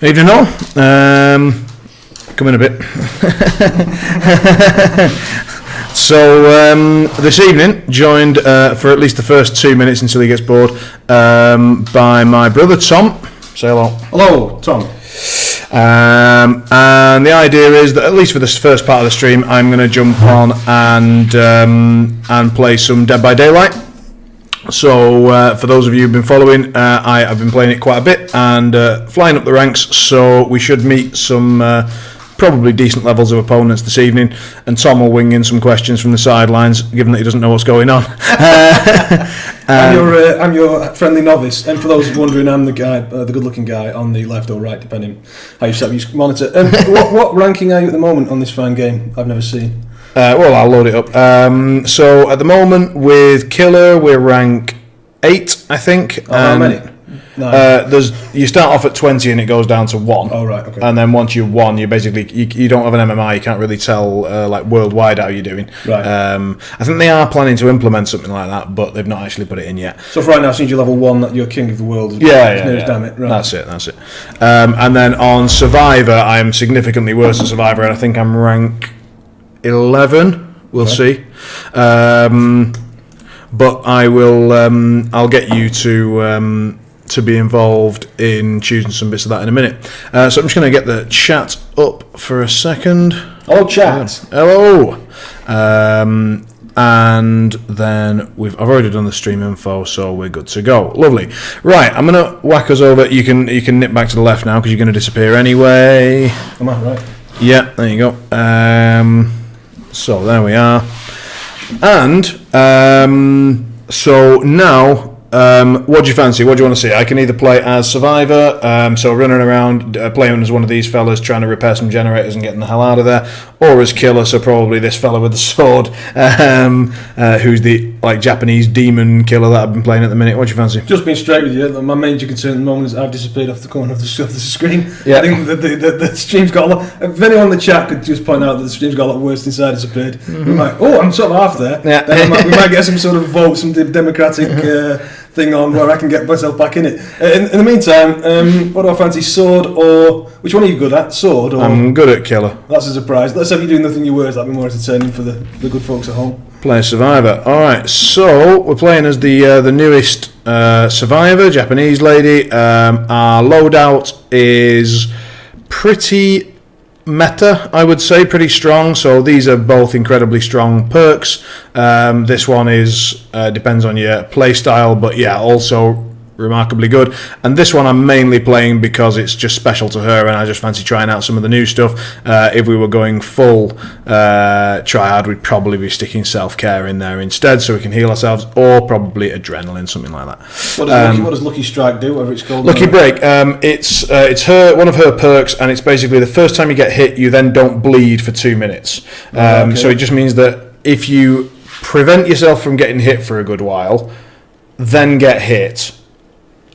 Evening all. Come in a bit. So this evening, joined for at least the first 2 minutes until he gets bored, by my brother Tom. Say hello. Hello, Tom. And the idea is that at least for this first part of the stream, I'm going to jump on and play some Dead by Daylight. So for those of you who've been following, I've been playing it quite a bit and flying up the ranks, so we should meet some probably decent levels of opponents this evening, and Tom will wing in some questions from the sidelines, given that he doesn't know what's going on. I'm your friendly novice, and for those wondering, I'm the guy, the good-looking guy on the left or right, depending how you set your monitor. What ranking are you at the moment on this fine game? I've never seen. Well, I'll load it up. So at the moment with Killer, we're rank 8, I think. How many? You start off at 20 and it goes down to 1. Oh, right, okay. And then once you're 1, you basically you don't have an MMI. You can't really tell like worldwide how you're doing. Right. I think they are planning to implement something like that, but they've not actually put it in yet. So for right now, since you're level 1, that you're king of the world. Yeah. Damn it. Right. That's it. And then on Survivor, I'm significantly worse at Survivor, and I think I'm rank 11. We'll see. But I will. I'll get you to be involved in choosing some bits of that in a minute. So I'm just going to get the chat up for a second. Hello, chat. Hello. And then I've already done the stream info, so we're good to go. Lovely. Right, I'm going to whack us over. You can nip back to the left now because you're going to disappear anyway. Am I right? Yeah, there you go. So there we are. And so now, what do you fancy? What do you want to see? I can either play as Survivor, so running around playing as one of these fellas trying to repair some generators and getting the hell out of there, or as Killer, so probably this fella with the sword, who's the Japanese demon killer that I've been playing at the minute. What do you fancy? Just being straight with you, my major concern at the moment is I've disappeared off the corner of the screen. Yeah. I think the stream's got a lot. If anyone in the chat could just point out that the stream's got a lot worse inside disappeared, we might. Oh, I'm sort of half there. Yeah. Then we might get some sort of vote, some democratic thing on where I can get myself back in it. In the meantime, what do I fancy? Sword or which one are you good at? Sword or? I'm good at Killer. That's a surprise. Let's have you doing nothing you were. That'd be more entertaining for the good folks at home. Play Survivor. Alright, so we're playing as the newest Survivor, Japanese lady. Our loadout is pretty meta, I would say, pretty strong. So these are both incredibly strong perks. This one is depends on your play style, but yeah, also remarkably good. And this one I'm mainly playing because it's just special to her, and I just fancy trying out some of the new stuff. If we were going full triad, we'd probably be sticking self-care in there instead, so we can heal ourselves, or probably adrenaline, something like that. What does Lucky Strike do, whatever it's called? Lucky Break. It's her one of her perks, and it's basically the first time you get hit, you then don't bleed for 2 minutes. Okay. So it just means that if you prevent yourself from getting hit for a good while, then get hit,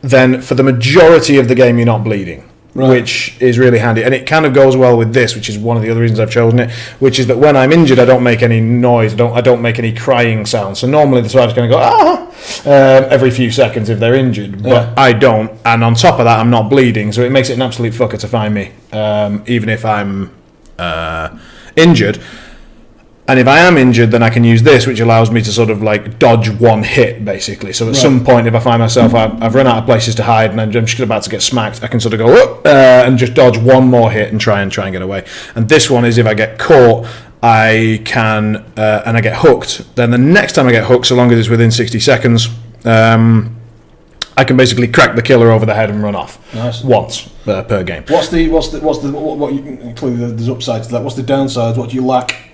then for the majority of the game you're not bleeding, right, which is really handy. And it kind of goes well with this, which is one of the other reasons I've chosen it, which is that when I'm injured, I don't make any noise, I don't make any crying sounds. So normally the survivor's going to go every few seconds if they're injured, but I don't. And on top of that, I'm not bleeding, so it makes it an absolute fucker to find me, even if I'm injured. And if I am injured, then I can use this, which allows me to sort of dodge one hit, basically. So at some point, if I find myself, I've run out of places to hide and I'm just about to get smacked, I can sort of go and just dodge one more hit and try and get away. And this one is if I get caught, I can, and I get hooked, then the next time I get hooked, so long as it's within 60 seconds, I can basically crack the killer over the head and run off. Nice. Once per game. Clearly there's upsides to that. What's the downsides? What do you lack?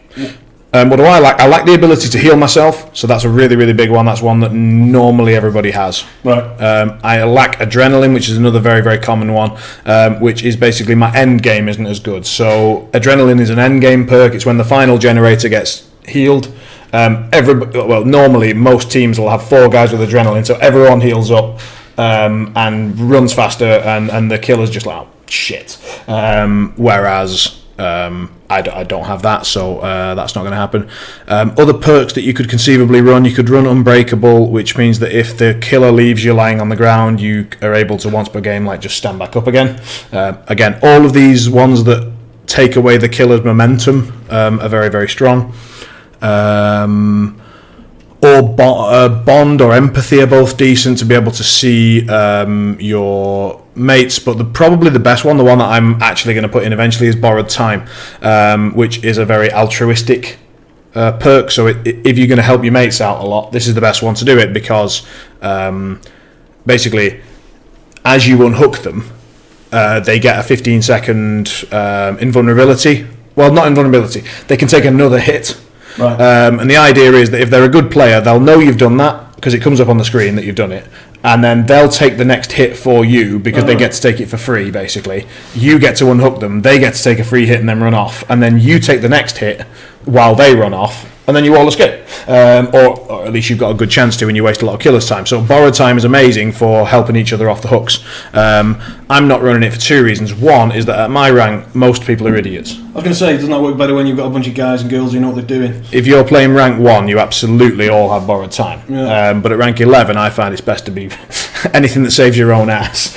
What do I lack? I lack the ability to heal myself, so that's a really, really big one. That's one that normally everybody has. Right. I lack adrenaline, which is another very, very common one, which is basically my end game isn't as good. So adrenaline is an end game perk. It's when the final generator gets healed. Normally most teams will have 4 guys with adrenaline, so everyone heals up and runs faster, and the killer's just like, oh, shit. Whereas I don't have that, so that's not going to happen. Other perks that you could conceivably run, you could run Unbreakable, which means that if the killer leaves you lying on the ground, you are able to once per game just stand back up again. Again, all of these ones that take away the killer's momentum are very, very strong. Or Bond or Empathy are both decent to be able to see your mates, but probably the best one, the one that I'm actually going to put in eventually, is Borrowed Time, which is a very altruistic perk. So if you're going to help your mates out a lot, this is the best one to do it, because basically, as you unhook them, they get a 15-second invulnerability. Well, not invulnerability. They can take another hit. Right. And the idea is that if they're a good player, they'll know you've done that because it comes up on the screen that you've done it, and then they'll take the next hit for you because they get to take it for free, basically. You get to unhook them, they get to take a free hit and then run off, and then you take the next hit while they run off, and then you all escape. Or at least you've got a good chance to, and you waste a lot of killer's time. So Borrowed Time is amazing for helping each other off the hooks. I'm not running it for two reasons. One is that at my rank, most people are idiots. I was going to say, doesn't that work better when you've got a bunch of guys and girls who know what they're doing? If you're playing rank 1, you absolutely all have Borrowed Time. Yeah. But at rank 11, I find it's best to be anything that saves your own ass.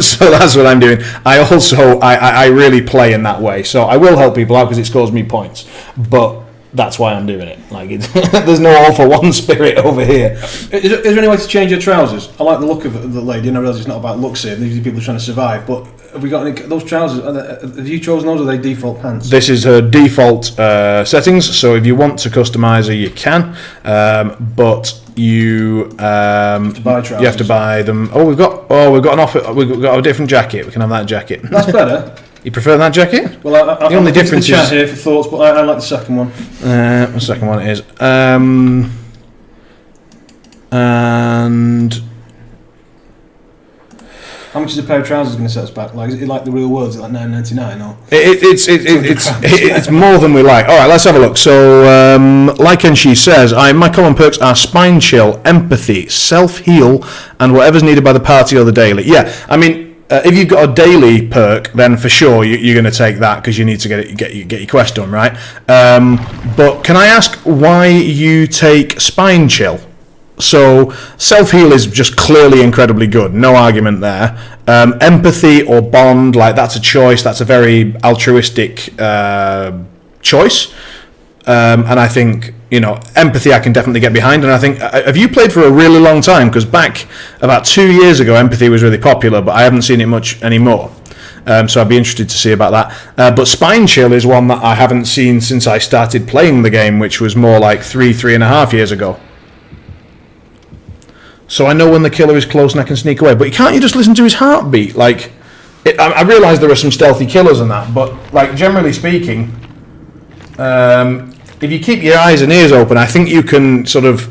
So that's what I'm doing. I really play in that way. So I will help people out because it scores me points. But that's why I'm doing it. There's no all for one spirit over here. Is there any way to change your trousers? I like the look of the lady, and I realise it's not about looks here. These are people trying to survive. But have we got any those trousers? Have you chosen those, or are they default pants? This is her default settings. So if you want to customise her, you can. But you you have to buy them. We've got an offer. We've got a different jacket. We can have that jacket. That's better. You prefer that jacket? Well, the only difference is here for thoughts, but I like the second one. The second one is and how much is a pair of trousers going to set us back? Is it like the real world? Is it like $9.99 or? It's more than we like. All right, let's have a look. So, like she says, my common perks are Spine Chill, Empathy, Self Heal, and whatever's needed by the party or the daily. Yeah, I mean. If you've got a daily perk, then for sure you're going to take that because you need to get your quest done, right? But can I ask why you take Spine Chill? So Self Heal is just clearly incredibly good, no argument there. Empathy or Bond, that's a choice. That's a very altruistic choice. And I think, Empathy I can definitely get behind. And I think, have you played for a really long time? Because back about 2 years ago, Empathy was really popular, but I haven't seen it much anymore. So I'd be interested to see about that. But Spine Chill is one that I haven't seen since I started playing the game, which was more like 3.5 years ago. So I know when the killer is close and I can sneak away. But can't you just listen to his heartbeat? I realise there are some stealthy killers and that, but generally speaking, if you keep your eyes and ears open, I think you can sort of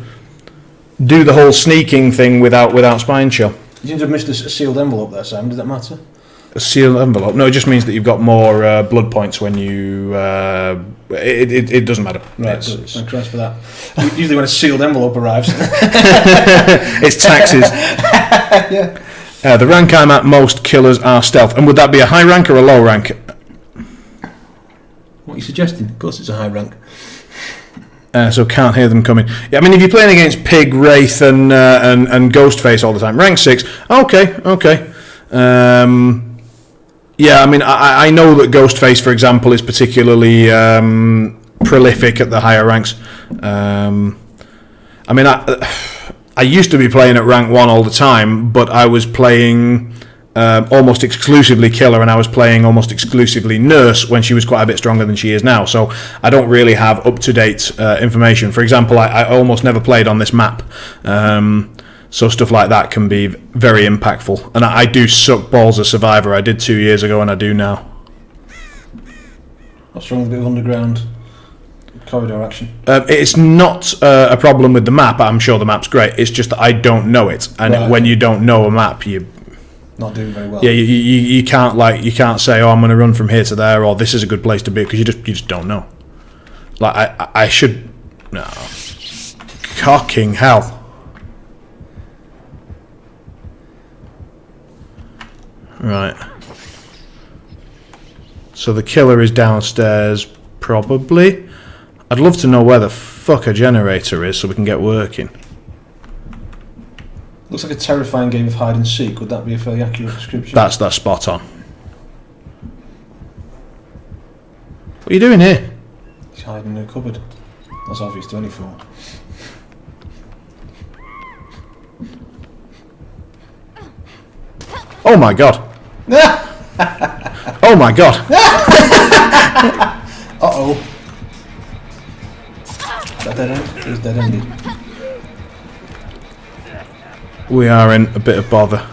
do the whole sneaking thing without Spine Chill. You seem to have missed a sealed envelope there, Sam. Does that matter? A sealed envelope? No, it just means that you've got more blood points when you... It doesn't matter. Right, thank Christ for that. Usually when a sealed envelope arrives... It's taxes. Yeah. The rank I'm at, most killers are stealth. And would that be a high rank or a low rank? What are you suggesting? Of course it's a high rank. So can't hear them coming. Yeah, I mean, if you're playing against Pig, Wraith, and Ghostface all the time, rank 6. Okay. Yeah, I mean, I know that Ghostface, for example, is particularly prolific at the higher ranks. I mean, I used to be playing at rank 1 all the time, but I was playing almost exclusively Killer, and I was playing almost exclusively Nurse when she was quite a bit stronger than she is now. So I don't really have up-to-date information. For example, I almost never played on this map. So stuff like that can be very impactful. And I do suck balls as Survivor. I did 2 years ago and I do now. What's wrong with a bit of underground corridor action? It's not a problem with the map. I'm sure the map's great. It's just that I don't know it. And when you don't know a map, you... Not doing very well. Yeah, you can't say, I'm going to run from here to there, or this is a good place to be, because you just don't know. I should... No. Cocking hell. Right. So the killer is downstairs, probably. I'd love to know where the fuck a generator is so we can get working. Looks like a terrifying game of hide and seek. Would that be a fairly accurate description? That's spot on. What are you doing here? He's hiding in a cupboard. That's obvious to any fool. Oh my god. Oh my god. Uh-oh. Is that dead end? He's dead ended. We are in a bit of bother.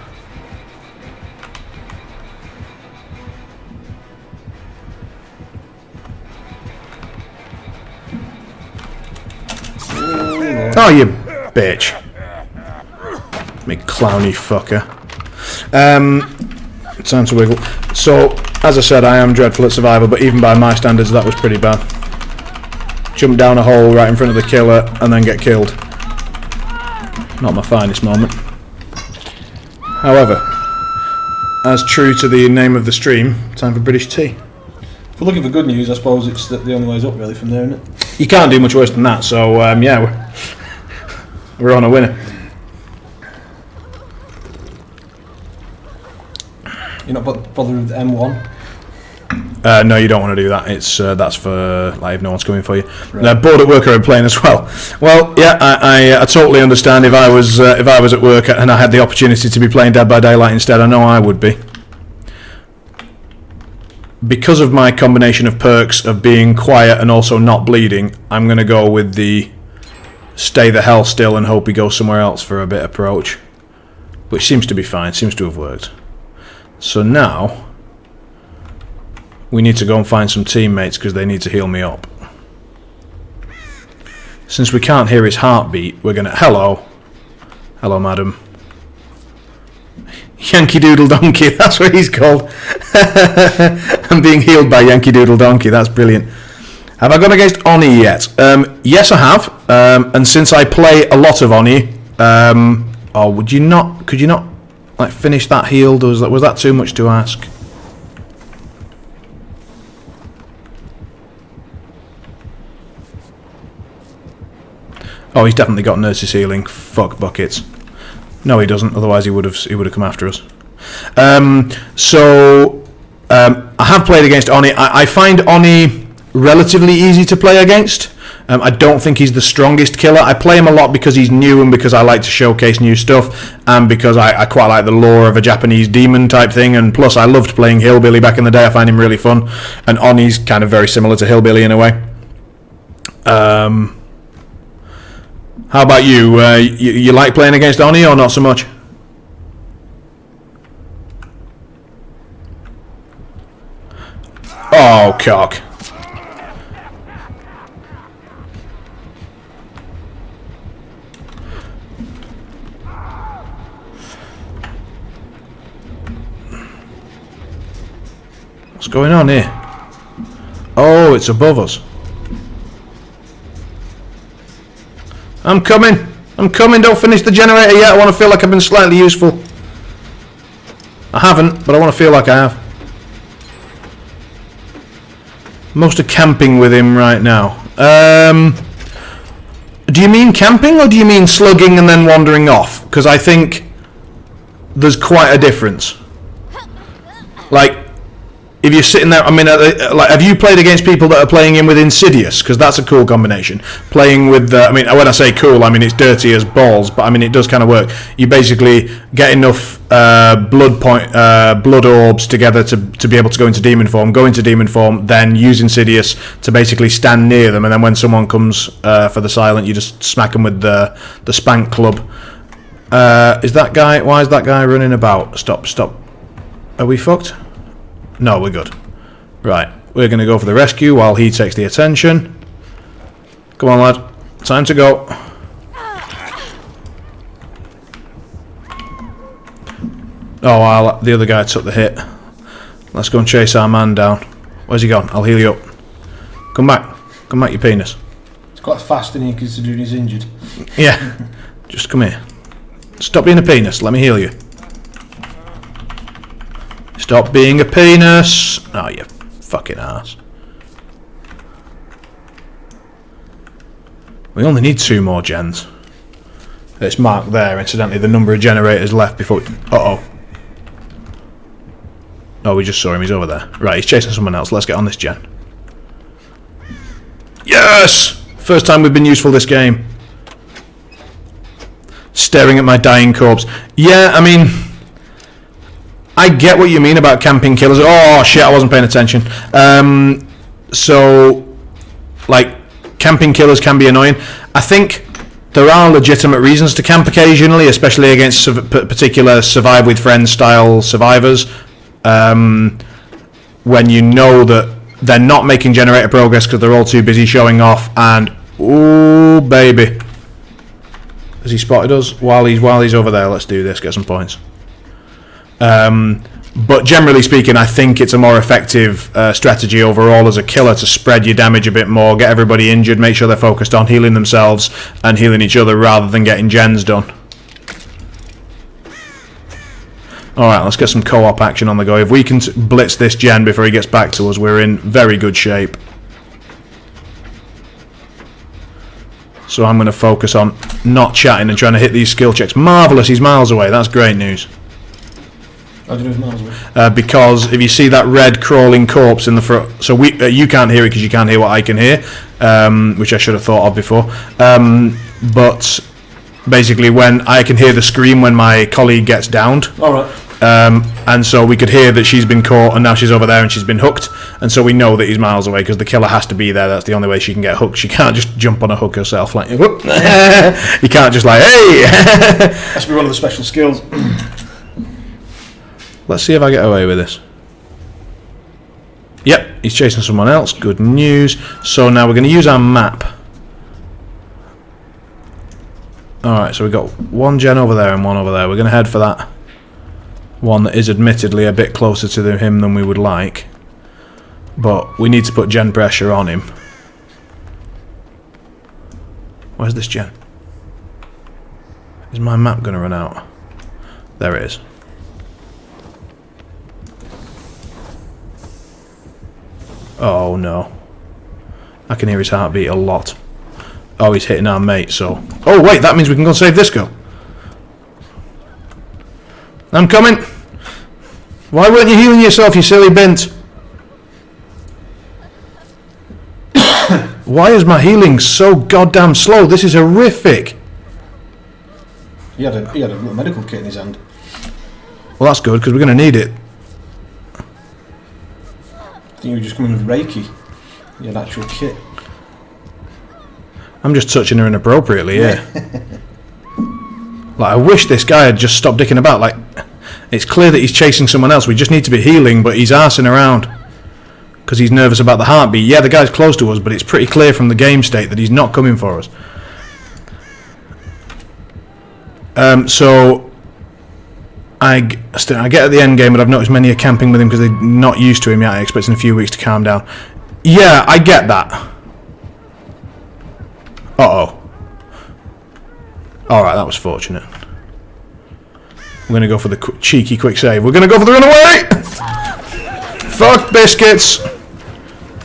Oh, you bitch. Me clowny fucker. Time to wiggle. So, as I said, I am dreadful at survival, but even by my standards, that was pretty bad. Jump down a hole right in front of the killer and then get killed. Not my finest moment. However, as true to the name of the stream, time for British tea. If we're looking for good news, I suppose it's that the only way's up really from there, isn't it? You can't do much worse than that, so yeah, we're on a winner. You're not bothered with M1? No, you don't want to do that. It's that's for like if no one's coming for you. Right. Bored at work are playing as well. Well, yeah, I totally understand. If I was at work and I had the opportunity to be playing Dead by Daylight instead, I know I would be. Because of my combination of perks of being quiet and also not bleeding, I'm going to go with the stay the hell still and hope he goes somewhere else for a bit approach, which seems to be fine. Seems to have worked. So now we need to go and find some teammates because they need to heal me up. Since we can't hear his heartbeat, we're gonna... Hello, madam. Yankee Doodle Donkey, that's what he's called. I'm being healed by Yankee Doodle Donkey, that's brilliant. Have I gone against Oni yet? Yes, I have. And since I play a lot of Oni, could you not like finish that healed? Or was that too much to ask? Oh, he's definitely got nurse's healing. Fuck buckets. No, he doesn't. Otherwise, he would have come after us. I have played against Oni. I find Oni relatively easy to play against. I don't think he's the strongest killer. I play him a lot because he's new and because I like to showcase new stuff and because I quite like the lore of a Japanese demon type thing, and plus I loved playing Hillbilly back in the day. I find him really fun, and Oni's kind of very similar to Hillbilly in a way. How about you? You like playing against Oni or not so much? Oh, cock. What's going on here? Oh, it's above us. I'm coming. Don't finish the generator yet. I want to feel like I've been slightly useful. I haven't, but I want to feel like I have. Most are camping with him right now. Do you mean camping or do you mean slugging and then wandering off? Because I think there's quite a difference. Like, if you're sitting there, I mean, like, have you played against people that are playing in with Insidious? Because that's a cool combination. Playing with, I mean, when I say cool, I mean it's dirty as balls, but I mean it does kind of work. You basically get enough blood orbs together to be able to go into demon form, then use Insidious to basically stand near them, and then when someone comes for the silent, you just smack them with the spank club. Why is that guy running about? Stop. Are we fucked? No, we're good. Right, we're going to go for the rescue while he takes the attention. Come on, lad. Time to go. Oh, well, the other guy took the hit. Let's go and chase our man down. Where's he gone? I'll heal you up. Come back, you penis. It's quite fast, isn't he, considering he's injured. Yeah, just come here. Stop being a penis, let me heal you. Stop being a penis. Oh, you Fucking ass. We only need 2 more gens. It's marked there, incidentally, the number of generators left before... Uh-oh. Oh, we just saw him. He's over there. Right, he's chasing someone else. Let's get on this gen. Yes! First time we've been useful this game. Staring at my dying corpse. Yeah, I mean... I get what you mean about camping killers. Oh, shit, I wasn't paying attention. So, like, camping killers can be annoying. I think there are legitimate reasons to camp occasionally, especially against particular survive with friends style survivors. When you know that they're not making generator progress because they're all too busy showing off, and ooh baby, has he spotted us while he's over there? Let's do this, get some points. But generally speaking, I think it's a more effective strategy overall as a killer to spread your damage a bit more, get everybody injured, make sure they're focused on healing themselves and healing each other rather than getting gens done. Alright, let's get some co-op action on the go. If we can blitz this gen before he gets back to us, we're in very good shape. So I'm going to focus on not chatting and trying to hit these skill checks. Marvellous, he's miles away. That's great news. How do you know he's miles away? Because if you see that red crawling corpse in the front... So you can't hear it because you can't hear what I can hear, which I should have thought of before. But basically when I can hear the scream when my colleague gets downed. Alright. And so we could hear that she's been caught and now she's over there and she's been hooked, and so we know that he's miles away because the killer has to be there. That's the only way she can get hooked. She can't just jump on a hook herself like whoop. You can't just like hey. Has to be one of the special skills. Let's see if I get away with this. Yep, he's chasing someone else. Good news. So now we're going to use our map. Alright, so we've got one gen over there and one over there. We're going to head for that one that is admittedly a bit closer to him than we would like, but we need to put gen pressure on him. Where's this gen? Is my map going to run out? There it is. Oh no, I can hear his heartbeat a lot. Oh, he's hitting our mate, so... Oh wait, that means we can go and save this girl. I'm coming. Why weren't you healing yourself, you silly bint? Why is my healing so goddamn slow? This is horrific. He had a little medical kit in his hand. Well, that's good because we're going to need it. I think you were just coming with Reiki. You had actual kit. I'm just touching her inappropriately, yeah. Like, I wish this guy had just stopped dicking about. Like, it's clear that he's chasing someone else. We just need to be healing, but he's arsing around because he's nervous about the heartbeat. Yeah, the guy's close to us, but it's pretty clear from the game state that he's not coming for us. So I get at the end game, but I've noticed many are camping with him because they're not used to him yet. I expect in a few weeks to calm down. Yeah, I get that. Uh-oh. Alright, that was fortunate. We're going to go for the cheeky quick save. We're going to go for the runaway! Fuck biscuits!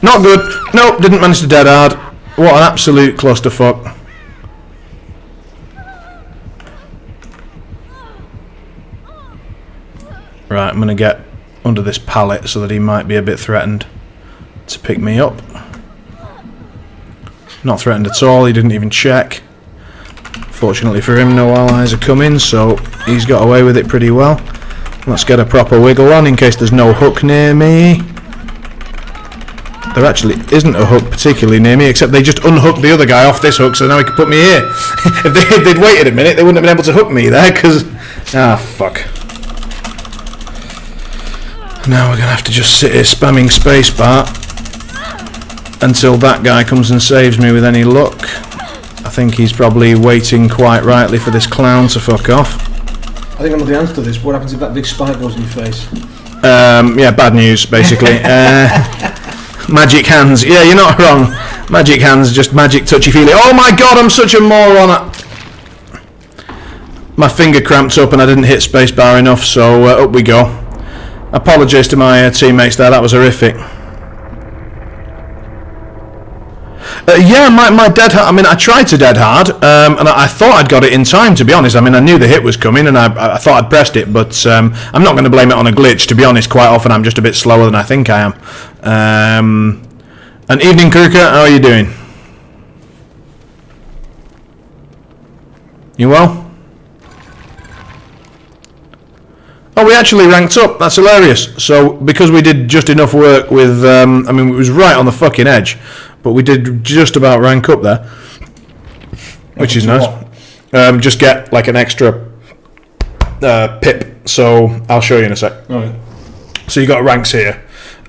Not good. Nope, didn't manage to dead hard. What an absolute clusterfuck. Right, I'm going to get under this pallet so that he might be a bit threatened to pick me up. Not threatened at all, he didn't even check. Fortunately for him, no allies are coming, so he's got away with it pretty well. Let's get a proper wiggle on in case there's no hook near me. There actually isn't a hook particularly near me, except they just unhooked the other guy off this hook, so now he can put me here. If they'd waited a minute, they wouldn't have been able to hook me there, because... Ah, fuck. Now we're going to have to just sit here spamming spacebar until that guy comes and saves me with any luck. I think he's probably waiting quite rightly for this clown to fuck off. I think I know the answer to this. What happens if that big spike goes in your face? Yeah, bad news, basically. Magic hands. Yeah, you're not wrong. Magic hands, just magic touchy-feely. Oh my god, I'm such a moron. My finger cramped up and I didn't hit spacebar enough, so up we go. Apologies to my teammates there, that was horrific. Yeah, my dead hard. I mean, I tried to dead hard, and I thought I'd got it in time. To be honest, I mean, I knew the hit was coming, and I thought I'd pressed it. But I'm not going to blame it on a glitch. To be honest, quite often I'm just a bit slower than I think I am. And evening, Kruka. How are you doing? You well? Oh, we actually ranked up. That's hilarious. So, because we did just enough work with, I mean, it was right on the fucking edge, but we did just about rank up there, which is nice. Just get like an extra pip. So, I'll show you in a sec. All right. So, you got ranks here,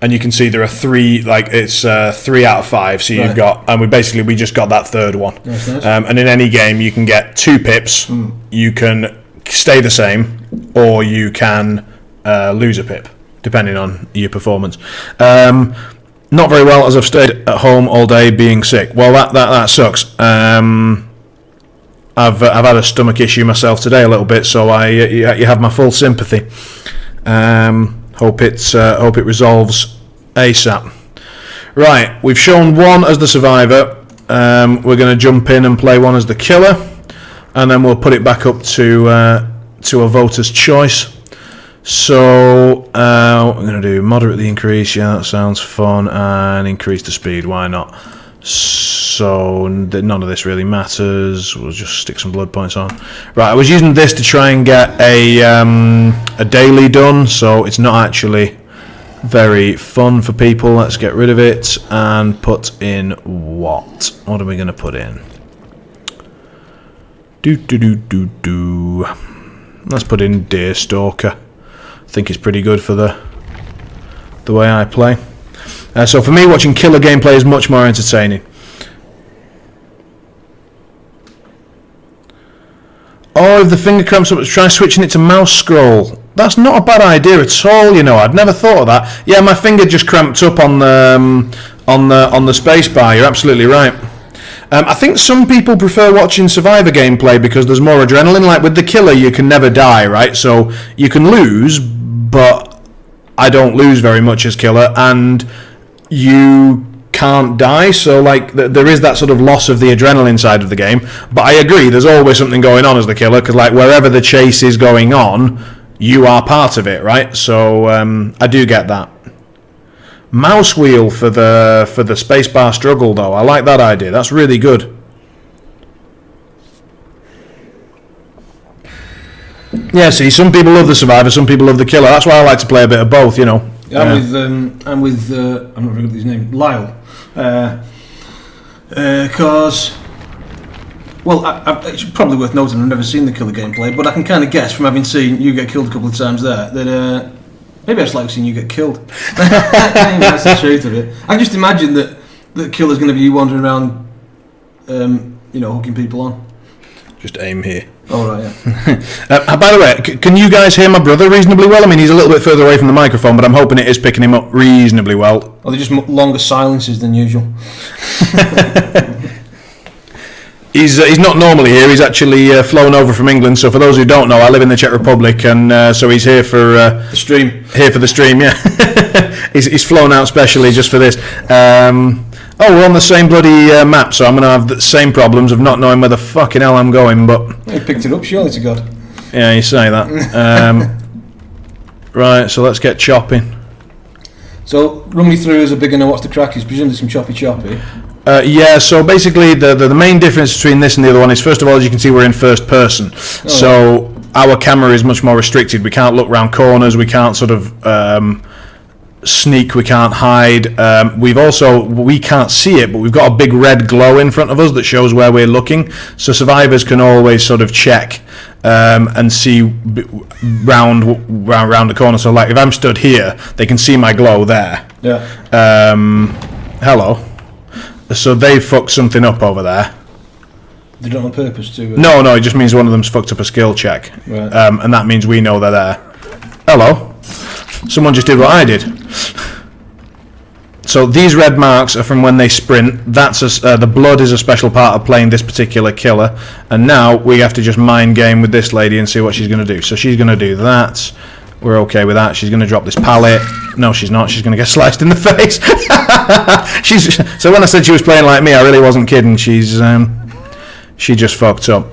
and you can see there are 3, like it's 3 out of 5. So, you've got, and we just got that third one. That's nice. And in any game, you can get 2 pips. You can stay the same, or you can lose a pip, depending on your performance. Not very well, as I've stayed at home all day being sick. Well, that sucks. I've had a stomach issue myself today a little bit, so you have my full sympathy. Hope it resolves ASAP. Right, we've shown one as the survivor. We're going to jump in and play one as the killer. And then we'll put it back up to a voter's choice. So we're going to do moderately increase. Yeah, that sounds fun. And increase the speed. Why not? So none of this really matters. We'll just stick some blood points on. Right, I was using this to try and get a daily done. So it's not actually very fun for people. Let's get rid of it and put in what? What are we going to put in? Let's put in Deerstalker. I think it's pretty good for the way I play. So for me, watching killer gameplay is much more entertaining. Oh, if the finger cramps up, try switching it to mouse scroll. That's not a bad idea at all. You know, I'd never thought of that. Yeah, my finger just cramped up on the space bar. You're absolutely right. I think some people prefer watching Survivor gameplay because there's more adrenaline. Like with the killer, you can never die, right? So you can lose, but I don't lose very much as killer, and you can't die. So like there is that sort of loss of the adrenaline side of the game. But I agree, there's always something going on as the killer because like wherever the chase is going on, you are part of it, right? So I do get that. Mouse wheel for the spacebar struggle though. I like that idea. That's really good. Yeah, see, some people love the survivor, some people love the killer. That's why I like to play a bit of both, you know. I'm with I'm not very good at his name, Lyle. Because it's probably worth noting I've never seen the killer gameplay, but I can kind of guess from having seen you get killed a couple of times there that maybe I just like seeing you get killed. That's the truth of it. I just imagine that the killer's going to be you wandering around, hooking people on. Just aim here. Oh, right, yeah. By the way, can you guys hear my brother reasonably well? I mean, he's a little bit further away from the microphone, but I'm hoping it is picking him up reasonably well. Or they're just longer silences than usual. He's not normally here. He's actually flown over from England. So for those who don't know, I live in the Czech Republic, and so he's here for the stream. Here for the stream, yeah. he's flown out specially just for this. We're on the same bloody map, so I'm going to have the same problems of not knowing where the fucking hell I'm going. But you picked it up, surely to God. Yeah, you say that. Right, so let's get chopping. So run me through as a beginner. What's the crack? Is presumably some choppy. Yeah, so basically the main difference between this and the other one is, first of all, as you can see, we're in first person. So our camera is much more restricted. We can't look round corners, we can't sort of sneak, we can't hide. We can't see it, but we've got a big red glow in front of us that shows where we're looking. So survivors can always sort of check and see round the corner. So like if I'm stood here, they can see my glow there. Yeah. Hello. So they fucked something up over there. They done it on purpose to... No, it just means one of them's fucked up a skill check. Right. And that means we know they're there. Hello. Someone just did what I did. So these red marks are from when they sprint. That's the blood is a special part of playing this particular killer. And now we have to just mind game with this lady and see what she's going to do. So she's going to do that. We're okay with that. She's going to drop this pallet. No, she's not. She's going to get sliced in the face. So when I said she was playing like me, I really wasn't kidding. She just fucked up.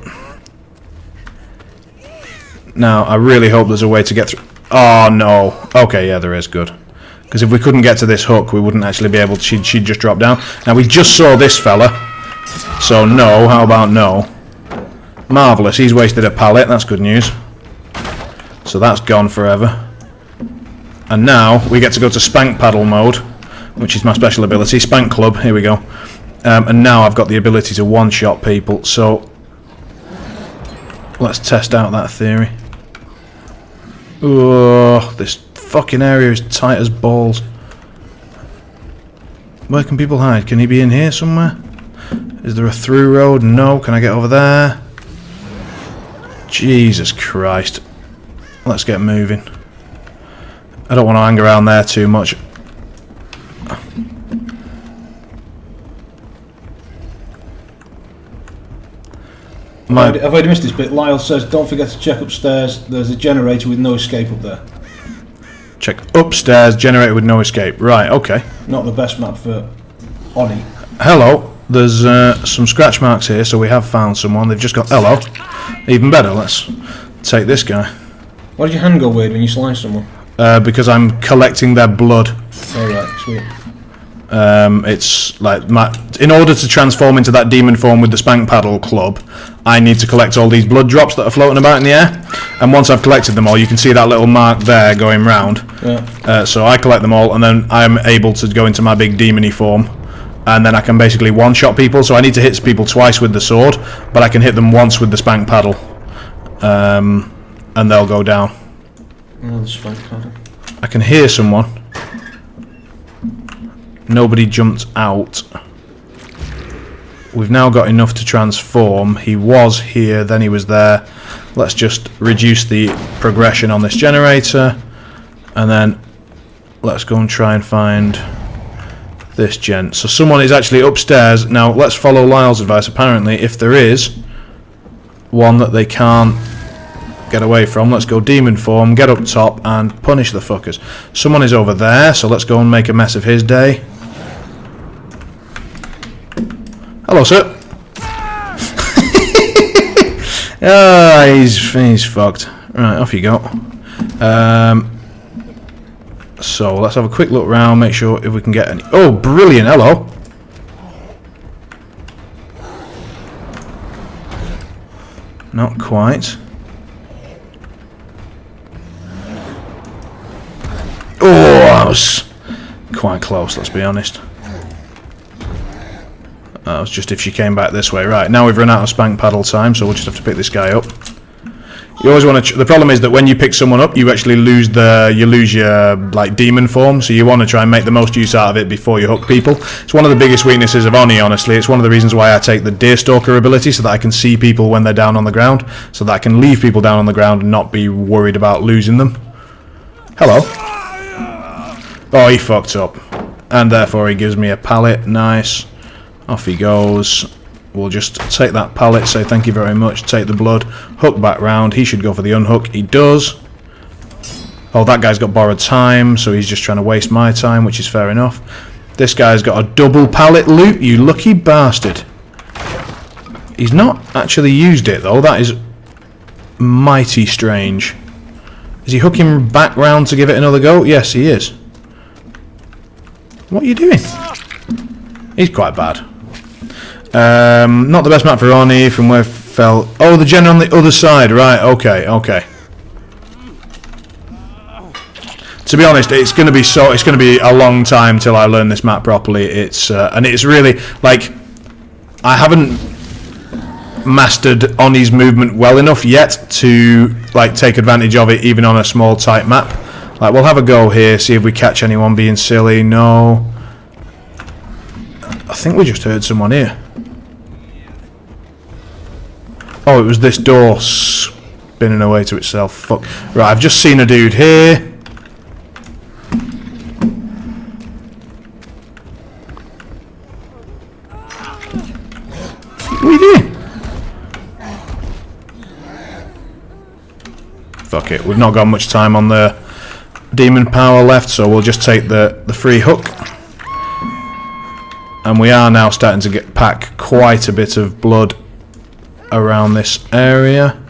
Now, I really hope there's a way to get through. Oh, no. Okay, yeah, there is. Good. Because if we couldn't get to this hook, we wouldn't actually be able to... She'd just drop down. Now, we just saw this fella. So, no. How about no? Marvellous. He's wasted a pallet. That's good news. So that's gone forever. And now, we get to go to Spank Paddle mode, which is my special ability. Spank Club. Here we go. And now I've got the ability to one-shot people. So, let's test out that theory. Oh, this fucking area is tight as balls. Where can people hide? Can he be in here somewhere? Is there a through road? No. Can I get over there? Jesus Christ. Let's get moving. I don't want to hang around there too much. I've already missed this bit. Lyle says, don't forget to check upstairs. There's a generator with no escape up there. Check upstairs, generator with no escape. Right, okay. Not the best map for Oni. Hello. There's some scratch marks here, so we have found someone. They've just got... Hello. Even better, let's take this guy. Why did your hand go weird when you slice someone? Because I'm collecting their blood. Alright, sweet. It's like in order to transform into that demon form with the Spank Paddle Club, I need to collect all these blood drops that are floating about in the air. And once I've collected them all, you can see that little mark there going round. Yeah. So I collect them all, and then I'm able to go into my big demony form, and then I can basically one-shot people. So I need to hit people twice with the sword, but I can hit them once with the Spank Paddle, and they'll go down. Oh, the Spank Paddle. I can hear someone. Nobody jumped out. We've now got enough to transform. He was here, then he was there. Let's just reduce the progression on this generator. And then let's go and try and find this gent. So someone is actually upstairs. Now let's follow Lyle's advice. Apparently, if there is one that they can't get away from, let's go demon form, get up top and punish the fuckers. Someone is over there, so let's go and make a mess of his day. Hello, sir. Ah, he's fucked. Right, off you go. So let's have a quick look round, make sure if we can get any. Oh, brilliant! Hello. Not quite. Oh, that was quite close. Let's be honest. That was just if she came back this way. Right, now we've run out of Spank Paddle time, so we'll just have to pick this guy up. You always want to... the problem is that when you pick someone up, you actually lose your like demon form, so you want to try and make the most use out of it before you hook people. It's one of the biggest weaknesses of Oni, honestly. It's one of the reasons why I take the Deerstalker ability, so that I can see people when they're down on the ground, so that I can leave people down on the ground and not be worried about losing them. Hello. Oh, he fucked up. And therefore he gives me a pallet. Nice. Off he goes. We'll just take that pallet, say thank you very much, take the blood, hook back round. He should go for the unhook. He does. Oh, that guy's got borrowed time, so he's just trying to waste my time, which is fair enough. This guy's got a double pallet loot, you lucky bastard. He's not actually used it, though. That is mighty strange. Is he hooking back round to give it another go? Yes, he is. What are you doing? He's quite bad. Not the best map for Oni from where fell. Oh, the gen on the other side. Right. Okay. Okay. To be honest, it's going to be a long time till I learn this map properly. And it's really like I haven't mastered Oni's movement well enough yet to like take advantage of it, even on a small tight map. Like we'll have a go here, see if we catch anyone being silly. No. I think we just heard someone here. Oh, it was this door spinning away to itself. Fuck. Right, I've just seen a dude here. What are you doing? Fuck it, we've not got much time on the demon power left, so we'll just take the free hook. And we are now starting to pack quite a bit of blood around this area.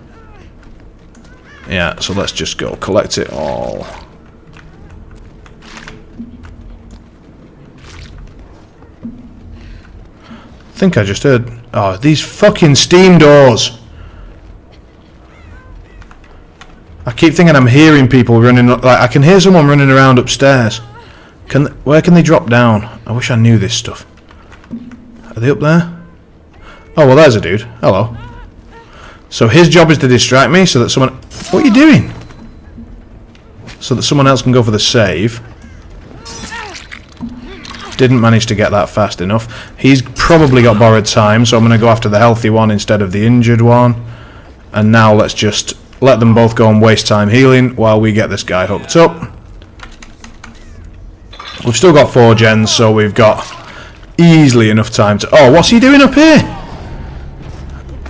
Yeah, so let's just go collect it all. I think I just heard... Oh, these fucking steam doors! I keep thinking I'm hearing people running... Like, I can hear someone running around upstairs. Where can they drop down? I wish I knew this stuff. Are they up there? Oh, well, there's a dude. Hello. So his job is to distract me so that someone... What are you doing? So that someone else can go for the save. Didn't manage to get that fast enough. He's probably got borrowed time, so I'm going to go after the healthy one instead of the injured one. And now let's just let them both go and waste time healing while we get this guy hooked up. We've still got 4 gens, so we've got easily enough time to... Oh, what's he doing up here?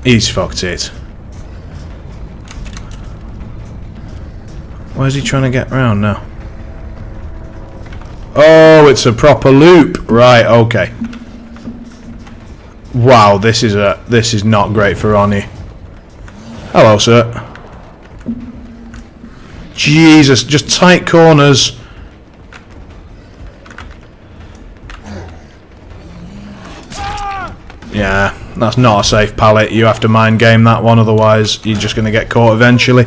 He's fucked it. Where's he trying to get round now? Oh, it's a proper loop. Right, okay. Wow, this is not great for Ronnie. Hello, sir. Jesus, just tight corners. Yeah, that's not a safe pallet. You have to mind game that one, otherwise you're just going to get caught eventually.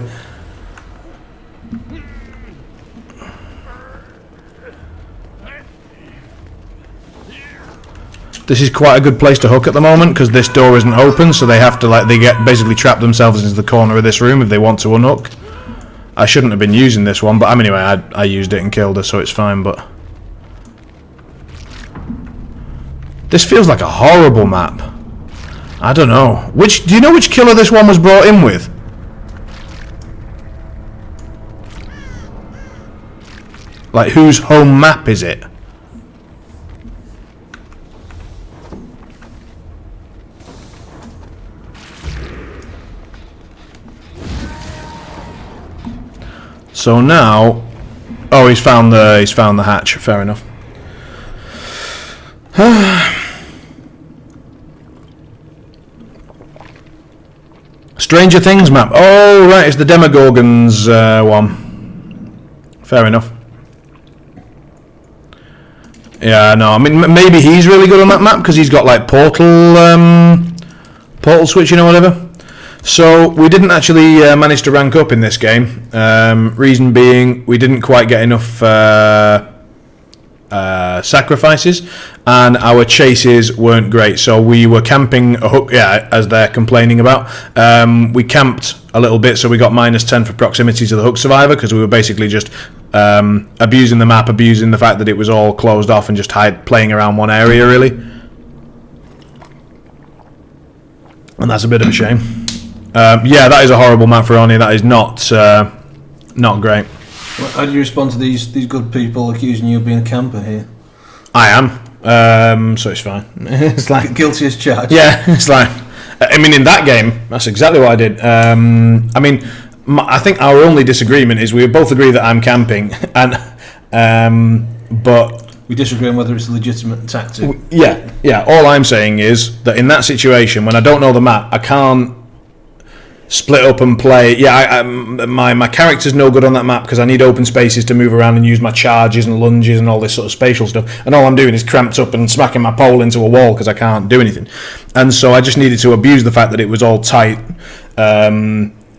This is quite a good place to hook at the moment because this door isn't open, so they have to basically trap themselves into the corner of this room if they want to unhook. I shouldn't have been using this one, but anyway, I used it and killed her, so it's fine. But this feels like a horrible map. I don't know. Do you know which killer this one was brought in with? Like, whose home map is it? So now, oh, he's found the hatch. Fair enough. Stranger Things map. Oh, right, it's the Demogorgons one. Fair enough. Yeah, no, I mean, maybe he's really good on that map because he's got like portal switching or whatever. So we didn't actually manage to rank up in this game. Reason being, we didn't quite get enough sacrifices, and our chases weren't great. So we were camping a hook, yeah, as they're complaining about. We camped a little bit, so we got -10 for proximity to the hook survivor because we were basically just abusing the map, abusing the fact that it was all closed off, and just playing around one area really. And that's a bit of a shame. Yeah, that is a horrible map for Oni. That is not great. Well, how do you respond to these good people accusing you of being a camper here? I am, so it's fine. It's like guilty as charged. Yeah, it's like, I mean, in that game, that's exactly what I did. I mean, I think our only disagreement is we both agree that I'm camping, and but we disagree on whether it's a legitimate tactic. Yeah. All I'm saying is that in that situation, when I don't know the map, I can't split up and play. Yeah, my character's no good on that map because I need open spaces to move around and use my charges and lunges and all this sort of spatial stuff. And all I'm doing is cramped up and smacking my pole into a wall because I can't do anything. And so I just needed to abuse the fact that it was all tight.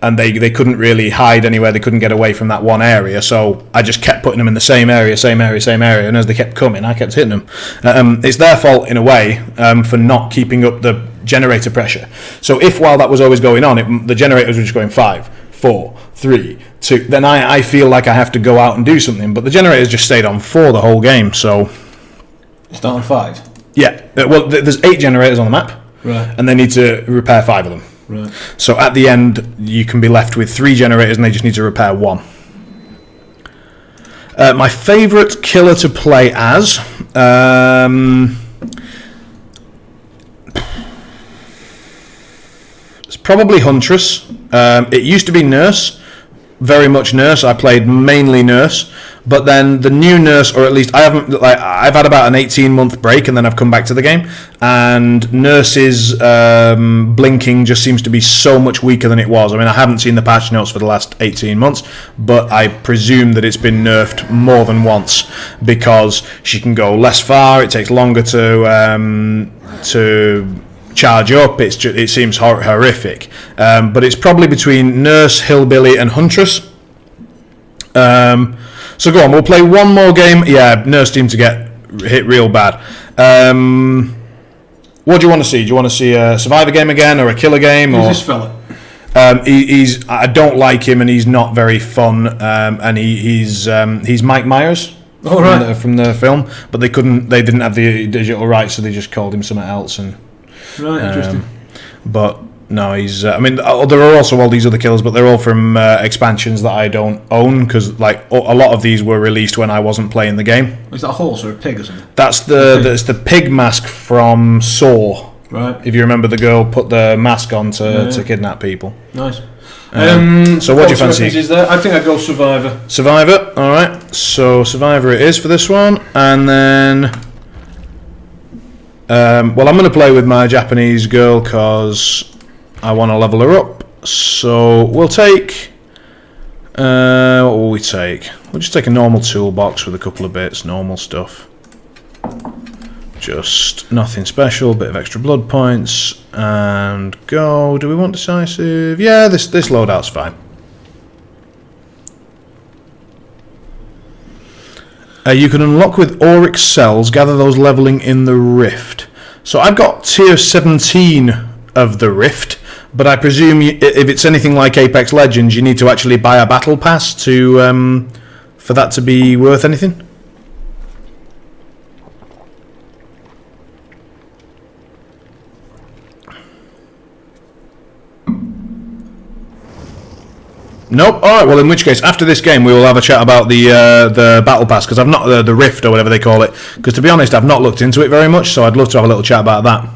And they couldn't really hide anywhere. They couldn't get away from that one area. So I just kept putting them in the same area. And as they kept coming, I kept hitting them. It's their fault in a way for not keeping up the generator pressure. So if while that was always going on, the generators were just going 5, 4, 3, 2, then I feel like I have to go out and do something. But the generators just stayed on 4 the whole game. So it's not on 5. Yeah. Well, there's 8 generators on the map, right? And they need to repair 5 of them. Right. So at the end, you can be left with 3 generators, and they just need to repair 1. My favourite killer to play as, it's probably Huntress. It used to be Nurse, very much Nurse. I played mainly Nurse, but then the new Nurse, or at least I've had about an 18-month break, and then I've come back to the game, and Nurse's blinking just seems to be so much weaker than it was. I mean, I haven't seen the patch notes for the last 18 months, but I presume that it's been nerfed more than once, because she can go less far, it takes longer to charge up. It seems horrific, but it's probably between Nurse, Hillbilly, and Huntress. So go on, we'll play one more game. Yeah, Nurse seemed to get hit real bad. What do you want to see? Do you want to see a Survivor game again, or a killer game? Who's this fella? I don't like him, and he's not very fun. And he's Mike Myers. All right. From the film, but they didn't have the digital rights, so they just called him something else. And right, interesting. But no, he's. I mean, there are also all these other killers, but they're all from expansions that I don't own, because like a lot of these were released when I wasn't playing the game. Is that a horse or a pig or something? That's the pig mask from Saw. Right. If you remember, the girl put the mask on to kidnap people. Nice. So what do you fancy? There? I think I'd go Survivor. Survivor, alright. So Survivor it is for this one. And then... well, I'm going to play with my Japanese girl because I want to level her up. So we'll take... what will we take? We'll just take a normal toolbox with a couple of bits, normal stuff. Just nothing special, bit of extra blood points, and go. Do we want decisive? Yeah, this loadout's fine. You can unlock with auric cells, gather those leveling in the rift. So I've got tier 17 of the rift, but I presume if it's anything like Apex Legends, you need to actually buy a battle pass to for that to be worth anything. Nope. All right. Well, in which case, after this game, we will have a chat about the battle pass, because I've not the rift or whatever they call it. Because to be honest, I've not looked into it very much, so I'd love to have a little chat about that.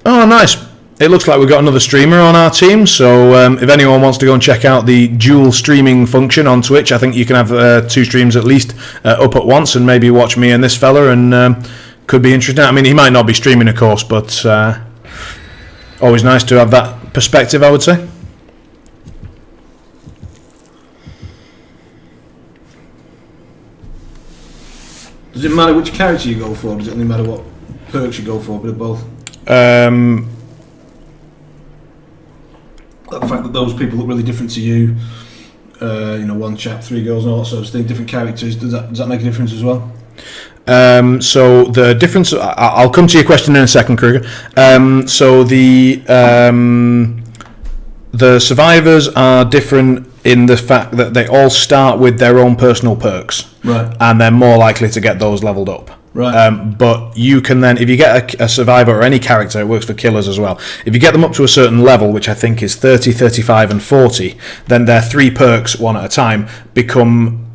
Oh, nice. It looks like we've got another streamer on our team, so if anyone wants to go and check out the dual streaming function on Twitch, I think you can have 2 streams at least up at once, and maybe watch me and this fella, and could be interesting. I mean, he might not be streaming, of course, but always nice to have that perspective, I would say. Does it matter which character you go for? Does it only matter what perks you go for? A bit of both. The fact that those people look really different to you, one chap, 3 girls, and all that sort of thing, different characters. Does that make a difference as well? So the difference, I'll come to your question in a second, Kruger. So the survivors are different in the fact that they all start with their own personal perks, right? And they're more likely to get those leveled up, right? But you can then, if you get a survivor or any character, it works for killers as well. If you get them up to a certain level, which I think is 30, 35, and 40, then their 3 perks, one at a time, become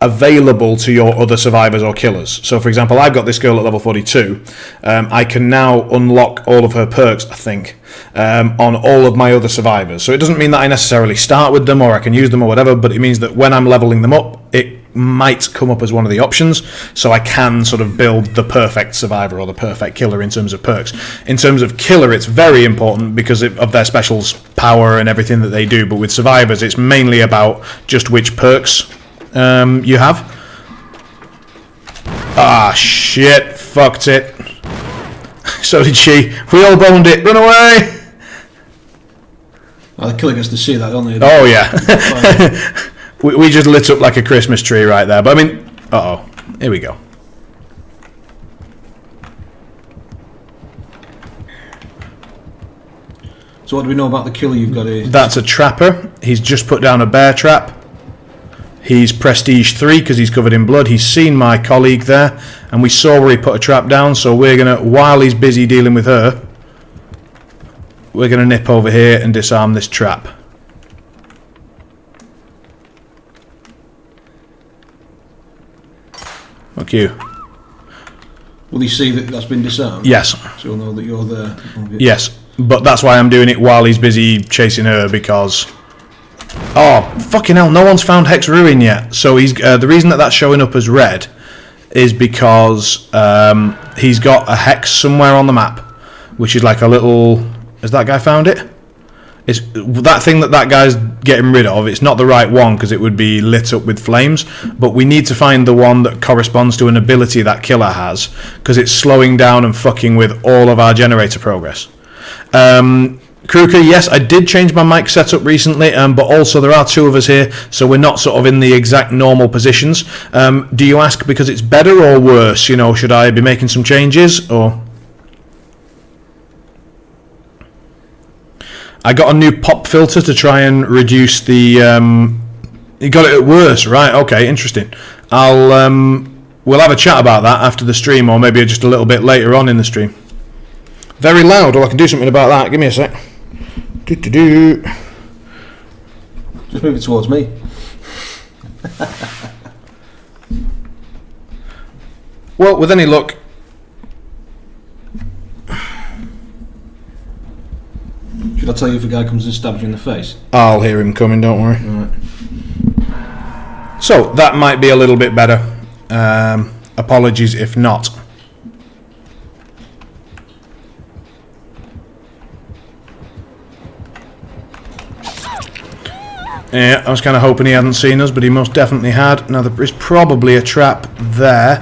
available to your other survivors or killers. So for example, I've got this girl at level 42. I can now unlock all of her perks, I think, on all of my other survivors. So it doesn't mean that I necessarily start with them or I can use them or whatever, but it means that when I'm leveling them up, it might come up as one of the options, so I can sort of build the perfect survivor or the perfect killer in terms of perks. In terms of killer, it's very important because of their specials, power, and everything that they do, but with survivors, it's mainly about just which perks you have. Ah, shit. Fucked it. So did she. We all boned it. Run away! The killer gets to see that, don't they? Oh, yeah. we just lit up like a Christmas tree right there. But I mean... Uh-oh. Here we go. So what do we know about the killer you've got here? That's a trapper. He's just put down a bear trap. He's prestige 3 because he's covered in blood. He's seen my colleague there, and we saw where he put a trap down, so we're going to, while he's busy dealing with her, we're going to nip over here and disarm this trap. Fuck you. Will he see that that's been disarmed? Yes. So he'll know that you're there? Yes. but that's why I'm doing it while he's busy chasing her, because... Oh, fucking hell, no one's found Hex Ruin yet. So he's the reason that that's showing up as red is because he's got a hex somewhere on the map, which is like a little... Has that guy found it? It's that thing that guy's getting rid of. It's not the right one because it would be lit up with flames, but we need to find the one that corresponds to an ability that killer has, because it's slowing down and fucking with all of our generator progress. Kruker, yes, I did change my mic setup recently, but also there are two of us here, so we're not sort of in the exact normal positions. Do you ask because it's better or worse? You know, should I be making some changes, or... I got a new pop filter to try and reduce the... You got it at worse, right? Okay, interesting. We'll have a chat about that after the stream, or maybe just a little bit later on in the stream. Very loud, or I can do something about that. Give me a sec. Do. Just move it towards me. Well, with any luck... Should I tell you if a guy comes and stabs you in the face? I'll hear him coming, don't worry. Right. So, that might be a little bit better. Apologies if not. Yeah, I was kind of hoping he hadn't seen us, but he most definitely had. Now, there is probably a trap there.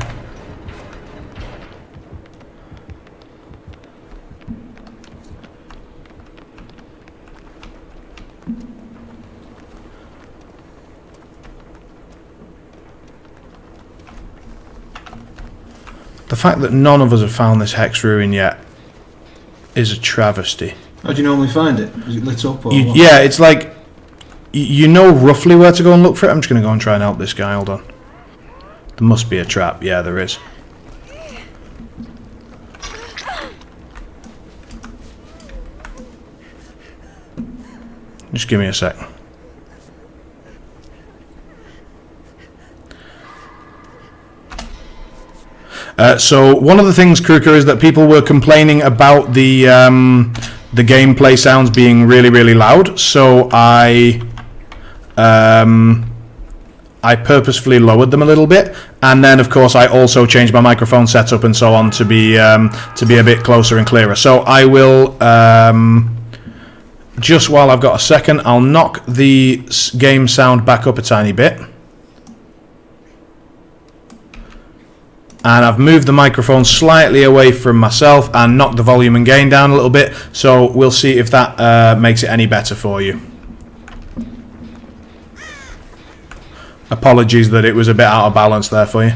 The fact that none of us have found this Hex Ruin yet is a travesty. How do you normally find it? Is it lit up or what? Yeah, it's like... You know roughly where to go and look for it. I'm just going to go and try and help this guy. Hold on. There must be a trap. Yeah, there is. Just give me a sec. So one of the things, Kruker, is that people were complaining about the gameplay sounds being really, really loud. So I purposefully lowered them a little bit, and then of course I also changed my microphone setup and so on to be a bit closer and clearer. So I will just while I've got a second, I'll knock the game sound back up a tiny bit. And I've moved the microphone slightly away from myself and knocked the volume and gain down a little bit. So we'll see if that makes it any better for you. Apologies that it was a bit out of balance there for you.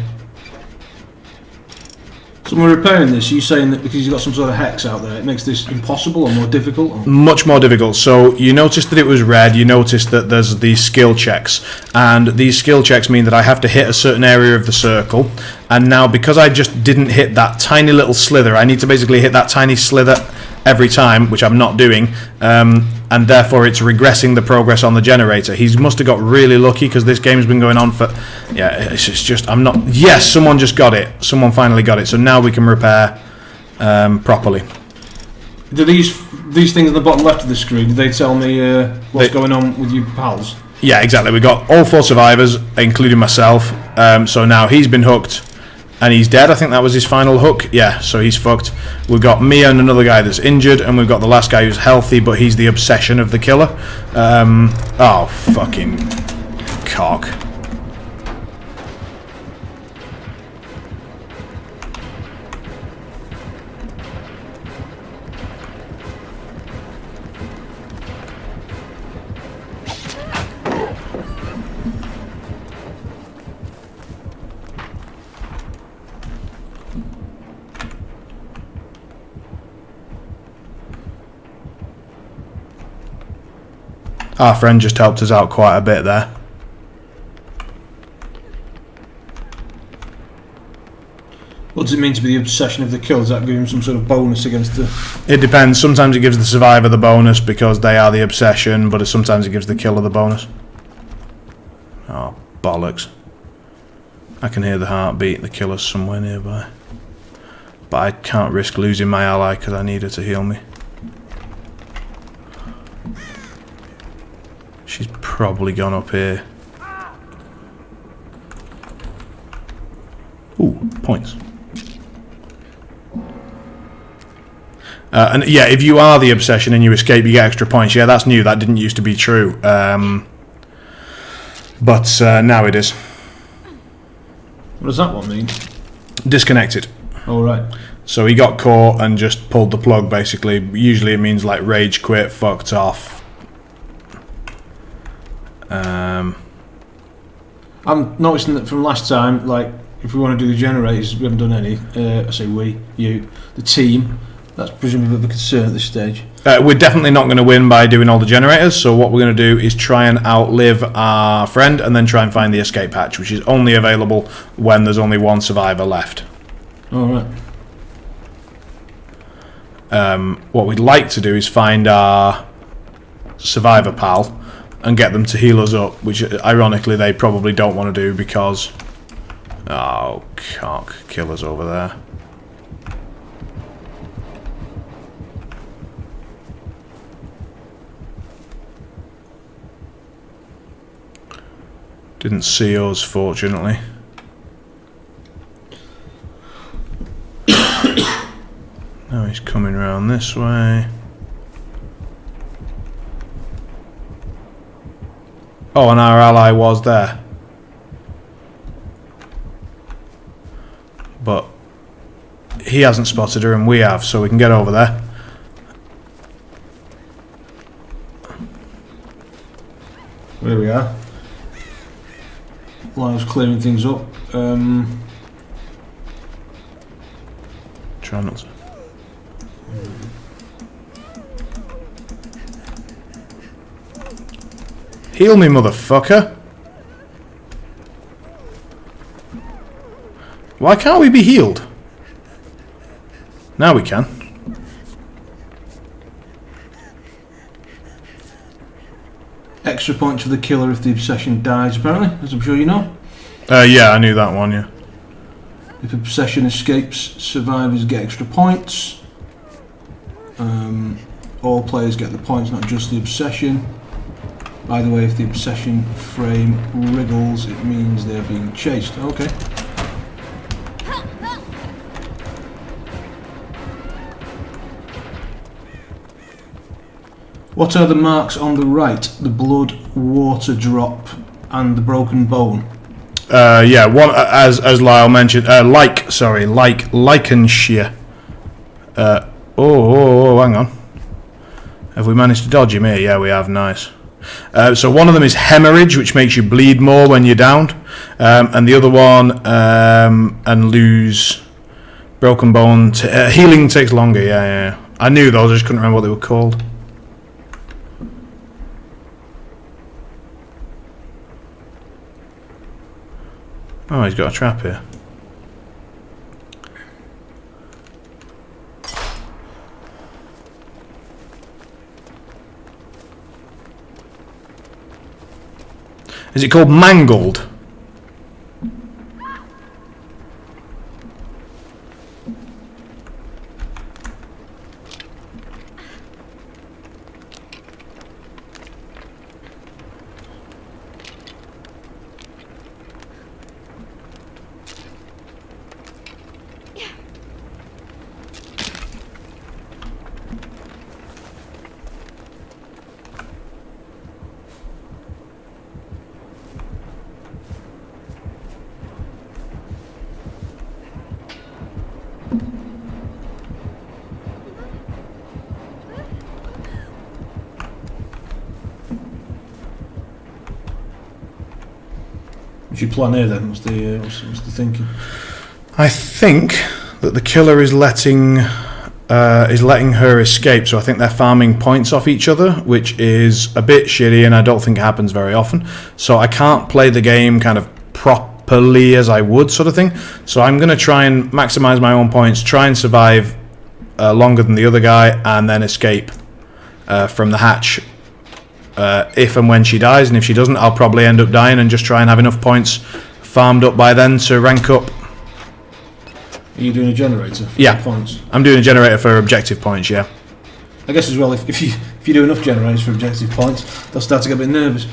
So when we're repairing this, are you saying that because you've got some sort of hex out there, it makes this impossible or more difficult? Or? Much more difficult. So you noticed that it was red, you noticed that there's these skill checks, and these skill checks mean that I have to hit a certain area of the circle, and now because I just didn't hit that tiny little slither, I need to basically hit that tiny slither every time, which I'm not doing, and therefore it's regressing the progress on the generator. He must have got really lucky because this game's been going on for... Yeah, it's just... I'm not... Yes, someone just got it. Someone finally got it. So now we can repair properly. Do these things on the bottom left of the screen, do they tell me what's going on with you pals? Yeah, exactly. We got all 4 survivors, including myself. So now he's been hooked. And he's dead. I think that was his final hook. Yeah, so he's fucked. We've got me and another guy that's injured, and we've got the last guy who's healthy, but he's the obsession of the killer. Oh, fucking cock. Our friend just helped us out quite a bit there. What does it mean to be the obsession of the kill? Does that give him some sort of bonus against the... It depends. Sometimes it gives the survivor the bonus because they are the obsession, but sometimes it gives the killer the bonus. Oh, bollocks. I can hear the heartbeat. The killer's somewhere nearby. But I can't risk losing my ally because I need her to heal me. probably gone up here. Ooh, points. And yeah, if you are the obsession and you escape, you get extra points. Yeah, that's new. That didn't used to be true. But now it is. What does that one mean? Disconnected. All right. So he got caught and just pulled the plug, basically. Usually it means like rage quit, fucked off. I'm noticing that from last time, like, if we want to do the generators, we haven't done any. I say we, you, the team. That's presumably a bit of a concern at this stage. We're definitely not going to win by doing all the generators, so what we're going to do is try and outlive our friend and then try and find the escape hatch, which is only available when there's only one survivor left. Alright. What we'd like to do is find our survivor pal and get them to heal us up, which ironically they probably don't want to do because... Oh, cock killers over there. Didn't see us, fortunately. Now he's coming round this way. Oh, and our ally was there. But he hasn't spotted her and we have, so we can get over there. There we are. While I was clearing things up, try not to. Heal me, motherfucker. Why can't we be healed? Now we can. extra points for the killer if the obsession dies, apparently, as I'm sure you know. Yeah, I knew that one, yeah. If obsession escapes, survivors get extra points. All players get the points, not just the obsession. By the way, if the obsession frame wriggles, it means they're being chased. Okay. What are the marks on the right? The blood, water drop, and the broken bone. Yeah, one as Lyle mentioned, Lycanshire. Hang on. Have we managed to dodge him here? Yeah, we have. Nice. So one of them is hemorrhage, which makes you bleed more when you're downed, and the other one and lose broken bone. Healing takes longer. Yeah. I knew those. I just couldn't remember what they were called. Oh, he's got a trap here. Is it called Mangled? What's your plan here then? What's the thinking? I think that the killer is letting her escape, so I think they're farming points off each other, which is a bit shitty, and I don't think it happens very often. So I can't play the game kind of properly as I would, sort of thing. So I'm going to try and maximize my own points, try and survive longer than the other guy, and then escape from the hatch. If and when she dies, and if she doesn't, I'll probably end up dying and just try and have enough points farmed up by then to rank up. Are you doing a generator for points? I'm doing a generator for objective points, yeah. I guess as well, if you do enough generators for objective points, they'll start to get a bit nervous.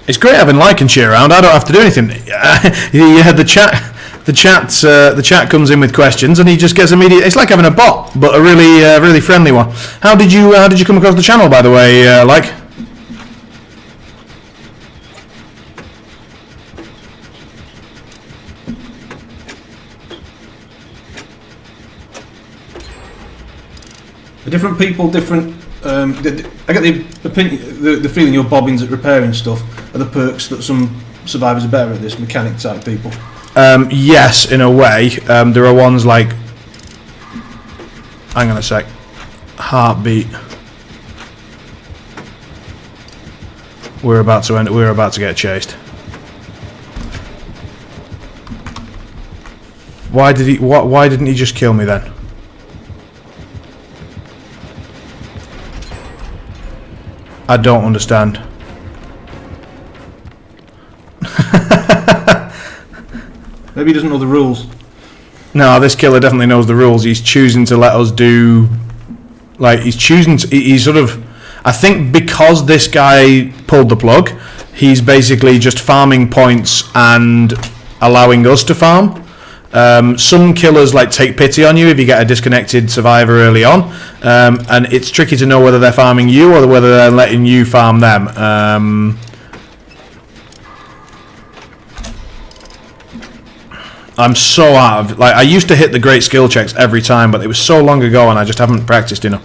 It's great having like and share around. I don't have to do anything. You had the chat. The chat comes in with questions, and he just gets immediate. It's like having a bot, but a really friendly one. How did you come across the channel, by the way, like? Different people, different. I get the feeling your bobbins at repairing stuff are the perks that some survivors are better at this, mechanic type people. Yes, in a way. There are ones like. Hang on a sec. Heartbeat. We're about to get chased. Why didn't he just kill me then? I don't understand. Maybe he doesn't know the rules. No, this killer definitely knows the rules. He's choosing to let us do... Like, he's sort of... I think because this guy pulled the plug, he's basically just farming points and allowing us to farm. Some killers like take pity on you if you get a disconnected survivor early on, and it's tricky to know whether they're farming you or whether they're letting you farm them. I'm so out of... Like, I used to hit the great skill checks every time, but it was so long ago and I just haven't practiced enough.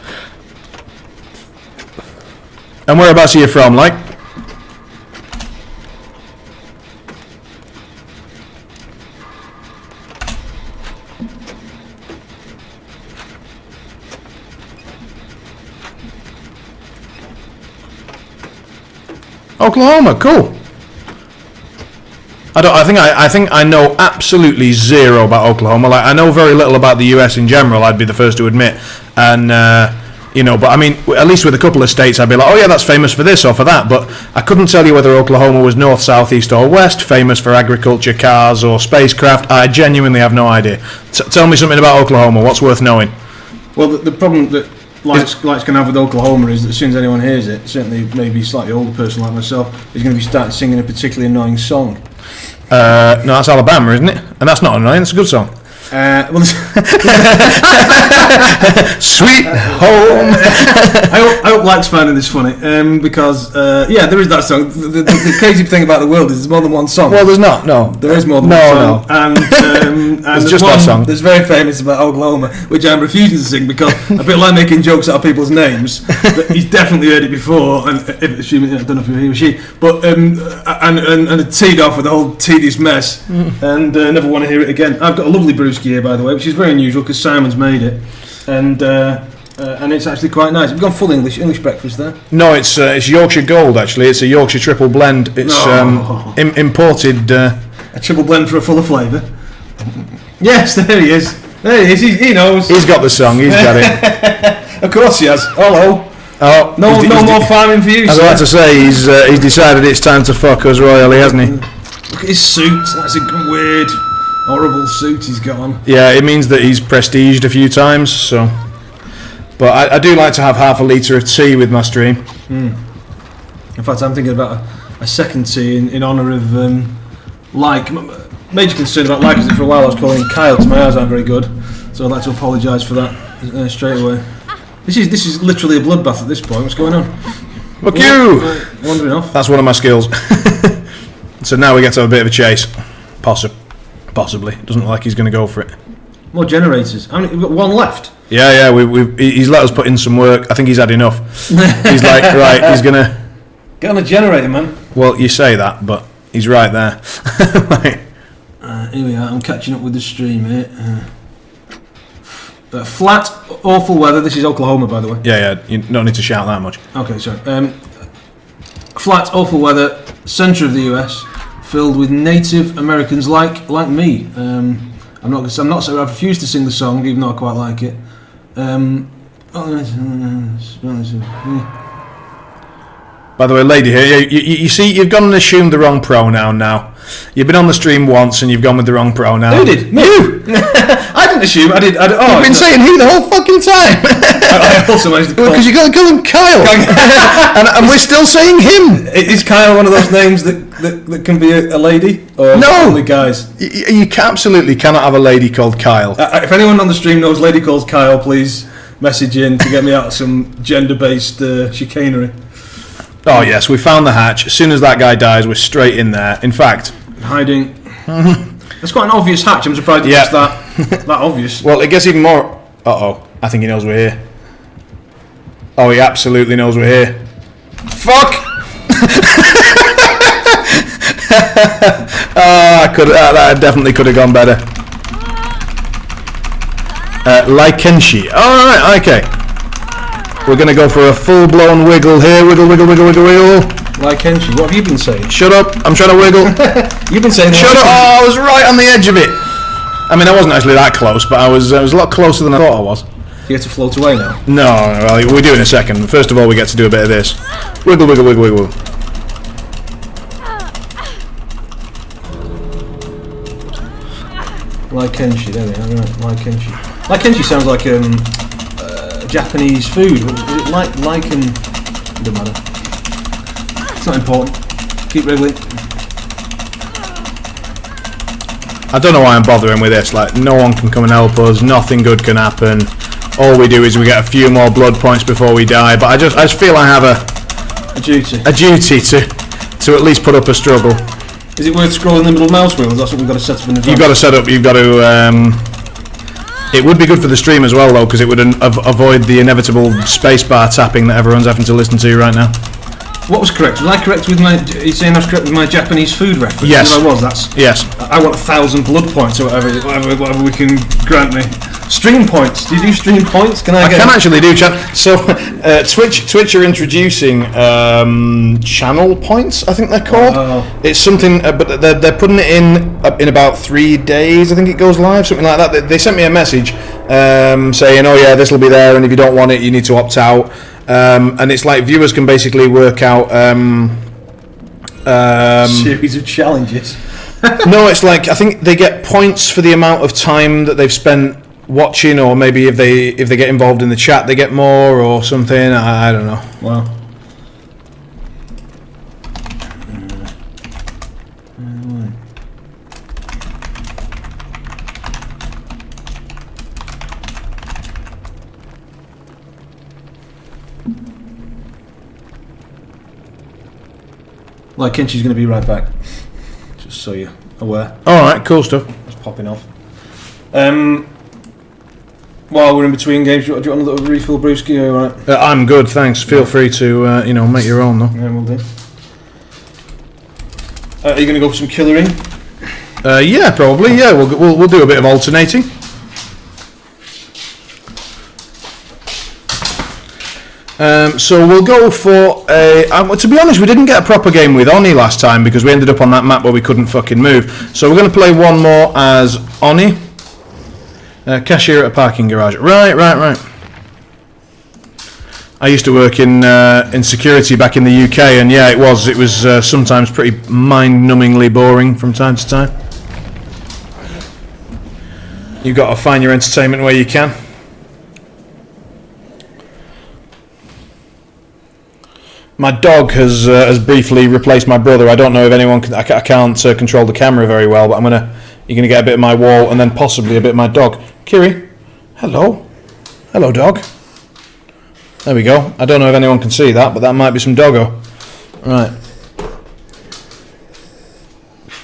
And whereabouts are you from, like? Oklahoma, cool. I think I know absolutely zero about Oklahoma. Like, I know very little about the US in general, I'd be the first to admit. And you know, but I mean, at least with a couple of states I'd be like, oh yeah, that's famous for this or for that, but I couldn't tell you whether Oklahoma was north, south, east or west, famous for agriculture, cars or spacecraft. I genuinely have no idea. Tell me something about Oklahoma, what's worth knowing? Well, the problem that Lights can have with Oklahoma is that as soon as anyone hears it, certainly maybe a slightly older person like myself, is going to be starting singing a particularly annoying song. No, that's Alabama, isn't it? And that's not annoying, it's a good song. Well, Sweet home. I hope Light's finding this funny, because yeah, there is that song. The crazy thing about the world is there's more than one song. Well, there's not. No, there is more than one song. And there's just that song. That's very famous about Oklahoma, which I'm refusing to sing because a bit like making jokes out of people's names. But he's definitely heard it before, and assuming, I don't know if he or she, but and teed off with the whole tedious mess, and never want to hear it again. I've got a lovely brewski here, by the way, which is very unusual because Simon's made it, and it's actually quite nice. We've gone full English breakfast there. No, it's Yorkshire Gold actually. It's a Yorkshire triple blend. It's imported. A triple blend for a fuller flavour. Yes, there he is. There he is. He knows. He's got the song. He's got it. Of course he has. Hello. Oh, no more farming for you. I was about to say he's decided it's time to fuck us royally, hasn't he? Look at his suit. That's a weird, horrible suit he's got on. Yeah, it means that he's prestiged a few times. So, but I do like to have half a litre of tea with my stream. In fact, I'm thinking about a second tea in honour of Like. Major concern about Like, for a while I was calling him Kyle because my eyes aren't very good, so I'd like to apologise for that straight away. This is literally a bloodbath at this point. What's going on? Fuck you! Wandering off. That's one of my skills. So now we get to have a bit of a chase. Possibly. Doesn't look like he's going to go for it. More generators. How many? We've got one left. Yeah. He's let us put in some work. I think he's had enough. He's like, right, he's going to... Get on a generator, man. Well, you say that, but he's right there. Here we are. I'm catching up with the stream here. Flat, awful weather. This is Oklahoma, by the way. Yeah. You don't need to shout that much. Okay, sorry. Flat, awful weather. Centre of the US, filled with Native Americans like me. I'm not. I refuse to sing the song, even though I quite like it. By the way, lady here, you see, you've gone and assumed the wrong pronoun now. You've been on the stream once and you've gone with the wrong pronoun. Who did? Me. You! I didn't assume. I did. You've been saying he the whole fucking time. I also managed to call. Because you got to call him Kyle. and we're still saying him. Is Kyle one of those names that can be a lady? Or No. only guys? You absolutely cannot have a lady called Kyle. If anyone on the stream knows lady called Kyle, please message in to get me out of some gender-based chicanery. Oh yes, we found the hatch. As soon as that guy dies, we're straight in there. In fact, Hiding. That's quite an obvious hatch. I'm surprised it's that obvious. Well, it gets even more. I think he knows we're here. Oh, he absolutely knows we're here. Fuck! That definitely could have gone better. Lykenshi. Alright, okay. We're going to go for a full-blown wiggle here. Wiggle, wiggle, wiggle, wiggle, wiggle. Lykenshi. What have you been saying? Shut up. I'm trying to wiggle. You've been saying... Shut up. Oh, I was right on the edge of it. I mean, I wasn't actually that close, but I was a lot closer than I thought I was. You get to float away now? No, well, we do in a second. First of all, we get to do a bit of this. Wiggle, wiggle, wiggle, wiggle. Lykenshi, there we are, right, Lykenshi. Lykenshi sounds like Japanese food. Is it lichen? Doesn't matter. It's not important. Keep wriggling. I don't know why I'm bothering with this. Like, no one can come and help us. Nothing good can happen. All we do is we get a few more blood points before we die. But I just feel I have a duty to at least put up a struggle. Is it worth scrolling the middle mouse wheel? That's what we've got to set up in advance. You've got to set up. You've got to. It would be good for the stream as well, though, because it would avoid the inevitable spacebar tapping that everyone's having to listen to right now. What was correct? Was I correct with my... Are you saying I was correct with my Japanese food reference? Yes. If I was, that's... Yes. I want 1,000 blood points or whatever we can grant me. Stream points. Do you do stream points? I can actually do chat. So, Twitch are introducing channel points, I think they're called. Oh. It's something, but they're putting it in about 3 days, I think it goes live, something like that. They sent me a message saying, oh yeah, this will be there, and if you don't want it, you need to opt out. And it's like viewers can basically work out series of challenges. No, it's like I think they get points for the amount of time that they've spent watching, or maybe if they get involved in the chat, they get more or something. I don't know. Wow. Lykenchi's going to be right back, just so you're aware. Alright, cool stuff. It's popping off. While we're in between games, do you want a little refill, Brewski? Are you alright? I'm good, thanks. Feel free to make your own though. Yeah, we'll do. Are you going to go for some killering? Yeah, probably. Yeah, we'll do a bit of alternating. So we'll go for a... to be honest, we didn't get a proper game with Oni last time because we ended up on that map where we couldn't fucking move. So we're going to play one more as Oni. Cashier at a parking garage. Right. I used to work in security back in the UK, and yeah, it was sometimes pretty mind-numbingly boring from time to time. You've got to find your entertainment where you can. My dog has briefly replaced my brother. I don't know if anyone can... I can't control the camera very well, but you're gonna get a bit of my wall and then possibly a bit of my dog. Kiri, hello dog. There we go. I don't know if anyone can see that, but that might be some doggo. Right.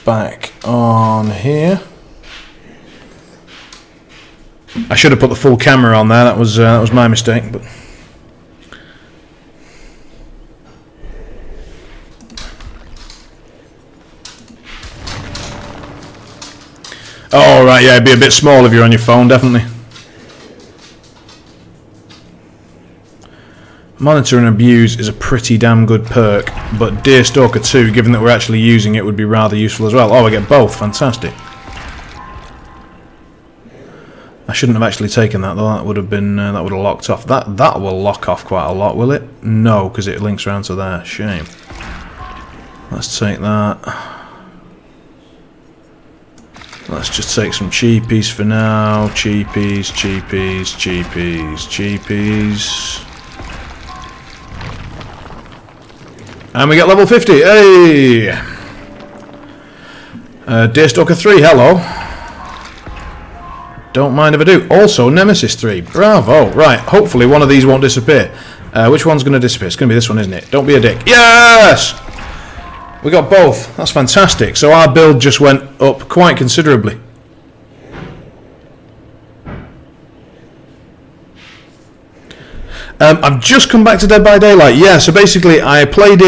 Back on here. I should have put the full camera on there. That was my mistake, but. Oh, right, yeah, it'd be a bit small if you're on your phone, definitely. Monitor and Abuse is a pretty damn good perk, but Deerstalker 2, given that we're actually using it, would be rather useful as well. Oh, I get both, fantastic. I shouldn't have actually taken that, though. That would have been, that would have locked off. That will lock off quite a lot, will it? No, because it links around to there. Shame. Let's take that. Let's just take some cheapies for now. Cheapies, cheapies, cheapies, cheapies. And we get level 50. Hey! Deerstalker 3, hello. Don't mind if I do. Also, Nemesis 3. Bravo. Right, hopefully one of these won't disappear. Which one's going to disappear? It's going to be this one, isn't it? Don't be a dick. Yes! We got both. That's fantastic. So our build just went up quite considerably. I've just come back to Dead by Daylight. Yeah, so basically I played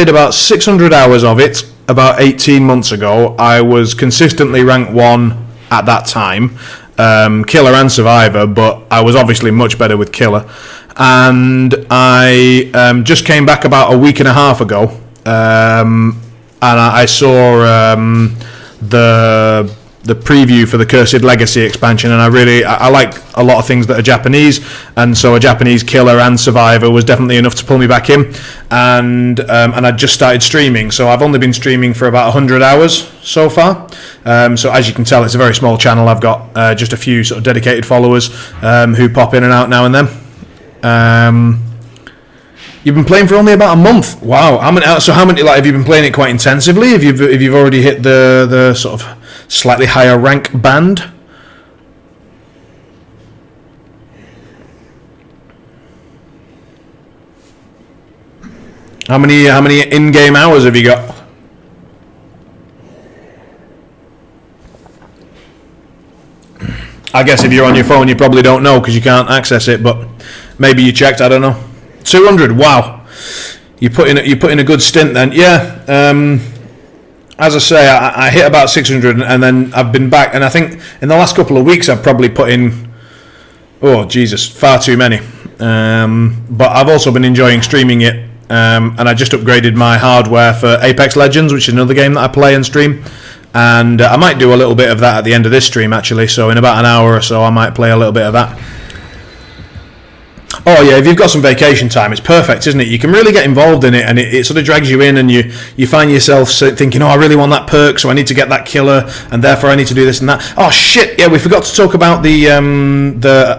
about 600 hours of it about 18 months ago. I was consistently rank 1 at that time. Killer and Survivor, but I was obviously much better with Killer. And I just came back about a week and a half ago. And I saw the preview for the Cursed Legacy expansion, and I like a lot of things that are Japanese, and so a Japanese Killer and Survivor was definitely enough to pull me back in, and I just started streaming, so I've only been streaming for about 100 hours so far. So as you can tell, it's a very small channel. I've got just a few sort of dedicated followers who pop in and out now and then. You've been playing for only about a month. Wow. How many? Like, have you been playing it quite intensively? Have you already hit the sort of slightly higher rank band? How many in-game hours have you got? I guess if you're on your phone, you probably don't know because you can't access it. But maybe you checked. I don't know. 200. Wow. You put in a good stint then. Yeah. As I say, I hit about 600, and then I've been back. And I think in the last couple of weeks, I've probably put in, oh Jesus, far too many. But I've also been enjoying streaming it. And I just upgraded my hardware for Apex Legends, which is another game that I play and stream. And I might do a little bit of that at the end of this stream, actually. So in about an hour or so, I might play a little bit of that. Oh yeah, if you've got some vacation time, it's perfect, isn't it? You can really get involved in it, and it sort of drags you in, and you find yourself thinking, oh, I really want that perk, so I need to get that killer, and therefore I need to do this and that. Oh shit, yeah, we forgot to talk about the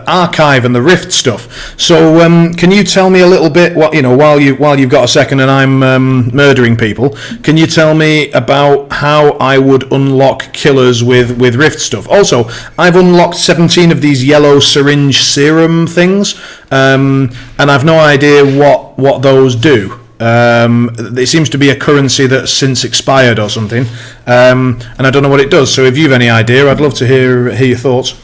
archive and the Rift stuff. So can you tell me a little bit, while you've got a second and I'm murdering people, can you tell me about how I would unlock killers with Rift stuff? Also, I've unlocked 17 of these yellow syringe serum things. And I've no idea what those do. It seems to be a currency that's since expired or something, and I don't know what it does. So if you've any idea, I'd love to hear your thoughts.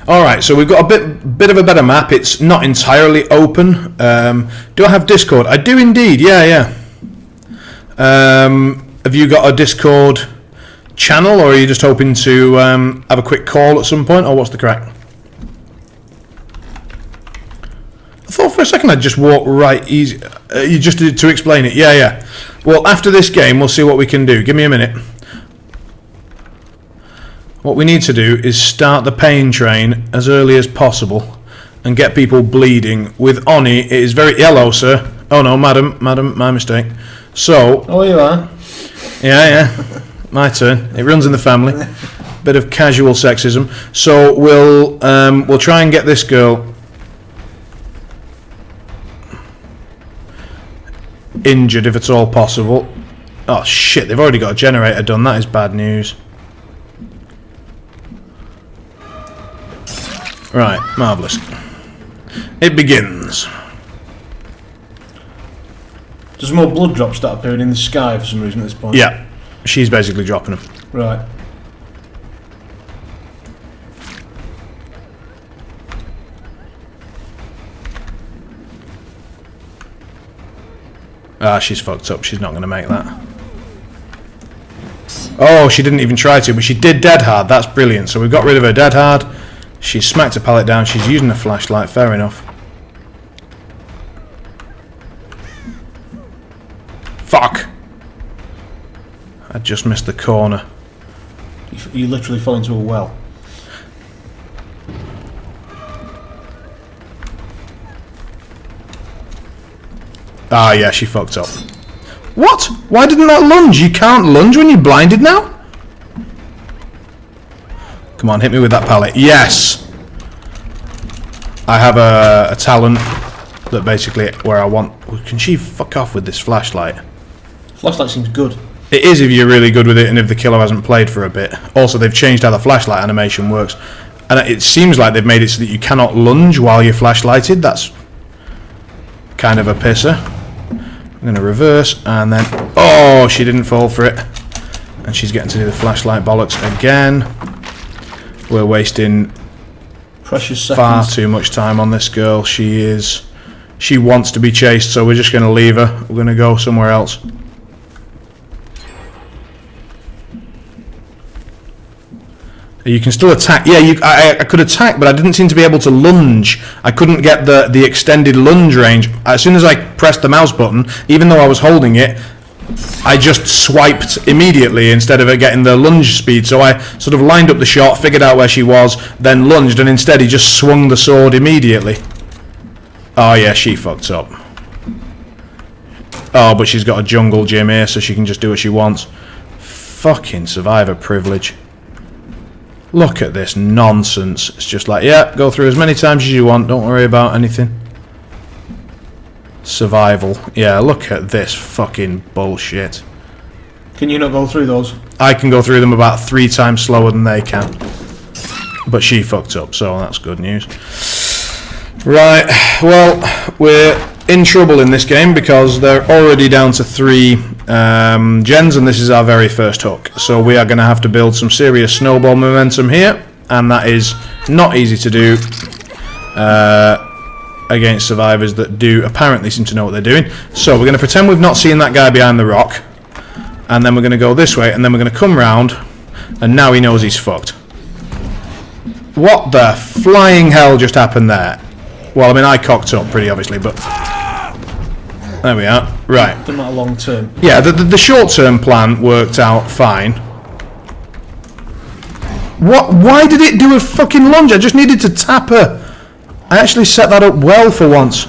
Alright, so we've got a bit of a better map. It's not entirely open. Do I have Discord? I do indeed, yeah. Have you got a Discord channel, or are you just hoping to have a quick call at some point, or what's the crack? I thought for a second I'd just walk right easy. You just did to explain it. Yeah. Well, after this game, we'll see what we can do. Give me a minute. What we need to do is start the pain train as early as possible and get people bleeding. With Oni, it is very yellow, sir. Oh no, madam, my mistake. So. Oh, you are. Yeah. My turn. It runs in the family. Bit of casual sexism. So we'll try and get this girl injured if it's all possible. Oh shit! They've already got a generator done. That is bad news. Right, marvelous. It begins. Does more blood drops start appearing in the sky for some reason at this point? Yeah. She's basically dropping them. Right. She's fucked up. She's not going to make that. Oh, she didn't even try to, but she did dead hard. That's brilliant. So we've got rid of her dead hard. She smacked her pallet down. She's using a flashlight. Fair enough. Fuck. I just missed the corner. You literally fell into a well. Ah, yeah, she fucked up. What? Why didn't that lunge? You can't lunge when you're blinded now? Come on, hit me with that pallet. Yes! I have a talent that basically where I want... Can she fuck off with this flashlight? Flashlight seems good. It is if you're really good with it and if the killer hasn't played for a bit. Also, they've changed how the flashlight animation works. And it seems like they've made it so that you cannot lunge while you're flashlighted. That's kind of a pisser. I'm going to reverse and then... Oh, she didn't fall for it. And she's getting to do the flashlight bollocks again. We're wasting precious seconds. Far too much time on this girl. She wants to be chased, so we're just going to leave her. We're going to go somewhere else. You can still attack. Yeah, I could attack, but I didn't seem to be able to lunge. I couldn't get the extended lunge range. As soon as I pressed the mouse button, even though I was holding it, I just swiped immediately instead of getting the lunge speed. So I sort of lined up the shot, figured out where she was, then lunged, and instead he just swung the sword immediately. Oh yeah, she fucked up. Oh, but she's got a jungle gym here, so she can just do what she wants. Fucking survivor privilege. Look at this nonsense. It's just like, yeah, go through as many times as you want. Don't worry about anything. Survival. Yeah, look at this fucking bullshit. Can you not go through those? I can go through them about 3 times slower than they can. But she fucked up, so that's good news. Right, well, we're in trouble in this game because they're already down to 3 gens, and this is our very first hook. So we are going to have to build some serious snowball momentum here, and that is not easy to do against survivors that do apparently seem to know what they're doing. So we're going to pretend we've not seen that guy behind the rock, and then we're going to go this way, and then we're going to come round, and now he knows he's fucked. What the flying hell just happened there? Well, I mean, I cocked up pretty obviously, but there we are. Right. But not long term. Yeah, the short-term plan worked out fine. What? Why did it do a fucking lunge? I just needed to tap her. I actually set that up well for once.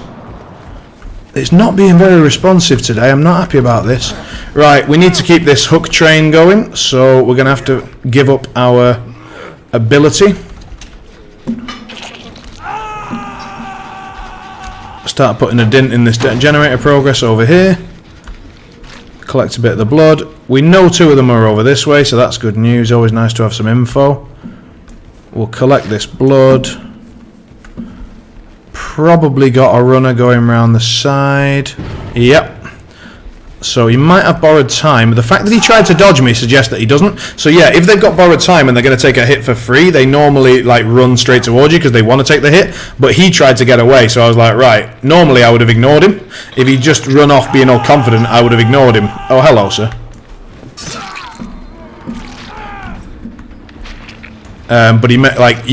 It's not being very responsive today. I'm not happy about this. Right, we need to keep this hook train going, so we're going to have to give up our ability. Start putting a dent in this generator progress over here. Collect a bit of the blood. We know 2 of them are over this way, so that's good news. Always nice to have some info. We'll collect this blood. Probably got a runner going around the side. Yep. So he might have borrowed time. The fact that he tried to dodge me suggests that he doesn't. So yeah, if they've got borrowed time and they're going to take a hit for free, they normally like run straight towards you because they want to take the hit. But he tried to get away, so I was like, right, normally I would have ignored him. If he'd just run off being all confident, I would have ignored him. Oh, hello, sir. But he met, like,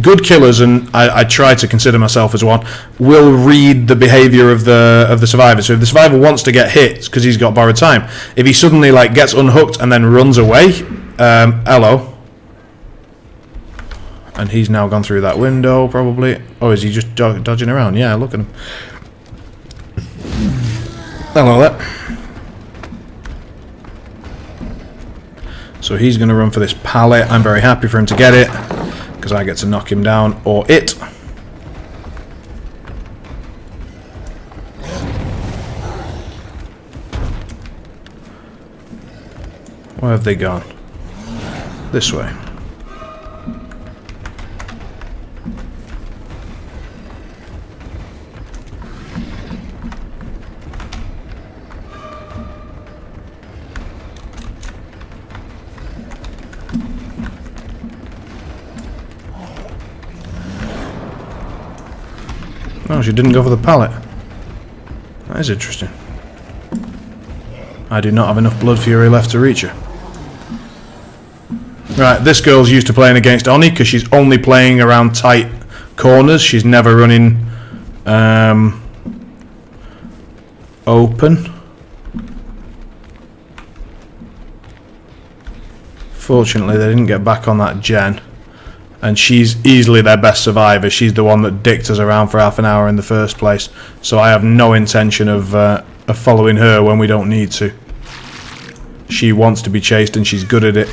good killers, and I try to consider myself as one, will read the behaviour of the survivor. So if the survivor wants to get hit because he's got borrowed time, if he suddenly like gets unhooked and then runs away, hello, and he's now gone through that window probably. Oh, is he just dodging around? Yeah, look at him. Hello there. So he's going to run for this pallet. I'm very happy for him to get it, because I get to knock him down, or it. Where have they gone? This way. Oh, she didn't go for the pallet. That is interesting. I do not have enough blood fury left to reach her. Right, this girl's used to playing against Oni because she's only playing around tight corners. She's never running open. Fortunately, they didn't get back on that gen. and she's easily their best survivor. She's the one that dicked us around for half an hour in the first place. So I have no intention of following her when we don't need to. She wants to be chased, and she's good at it.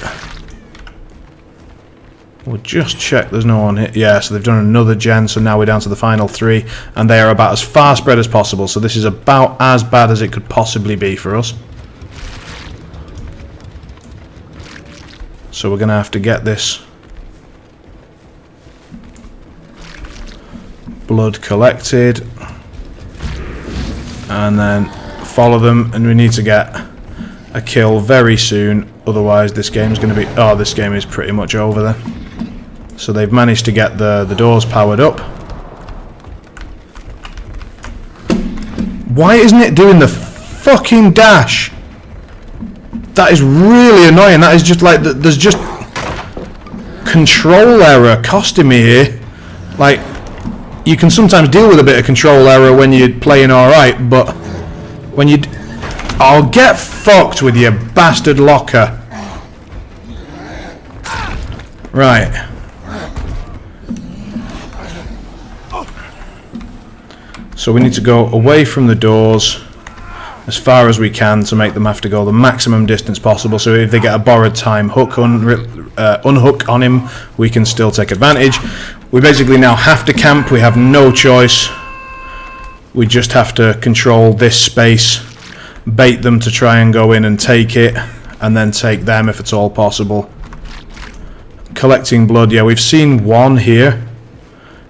We'll just check there's no one here. Yeah, so they've done another gen, so now we're down to the final 3, and they are about as far spread as possible, so this is about as bad as it could possibly be for us. So we're going to have to get this blood collected, and then follow them, and we need to get a kill very soon, otherwise this game's going to be... Oh, this game is pretty much over then. So they've managed to get the doors powered up. Why isn't it doing the fucking dash? That is really annoying. That is just like... There's just control error costing me here. Like, you can sometimes deal with a bit of control error when you're playing alright, but when you... I'll get fucked with your bastard locker. Right. So we need to go away from the doors as far as we can to make them have to go the maximum distance possible. So if they get a borrowed time hook unhook on him, we can still take advantage. We basically now have to camp. We have no choice. We just have to control this space, bait them to try and go in and take it, and then take them if it's all possible. Collecting blood. Yeah, we've seen one here.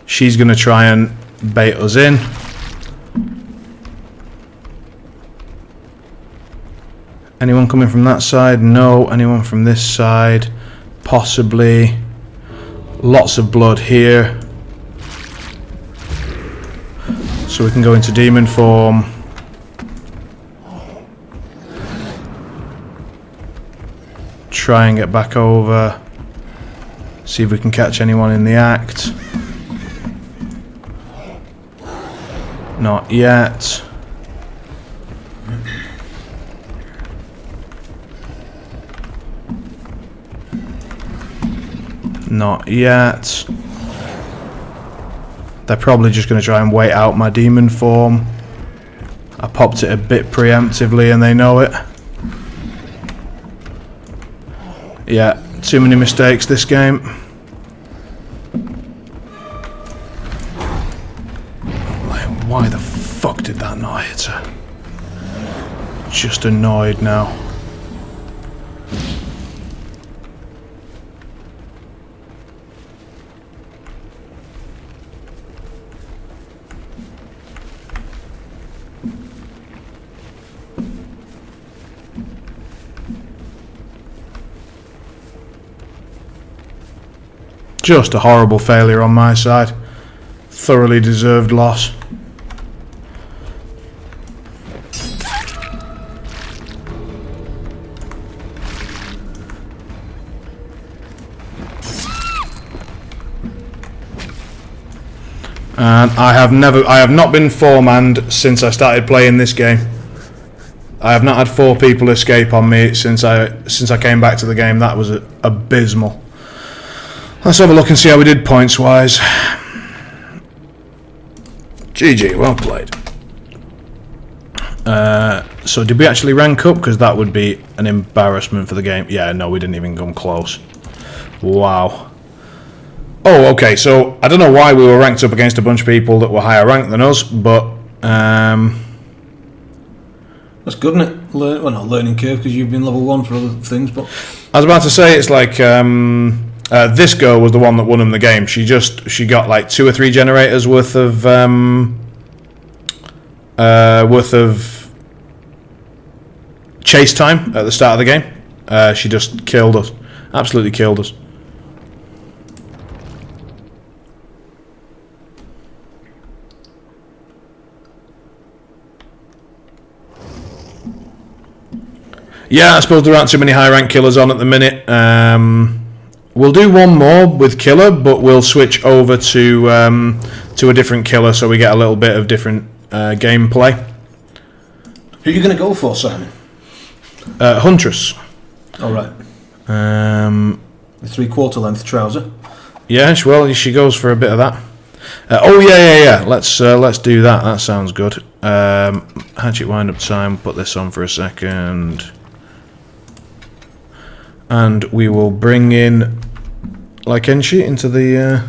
She's going to try and bait us in. Anyone coming from that side? No. Anyone from this side? Possibly. Lots of blood here. So we can go into demon form. Try and get back over. See if we can catch anyone in the act. Not yet. Not yet. They're probably just going to try and wait out my demon form. I popped it a bit preemptively and they know it. Yeah, too many mistakes this game. Like, why the fuck did that not hit her? Just annoyed now. Just a horrible failure on my side. Thoroughly deserved loss. And I have not been four-manned since I started playing this game. I have not had 4 people escape on me since I came back to the game. That was abysmal. Let's have a look and see how we did points-wise. GG, well played. So did we actually rank up? Because that would be an embarrassment for the game. Yeah, no, we didn't even come close. Wow. Oh, okay, so I don't know why we were ranked up against a bunch of people that were higher ranked than us, but... That's good, isn't it? Well, not learning curve, because you've been level 1 for other things, but... I was about to say, it's like... this girl was the one that won him the game. She got like 2 or 3 generators worth of chase time at the start of the game. She just killed us, absolutely killed us. Yeah, I suppose there aren't too many high rank killers on at the minute. We'll do one more with killer, but we'll switch over to a different killer so we get a little bit of different gameplay. Who are you going to go for, Simon? Huntress. All right. The 3/4 length trouser. Yeah, well, she goes for a bit of that. Oh yeah. Let's do that. That sounds good. Hatchet wind up time. Put this on for a second, and we will bring in Lykenshi into the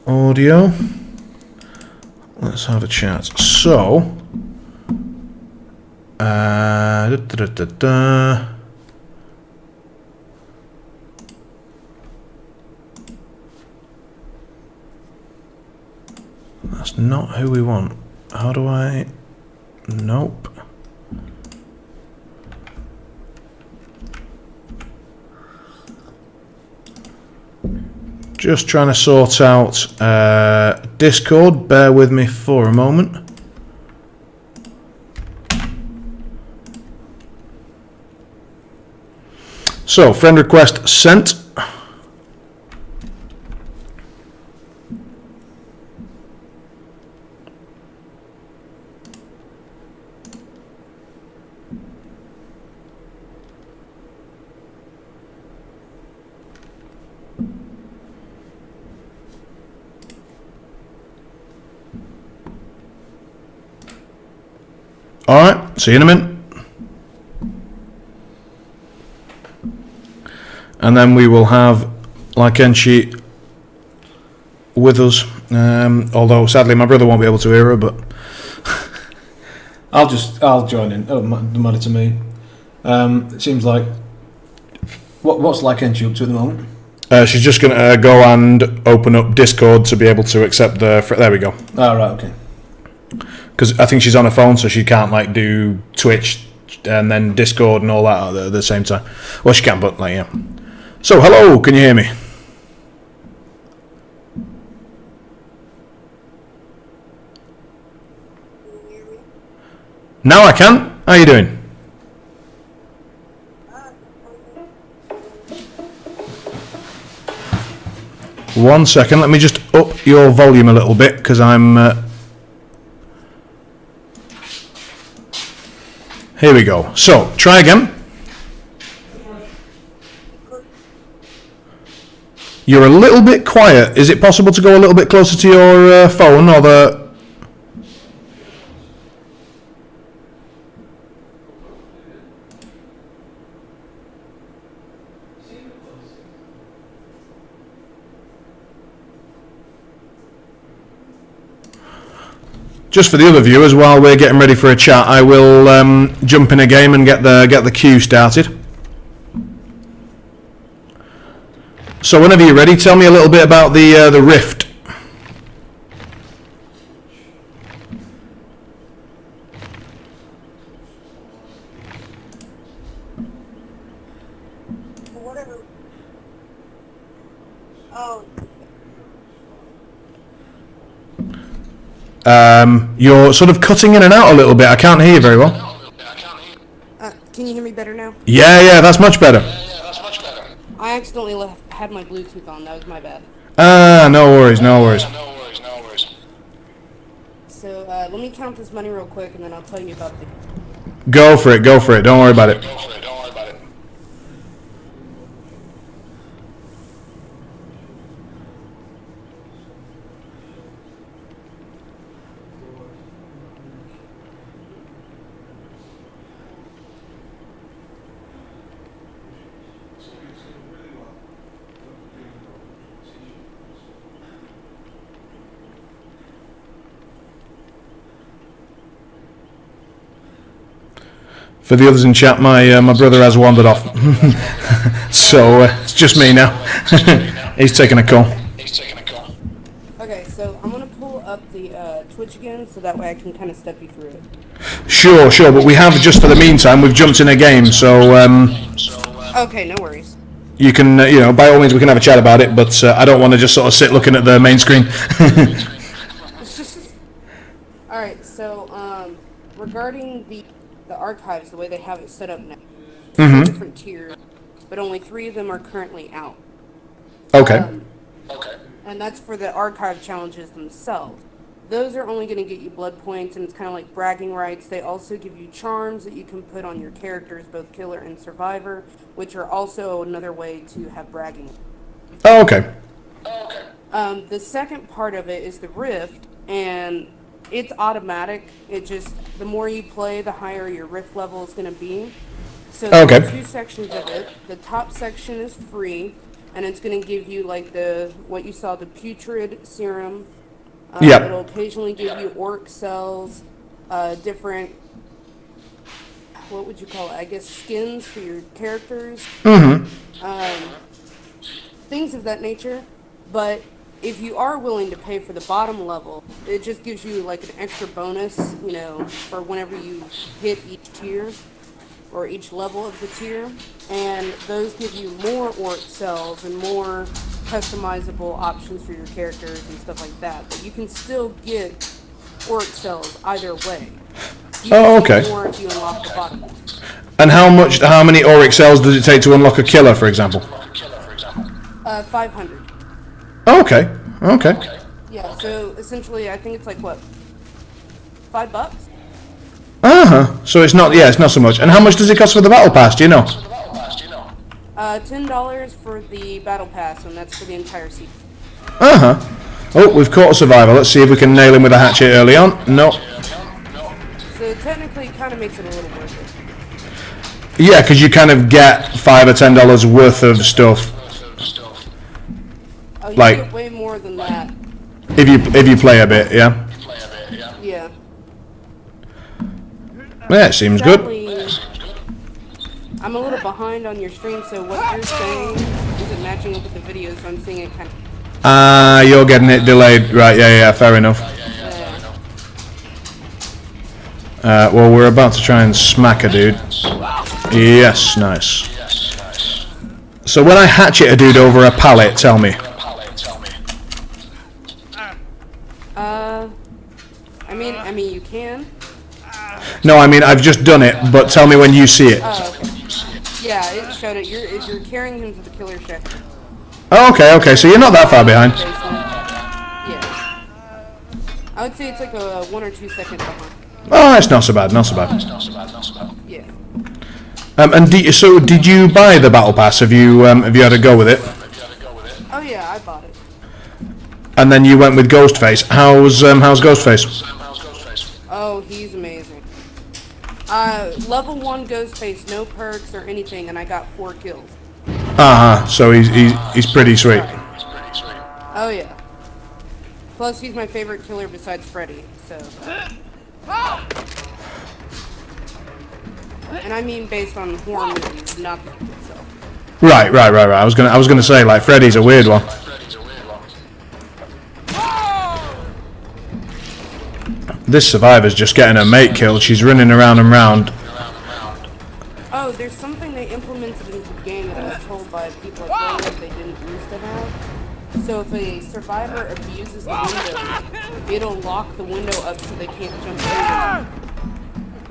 audio. Let's have a chat. So, that's not who we want. How do I... Nope. Just trying to sort out Discord. Bear with me for a moment. So, friend request sent. Alright, see you in a minute. And then we will have Lykenshi with us. Although sadly my brother won't be able to hear her, but I'll join in. Oh, doesn't matter to me. It seems like what's Lykenshi up to at the moment? she's just going to go and open up Discord to be able to accept the... There we go. Oh, right, okay. Because I think she's on her phone, so she can't like do Twitch and then Discord and all that at the same time. Well, she can, but like, yeah. So, hello, can you hear me? Now I can. How you doing? One second, let me just up your volume a little bit because I'm... Here we go. So, try again. You're a little bit quiet. Is it possible to go a little bit closer to your phone or the... Just for the other viewers, while we're getting ready for a chat, I will jump in a game and get the queue started. So whenever you're ready, tell me a little bit about the Rift. Whatever. Oh. You're sort of cutting in and out a little bit. I can't hear you very well. Can you hear me better now? Yeah, that's much better. I accidentally had my Bluetooth on. That was my bad. No worries. So let me count this money real quick, and then I'll tell you about the... Go for it. Don't worry about it. For the others in chat, my brother has wandered off, so it's just me now. He's taking a call. Okay, so I'm going to pull up the Twitch again, so that way I can kind of step you through it. Sure, but we have, just for the meantime, we've jumped in a game, so... Okay, no worries. You can, by all means we can have a chat about it, but I don't want to just sort of sit looking at the main screen. Alright, so, regarding the archives, the way they have it set up now, different tiers, but only 3 of them are currently out. Okay. And that's for the archive challenges themselves. Those are only going to get you blood points, and it's kind of like bragging rights. They also give you charms that you can put on your characters, both Killer and Survivor, which are also another way to have bragging. Oh, okay. The second part of it is the rift, and it's automatic. It just, the more you play, the higher your rift level is going to be. So Okay. there's two sections of it. The top section is free, and it's going to give you like what you saw, the putrid serum. Yep. It'll occasionally give you orc cells, different, what would you call it? I guess skins for your characters. Things of that nature. But if you are willing to pay for the bottom level, it just gives you like an extra bonus, for whenever you hit each tier or each level of the tier. And those give you more orc cells and more customizable options for your characters and stuff like that. But you can still get orc cells either way. You Oh, can get okay. more if you unlock the bottom one. And how many auric cells does it take to unlock a killer, for example? 500. Oh, okay. Okay. Yeah, so essentially I think it's like what? $5? So it's not so much. And how much does it cost for the battle pass, do you know? $10 for the battle pass, and that's for the entire season. Oh, we've caught a survivor. Let's see if we can nail him with a hatchet early on. No. So technically it kinda makes it a little worth it. Yeah, because you kind of get $5 or $10 worth of stuff Oh, you Like- get way more than that. if you play a bit, yeah? Yeah. Yeah, it seems good. Sadly, I'm a little behind on your stream, so what you're saying isn't matching up with the video, so I'm seeing it kind of. You're getting it delayed. Right, yeah, fair enough. Well, we're about to try and smack a dude. Yes, nice. So when I hatchet a dude over a pallet, tell me. I mean, you can. No, I mean, I've just done it, but tell me when you see it. Oh, okay. Yeah, it showed it. If you're carrying him to the killer shack. Oh, okay, so you're not that far behind. Yeah. I would say it's like a 1 or 2 second behind. Oh, it's not so bad, not so bad. Yeah. And did you buy the battle pass? Have you had a go with it? Oh yeah, I bought it. And then you went with Ghostface. How's Ghostface? Oh, he's amazing. Level 1 Ghostface, no perks or anything, and I got 4 kills. So he's pretty sweet. Oh yeah. Plus, he's my favorite killer besides Freddy, so. And I mean based on horror movies, not the game itself. Right. I was gonna say, like, Freddy's a weird one. This survivor's just getting her mate killed. She's running around and round. Oh, there's something they implemented into the game that I was told by people at Go that they didn't used to have. So if a survivor abuses the window, it'll lock the window up so they can't jump through.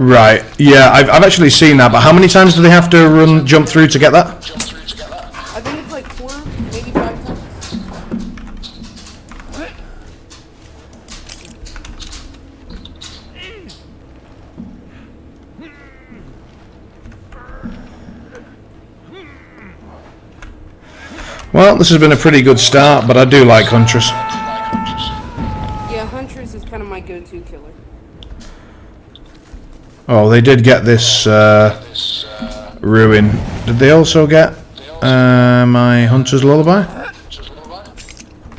Right. Yeah, I've actually seen that. But how many times do they have to jump through to get that? I think it's like 4, maybe 5 times. Well, this has been a pretty good start, but I do like Huntress. Yeah, Huntress is kind of my go-to killer. Oh, they did get this ruin. Did they also get my Hunter's Lullaby?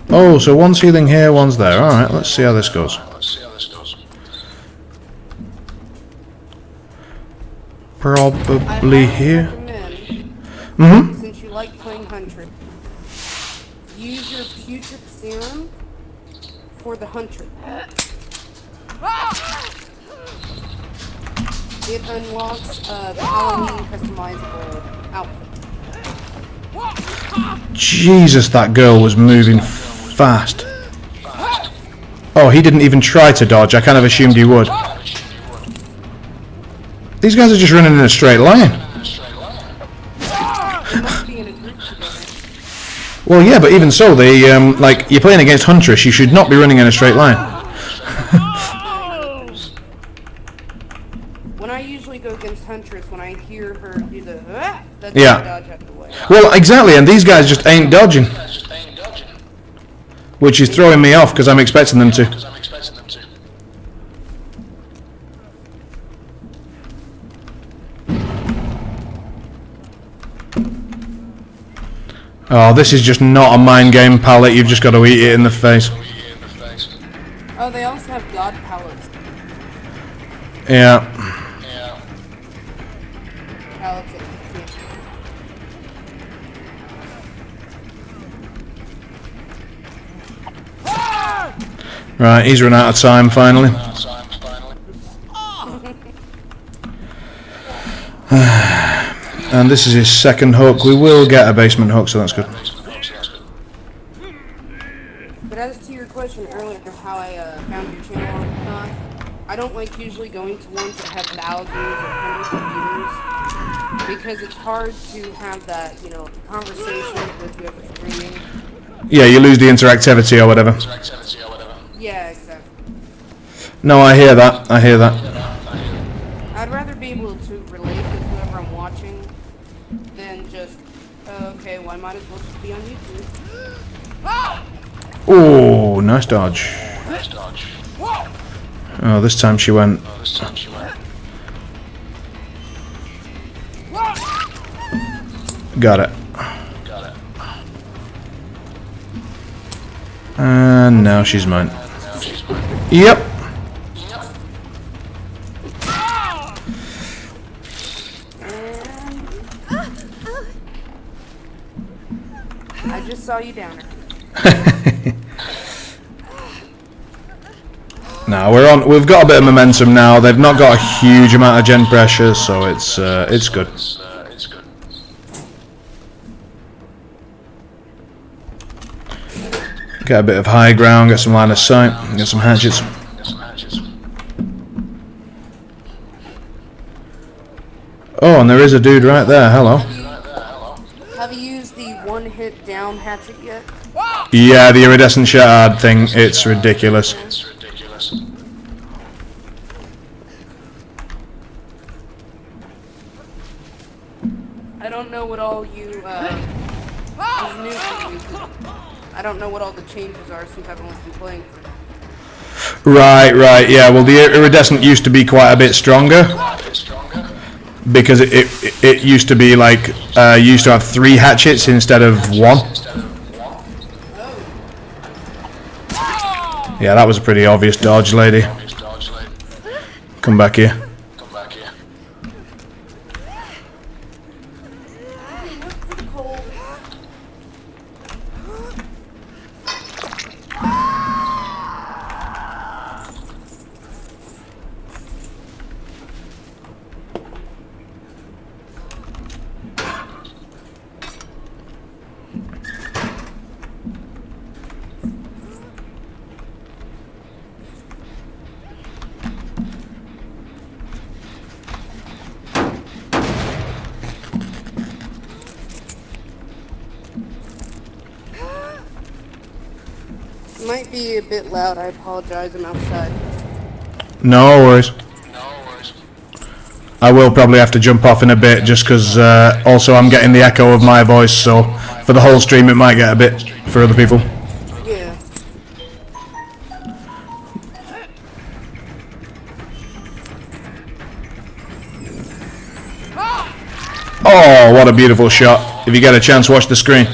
Oh, so one's healing here, one's there. Alright, let's see how this goes. Probably here. Since you like playing Huntress, use your putrid serum for the Huntress. It unlocks the Halloween customizable outfit. Jesus, that girl was moving fast. Oh, he didn't even try to dodge. I kind of assumed he would. These guys are just running in a straight line. Be in a group together. Well, yeah, but even so, they like, you're playing against Huntress. You should not be running in a straight line. When I usually go against Huntress, when I hear her do the that's Yeah. when I dodge out of the way. Well, exactly, and these guys just ain't dodging. Which is throwing me off because I'm expecting them to. Oh, this is just not a mind game pallet. You've just got to eat it in the face. Oh, they also have God pallets. Yeah. Pallets. Right, he's run out of time finally. And this is his second hook. We will get a basement hook, so that's good. But as to your question earlier of how I found your channel, I don't like usually going to ones that have thousands or hundreds of viewers because it's hard to have that, you know, conversation with whoever's streaming. Yeah, you lose the interactivity or whatever. Yeah, exactly. No, I hear that. I hear that. I'd rather be able to relate with whoever I'm watching than just, okay, well, I might as well just be on YouTube. Oh, nice dodge. Oh, this time she went. Got it. And now she's mine. Yep. I just saw you down there. Now we've got a bit of momentum now. They've not got a huge amount of gen pressure, so it's good. Get a bit of high ground, get some line of sight, get some hatchets. Oh, and there is a dude right there. Hello. Have you used the one-hit down hatchet yet? Yeah, the iridescent shard thing, it's ridiculous. I don't know what all you, is new for you. I don't know what all the changes are since I've only been playing for. Right, yeah, well the iridescent used to be quite a bit stronger. Because it used to be like, you used to have 3 hatchets instead of 1. Yeah, that was a pretty obvious dodge, lady. Come back here. Might be a bit loud, I apologize, I'm outside. No worries. I will probably have to jump off in a bit just because also I'm getting the echo of my voice, so for the whole stream it might get a bit for other people. Yeah. Oh, what a beautiful shot. If you get a chance, watch the screen.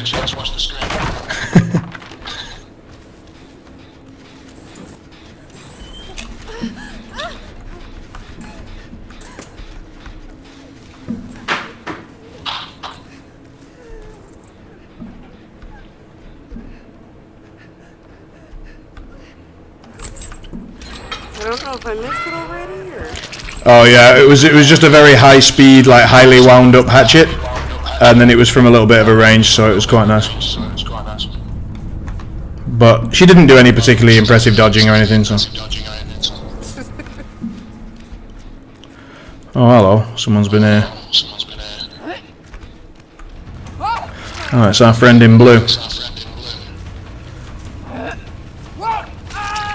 I don't know if I missed it already, or... Oh yeah, it was just a very high speed, like highly wound up hatchet, and then it was from a little bit of a range, so it was quite nice. But she didn't do any particularly impressive dodging or anything, so. Oh hello, someone's been here. Oh, it's our friend in blue.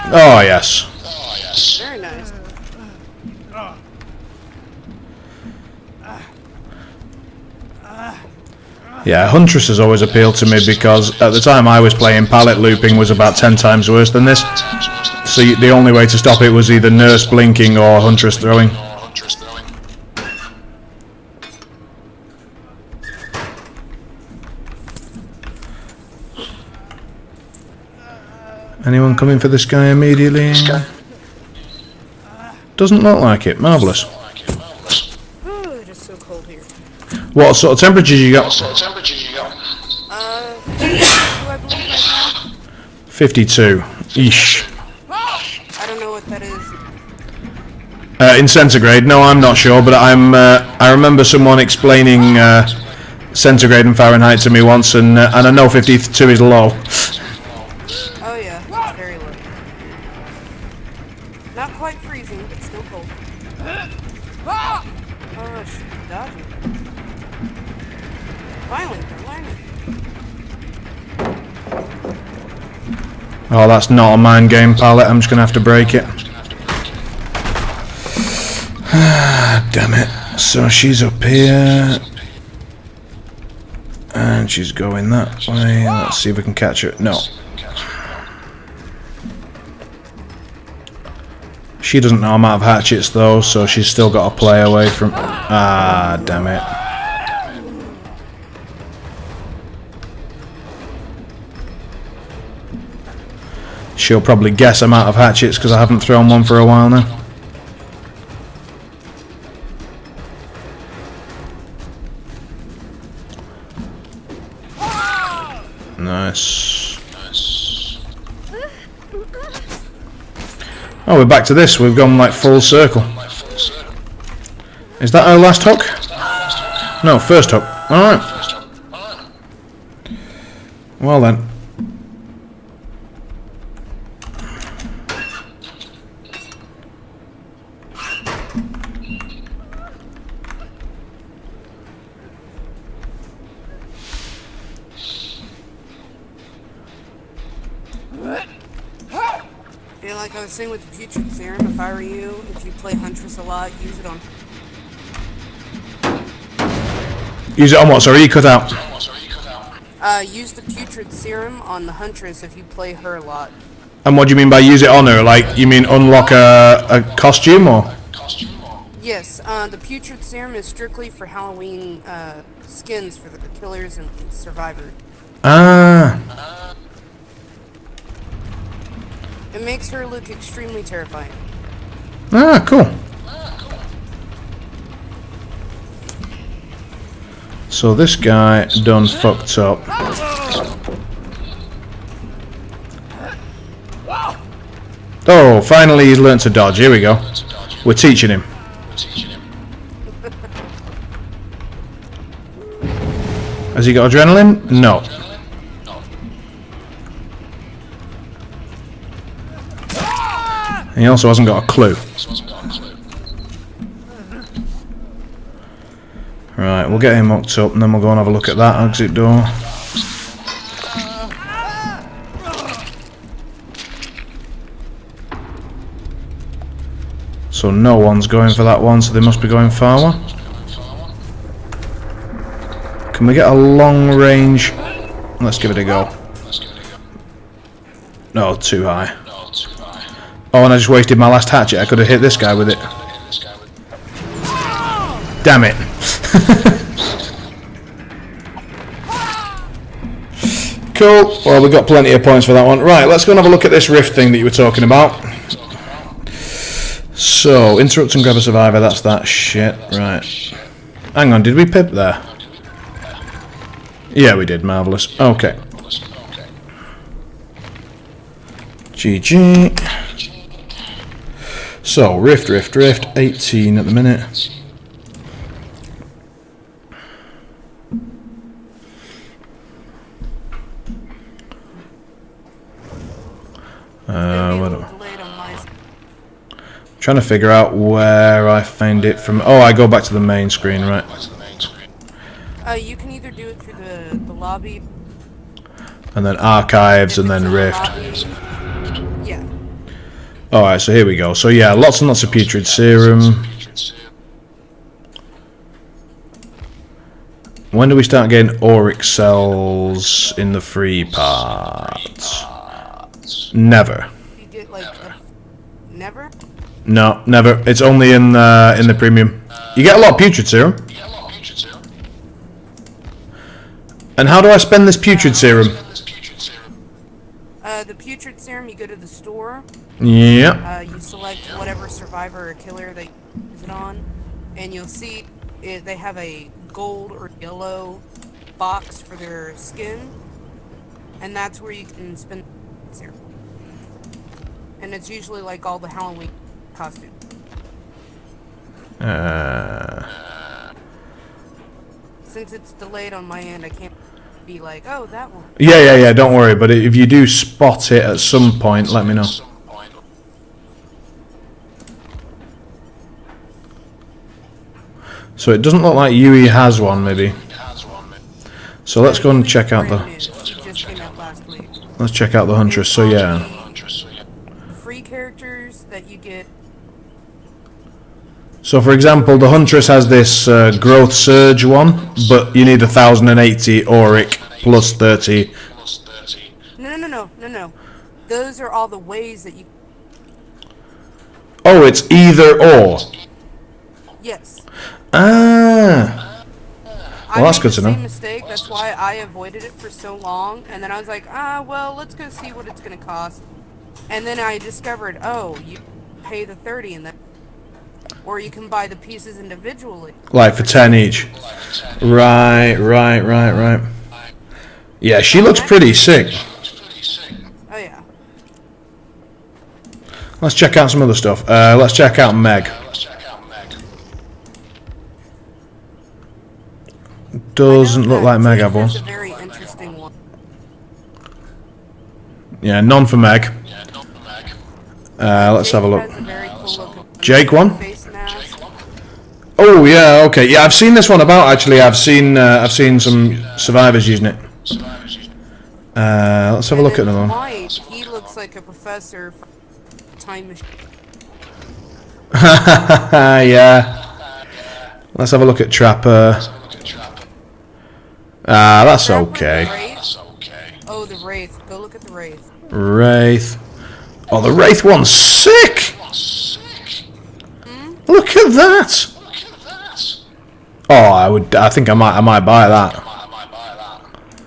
Oh yes. Very nice. Yeah, Huntress has always appealed to me because at the time I was playing, pallet looping was about 10 times worse than this. So the only way to stop it was either Nurse blinking or Huntress throwing. Anyone coming for this guy immediately? Doesn't look like it. Marvellous. Ooh, it is so cold here. What sort of temperatures you got? 52, I believe right now. 52. Eesh. I don't know what that is. In centigrade? No, I'm not sure, but I remember someone explaining centigrade and Fahrenheit to me once, and I know 52 is low. Oh yeah, it's very low. Not quite freezing, but still cold. Oh, shit, dodging. Finally, they're learning. Oh, that's not a mind game, pallet. I'm just going to have to break it. Damn it. So she's up here. And she's going that way. Let's see if we can catch her. No. She doesn't know I'm out of hatchets though, so she's still got to play away from... Ah, damn it. She'll probably guess I'm out of hatchets because I haven't thrown one for a while now. Nice. Oh, we're back to this. We've gone like full circle. Is that our last hook? No, first hook. Alright. Well then. Yeah, like I was saying with the Putrid Serum, if I were you, if you play Huntress a lot, use it on... Use it on what? Sorry, you cut out. Use the Putrid Serum on the Huntress if you play her a lot. And what do you mean by use it on her? Like, you mean unlock a costume or? Yes, the Putrid Serum is strictly for Halloween skins for the killers and survivors. Ah. It makes her look extremely terrifying. Ah, cool. So this guy done fucked up. Oh, finally he's learnt to dodge. Here we go. We're teaching him. Has he got adrenaline? No. He also hasn't got a clue. Right, we'll get him hooked up and then we'll go and have a look at that exit door. So no one's going for that one, so they must be going far one. Can we get a long range? Let's give it a go. No, too high. Oh, and I just wasted my last hatchet. I could have hit this guy with it. Damn it. Cool. Well, we got plenty of points for that one. Right, let's go and have a look at this rift thing that you were talking about. So, interrupt and grab a survivor. That's that shit. Right. Hang on, did we pip there? Yeah, we did. Marvellous. Okay. GG. So, rift, 18 at the minute. Trying to figure out where I find it from. Oh, I go back to the main screen, right? You can either do it through the lobby, and then archives, and then rift. Yeah. Alright, so here we go. So yeah, lots and lots of putrid serum. When do we start getting auric cells in the free parts? Never. You get like never. No, never. It's only in the premium. You get a lot of putrid serum. And how do I spend this putrid serum? The putrid serum, you go to the store. Yeah. You select whatever survivor or killer that you use it on, and you'll see they have a gold or yellow box for their skin, and that's where you can spend the serum. And it's usually like all the Halloween costumes. Since it's delayed on my end, I can't be like, oh, that one. Yeah, don't worry, but if you do spot it at some point, let me know. So it doesn't look like Yui has one, maybe. So let's go and check out the... Just came out last week. Let's check out the Huntress, so yeah. Free characters that you get. So for example, the Huntress has this growth surge one, but you need 1080 auric plus 30. No. Those are all the ways that you... Oh, it's either or. Yes. Ah. Well, that's good to know. I made the same mistake. That's why I avoided it for so long. And then I was like, well, let's go see what it's going to cost. And then I discovered, oh, you pay the 30 and then... Or you can buy the pieces individually. Like for 10 each. Right. Yeah, she looks pretty sick. Oh, yeah. Let's check out some other stuff. Let's check out Meg. Doesn't look like Meg, have one. That's a very interesting one. Yeah, none for Meg. Let's have a look. Has a very cool looking Jake one? face mask. Oh yeah, okay. Yeah, I've seen this one about actually. I've seen some survivors using it. Let's have a look at another one. White, he looks like a professor from Time Machine. Yeah. Let's have a look at Trapper. That's Trapper, okay. the Wraith. Oh, the Wraith. Go look at the Wraith. Wraith. Oh, the Wraith one's sick. Look at that. Oh, I think I might buy that.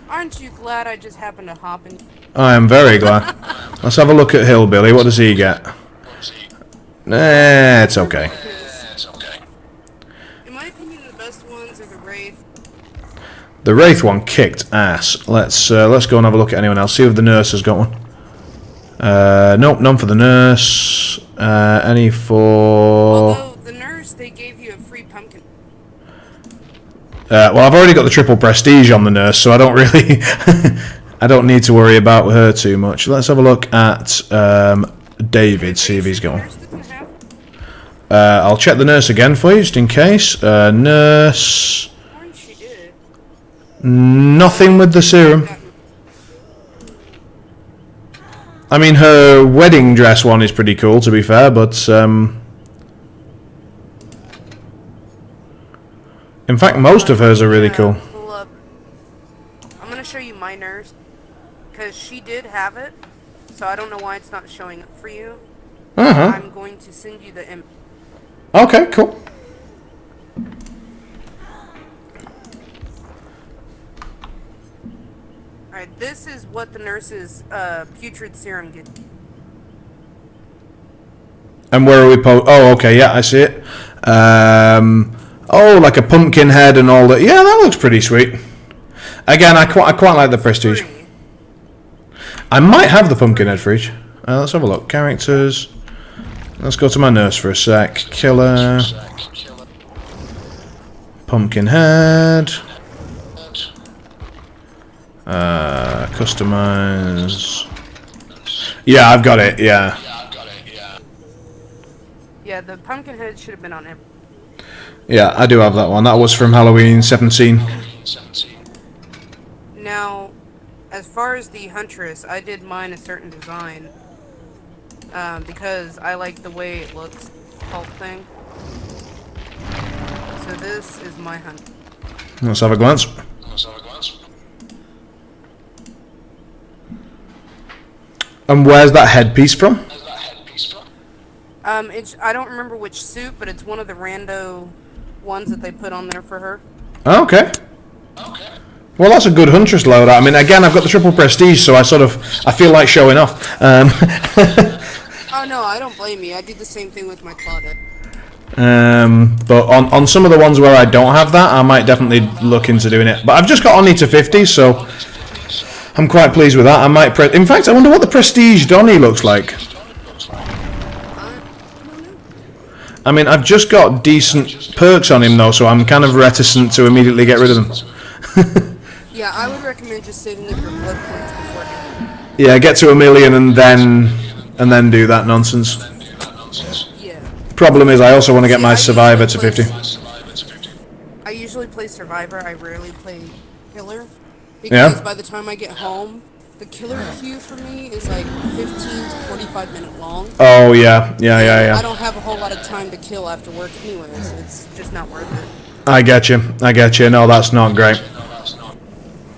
Aren't you glad I just happened to hop in? I am very glad. Let's have a look at Hillbilly. What does he get? It's okay. In my opinion, the best ones are the Wraith. The Wraith one kicked ass. Let's go and have a look at anyone else. See if the nurse has got one. Nope, none for the nurse. Any for... Although, the nurse, they gave you a free pumpkin. Well, I've already got the triple prestige on the nurse, so I don't really... I don't need to worry about her too much. Let's have a look at David, see if he's got one. I'll check the nurse again for you, just in case. Nurse... She did. Nothing with the serum. I mean, her wedding dress one is pretty cool, to be fair, but... In fact, most of hers are really cool. I'm going to show you my nurse, because she did have it, so I don't know why it's not showing up for you. I'm going to send you the image. Okay, cool. Alright, this is what the nurse's putrid serum gets. And where are we oh, okay, yeah, I see it. Oh, like a pumpkin head and all that. Yeah, that looks pretty sweet. Again, I quite like the prestige. I might have the pumpkin head for each. Let's have a look. Characters. Let's go to my nurse for a sec. Killer. Pumpkin head. Customize. Yeah, I've got it. Yeah. Yeah, the pumpkin head should have been on him. Yeah, I do have that one. That was from Halloween 17. Now, as far as the Huntress, I did mine a certain design. Because I like the way it looks, whole thing. So this is my Huntress. Let's have a glance. And where's that headpiece from? I don't remember which suit, but it's one of the rando ones that they put on there for her. Okay. Well, that's a good Huntress loadout. I mean, again, I've got the triple prestige, so I feel like showing off. Oh no, I don't blame you. I do the same thing with my Claudette. But on some of the ones where I don't have that, I might definitely look into doing it. But I've just got Oni to 50, so I'm quite pleased with that. I might in fact, I wonder what the prestige Donny looks like. I mean, I've just got decent perks on him though, so I'm kind of reticent to immediately get rid of them. Yeah, I would recommend just saving up your blood points beforehand. Yeah, get to 1 million and then do that nonsense. Yeah. Problem is, I also want to get my Survivor to 50. I usually play Survivor. I rarely play Killer. Because by the time I get home, the Killer queue for me is like 15 to 45 minute long. Oh, yeah. I don't have a whole lot of time to kill after work anyway, so it's just not worth it. I get you. No, that's not great.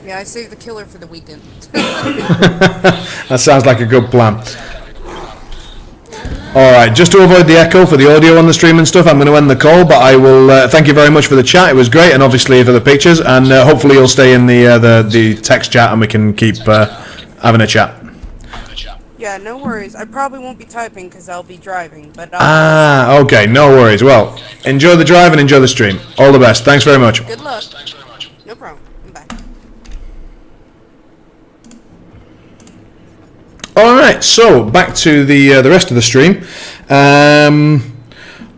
Yeah, I save the Killer for the weekend. That sounds like a good plan. Alright, just to avoid the echo for the audio on the stream and stuff, I'm going to end the call, but I will thank you very much for the chat. It was great, and obviously for the pictures, and hopefully you'll stay in the text chat and we can keep having a chat. Yeah, no worries. I probably won't be typing because I'll be driving, but okay, no worries. Well, enjoy the drive and enjoy the stream. All the best. Thanks very much. Good luck. No problem. Bye. Alright, so back to the rest of the stream.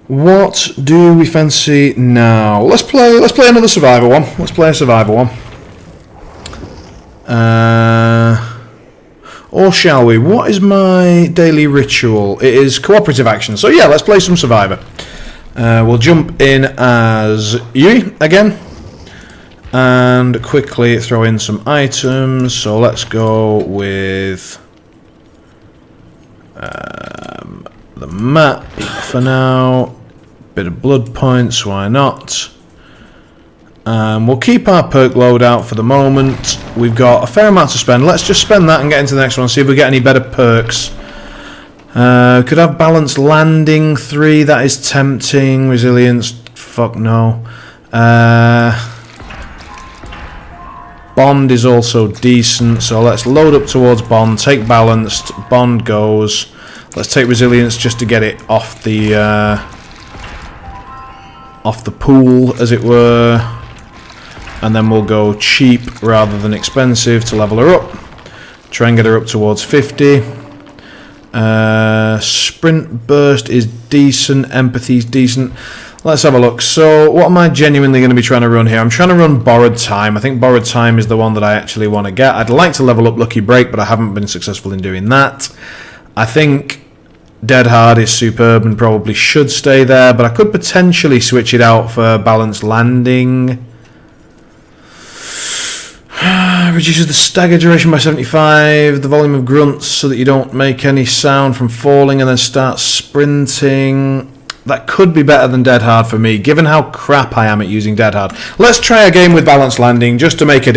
What do we fancy now? Let's play another Survivor one. Let's play a Survivor one. Or shall we? What is my daily ritual? It is cooperative action. So yeah, let's play some Survivor. We'll jump in as Yui again. And quickly throw in some items. So let's go with the map for now. Bit of blood points, why not? We'll keep our perk loadout for the moment. We've got a fair amount to spend. Let's just spend that and get into the next one. See if we get any better perks. Could have balanced landing 3. That is tempting. Resilience. Fuck no. Bond is also decent. So let's load up towards Bond. Take balanced. Bond goes. Let's take resilience just to get it off the pool, as it were. And then we'll go cheap rather than expensive to level her up. Try and get her up towards 50. Sprint burst is decent. Empathy is decent. Let's have a look. So what am I genuinely going to be trying to run here? I'm trying to run borrowed time. I think borrowed time is the one that I actually want to get. I'd like to level up lucky break, but I haven't been successful in doing that. I think dead hard is superb and probably should stay there, but I could potentially switch it out for balanced landing. Reduces the stagger duration by 75, the volume of grunts so that you don't make any sound from falling and then start sprinting. That could be better than dead hard for me, given how crap I am at using dead hard. Let's try a game with balanced landing just to have a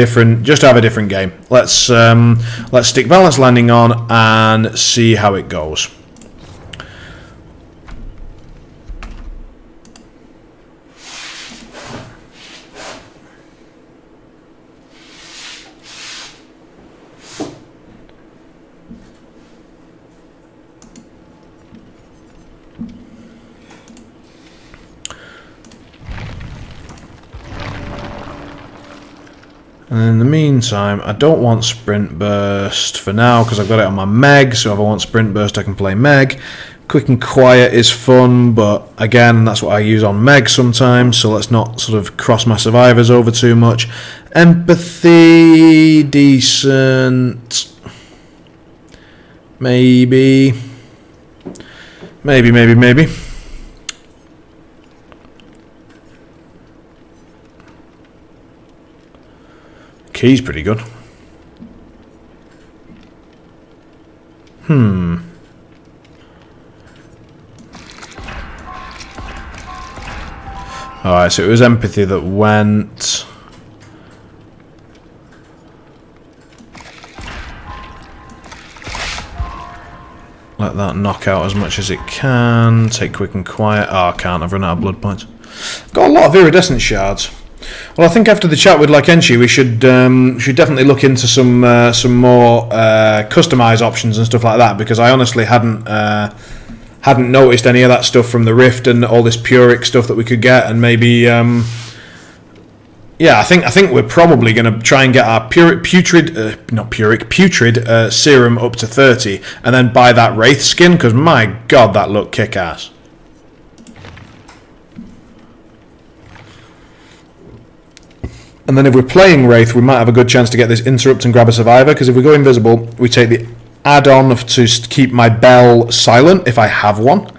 different game. Let's stick balanced landing on and see how it goes. And in the meantime, I don't want Sprint Burst for now because I've got it on my Meg, so if I want Sprint Burst I can play Meg. Quick and Quiet is fun, but again, that's what I use on Meg sometimes, so let's not sort of cross my survivors over too much. Empathy, decent. Maybe. Key's pretty good. Alright, so it was empathy that went. Let that knock out as much as it can. Take quick and quiet. Oh, I can't. I've run out of blood points. Got a lot of iridescent shards. Well, I think after the chat with Lykenshi, we should definitely look into some more customize options and stuff like that, because I honestly hadn't noticed any of that stuff from the Rift and all this Puric stuff that we could get, and maybe I think we're probably going to try and get our putrid serum up to 30, and then buy that Wraith skin, because my god, that looked kick-ass. And then if we're playing Wraith, we might have a good chance to get this Interrupt and grab a Survivor, because if we go invisible, we take the add-on to keep my bell silent, if I have one.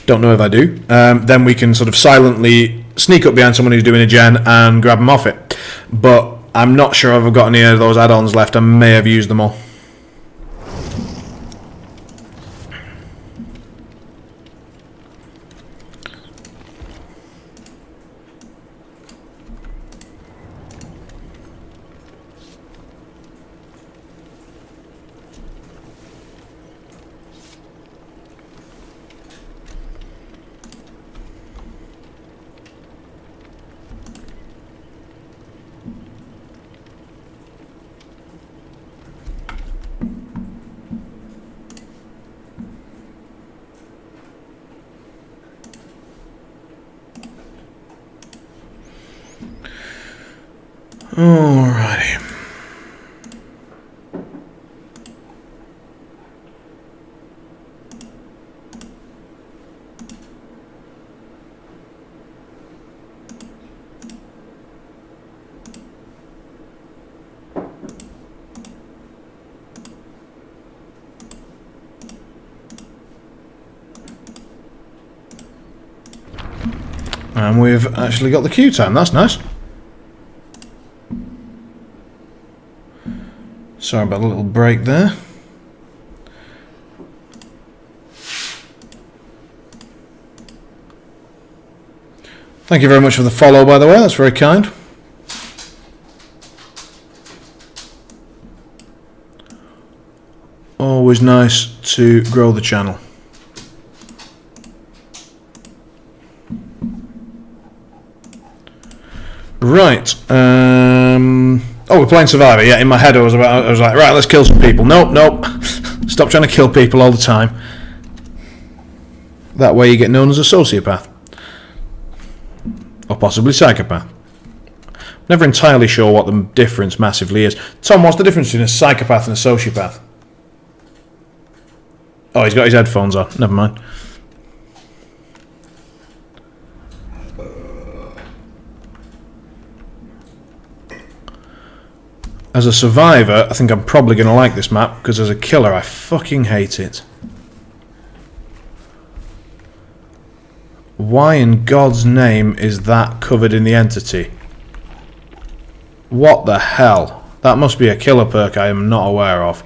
Don't know if I do. Then we can sort of silently sneak up behind someone who's doing a gen and grab them off it. But I'm not sure if I've got any of those add-ons left. I may have used them all. Alrighty. And we've actually got the queue time, that's nice. Sorry about a little break there. Thank you very much for the follow, by the way, that's very kind. Always nice to grow the channel. Right, oh, we're playing Survivor. Yeah, in my head I was like, right, let's kill some people. Nope. Stop trying to kill people all the time. That way you get known as a sociopath. Or possibly psychopath. Never entirely sure what the difference massively is. Tom, what's the difference between a psychopath and a sociopath? Oh, he's got his headphones on. Never mind. As a survivor, I think I'm probably going to like this map, because as a killer, I fucking hate it. Why in God's name is that covered in the entity? What the hell? That must be a killer perk I am not aware of.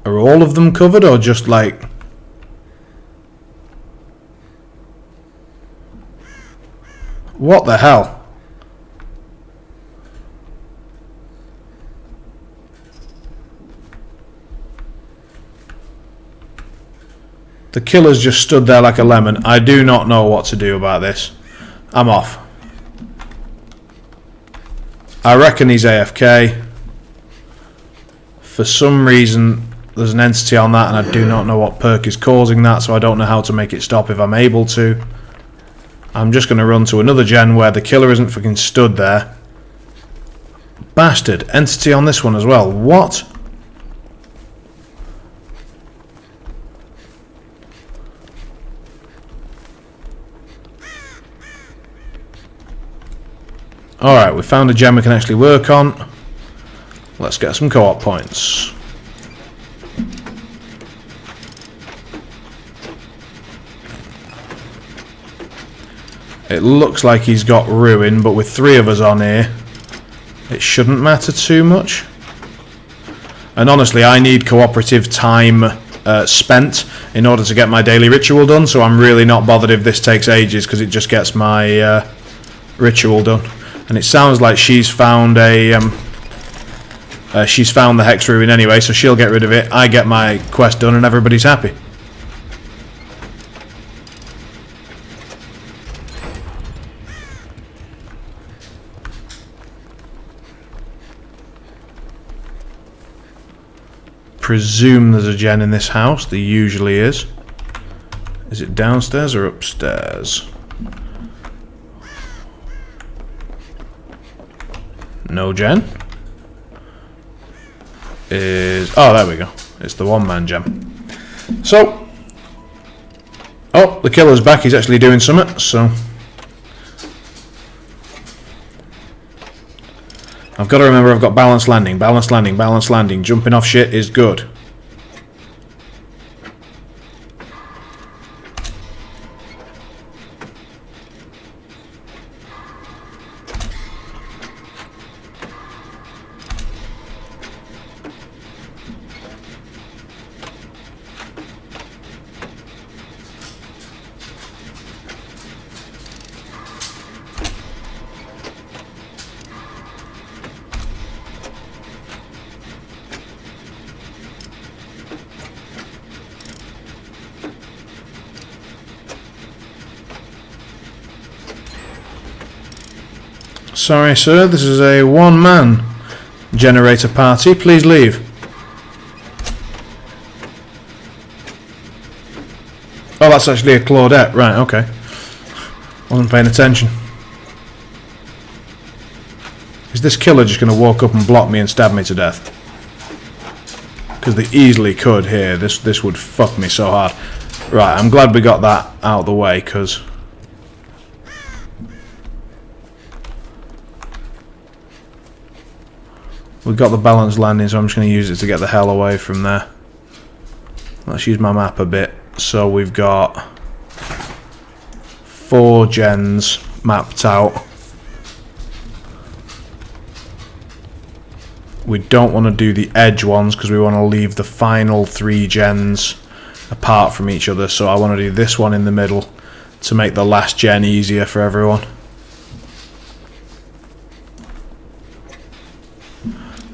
Are all of them covered, or just like... What the hell? The killer's just stood there like a lemon. I do not know what to do about this. I'm off. I reckon he's AFK. For some reason, there's an entity on that, and I do not know what perk is causing that, so I don't know how to make it stop if I'm able to. I'm just going to run to another gen where the killer isn't fucking stood there. Bastard. Entity on this one as well. What? Alright, we found a gem we can actually work on. Let's get some co-op points. It looks like he's got Ruin, but with 3 of us on here, it shouldn't matter too much. And honestly, I need cooperative time spent in order to get my daily ritual done, so I'm really not bothered if this takes ages, because it just gets my ritual done. And it sounds like she's found a She's found the Hex Ruin anyway, so she'll get rid of it. I get my quest done, and everybody's happy. Presume there's a gen in this house. There usually is. Is it downstairs or upstairs? No gen. Oh, there we go. It's the one-man gem. So, oh, the killer's back. He's actually doing something. So, I've got to remember I've got balanced landing, balanced landing, balanced landing. Jumping off shit is good. Sorry, sir, this is a one-man generator party. Please leave. Oh, that's actually a Claudette. Right, okay. Wasn't paying attention. Is this killer just going to walk up and block me and stab me to death? Because they easily could here. This would fuck me so hard. Right, I'm glad we got that out of the way, because... we've got the balanced landing, so I'm just going to use it to get the hell away from there. Let's use my map a bit. So we've got 4 gens mapped out. We don't want to do the edge ones because we want to leave the final 3 gens apart from each other. So I want to do this one in the middle to make the last gen easier for everyone.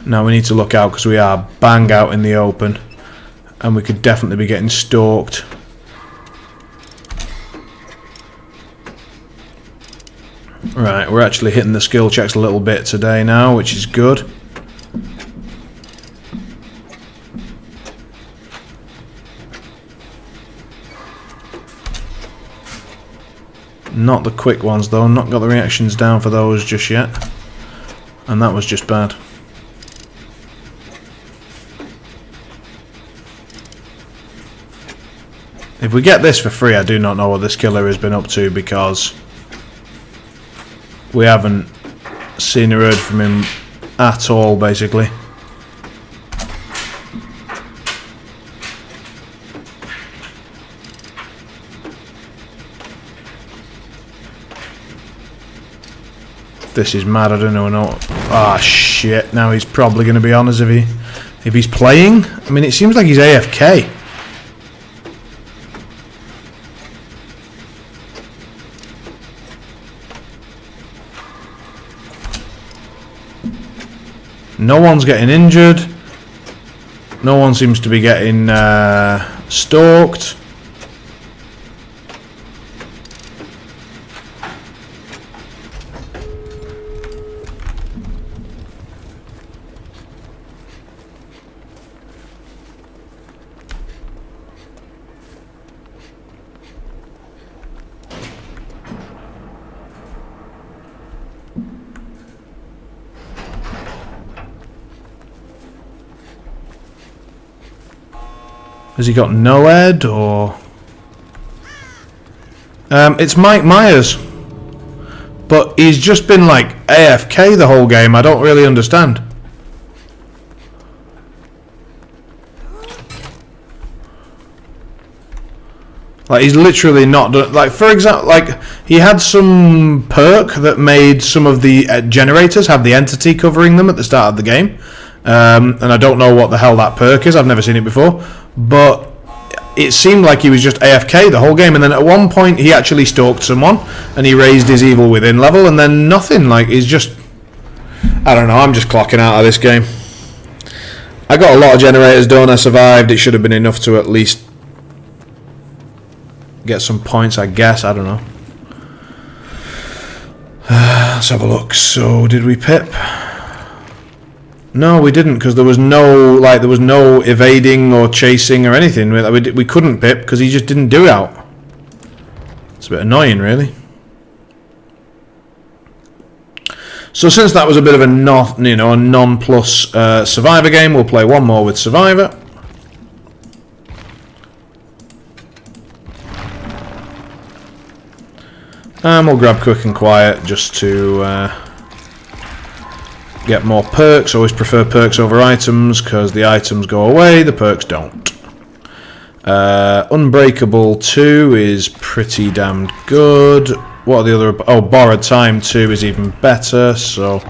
Now we need to look out because we are bang out in the open and we could definitely be getting stalked. Right, we're actually hitting the skill checks a little bit today now, which is good. Not the quick ones though, not got the reactions down for those just yet. And that was just bad. If we get this for free, I do not know what this killer has been up to because we haven't seen or heard from him at all, basically. This is mad, I don't know. Ah, shit, now he's probably going to be on us if he's playing. I mean, it seems like he's AFK. No one's getting injured. No one seems to be getting stalked. Has he got Noed or... it's Mike Myers. But he's just been like AFK the whole game. I don't really understand. Like, he's literally not done... like, for example, like, he had some perk that made some of the generators have the entity covering them at the start of the game. And I don't know what the hell that perk is. I've never seen it before. But it seemed like he was just AFK the whole game. And then at one point, he actually stalked someone. And he raised his evil within level. And then nothing. Like, he's just... I don't know. I'm just clocking out of this game. I got a lot of generators done. I survived. It should have been enough to at least get some points, I guess. I don't know. Let's have a look. So, did we pip? No, we didn't, because there was no evading or chasing or anything. We couldn't pip because he just didn't do it out. It's a bit annoying, really. So since that was a bit of a non-plus Survivor game, we'll play one more with Survivor. And we'll grab Quick and Quiet just to get more perks. Always prefer perks over items because the items go away, the perks don't. Unbreakable 2 is pretty damn good. What are the other... Oh, Borrowed Time 2 is even better, so...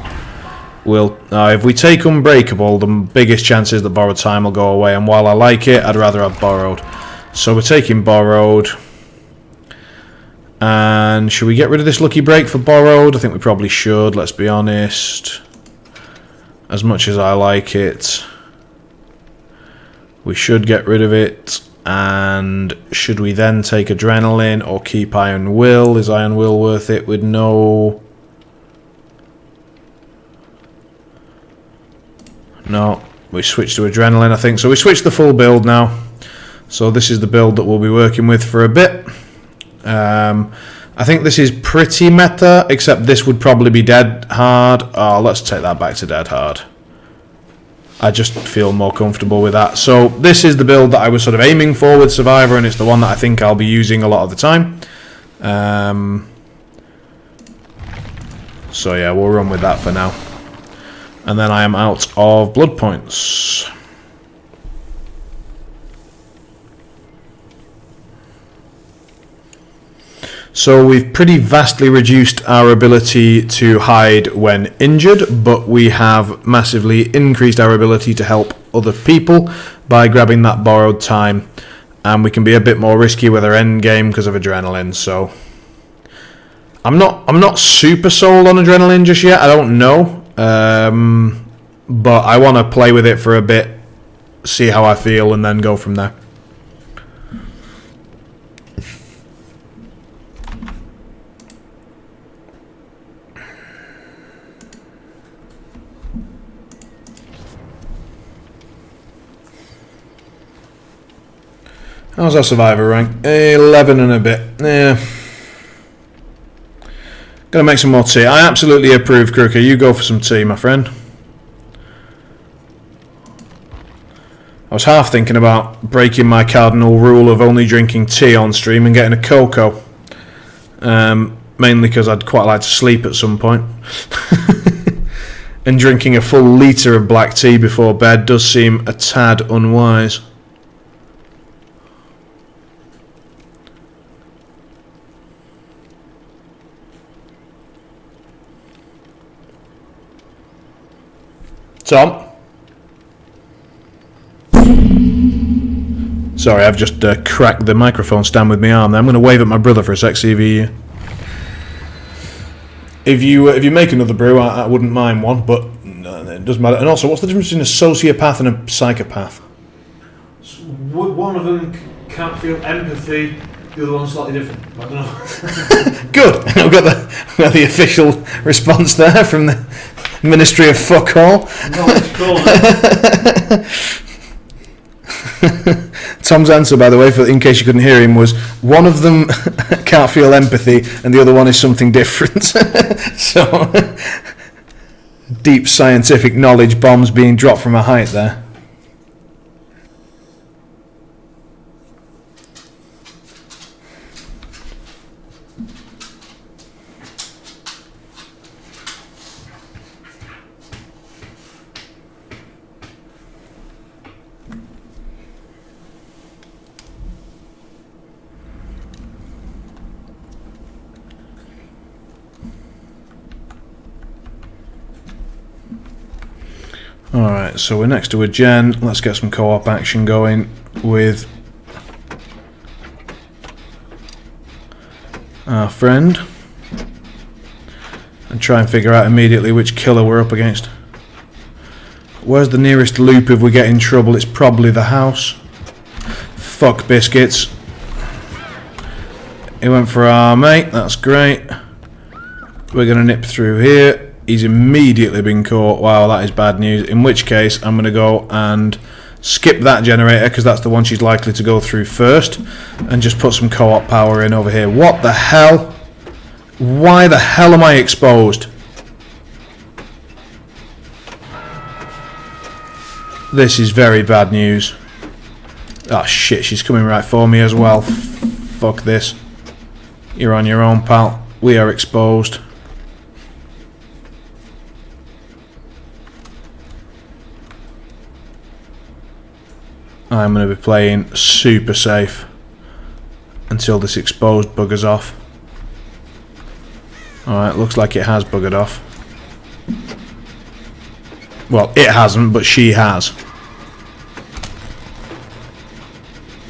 if we take Unbreakable, the biggest chance is that Borrowed Time will go away, and while I like it, I'd rather have Borrowed. So we're taking Borrowed. And should we get rid of this Lucky Break for Borrowed? I think we probably should, let's be honest. As much as I like it, we should get rid of it. And should we then take Adrenaline or keep Iron Will? Is Iron Will worth it with no... No, we switch to Adrenaline, I think. So we switch the full build now. So this is the build that we'll be working with for a bit. I think this is pretty meta, except this would probably be dead hard. Oh, let's take that back to dead hard. I just feel more comfortable with that. So this is the build that I was sort of aiming for with Survivor, and it's the one that I think I'll be using a lot of the time. So yeah, we'll run with that for now. And then I am out of blood points. So we've pretty vastly reduced our ability to hide when injured, but we have massively increased our ability to help other people by grabbing that Borrowed Time, and we can be a bit more risky with our end game because of Adrenaline. So I'm not super sold on Adrenaline just yet. I don't know, but I want to play with it for a bit, see how I feel, and then go from there. How's our Survivor rank? 11 and a bit. Yeah. Gonna make some more tea. I absolutely approve, Crooker. You go for some tea, my friend. I was half thinking about breaking my cardinal rule of only drinking tea on stream and getting a cocoa. Mainly because I'd quite like to sleep at some point. And drinking a full litre of black tea before bed does seem a tad unwise. Tom? Sorry, I've just cracked the microphone stand with my arm there. I'm going to wave at my brother for a sec, see if you make another brew, I wouldn't mind one, but it doesn't matter. And also, what's the difference between a sociopath and a psychopath? One of them can't feel empathy, the other one's slightly different. I don't know. Good. I've got the official response there from the Ministry of Fuck All. Tom's answer, by the way, in case you couldn't hear him, was one of them can't feel empathy and the other one is something different. So, deep scientific knowledge bombs being dropped from a height there. Alright, so we're next to a gen. Let's get some co-op action going with our friend and try and figure out immediately which killer we're up against. Where's the nearest loop if we get in trouble? It's probably the house. Fuck biscuits. He went for our mate, that's great. We're going to nip through here. He's immediately been caught. Wow, that is bad news. In which case, I'm going to go and skip that generator because that's the one she's likely to go through first. And just put some co-op power in over here. What the hell? Why the hell am I exposed? This is very bad news. Oh shit, she's coming right for me as well. Fuck this. You're on your own, pal. We are exposed. I'm going to be playing super safe until this exposed buggers off. Alright, looks like it has buggered off. Well, it hasn't, but she has.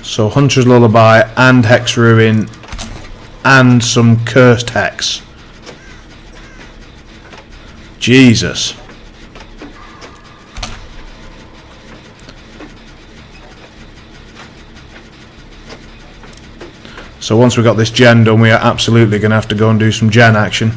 So Hunter's Lullaby and Hex Ruin and some Cursed Hex. Jesus. So once we've got this gen done, we are absolutely going to have to go and do some gen action.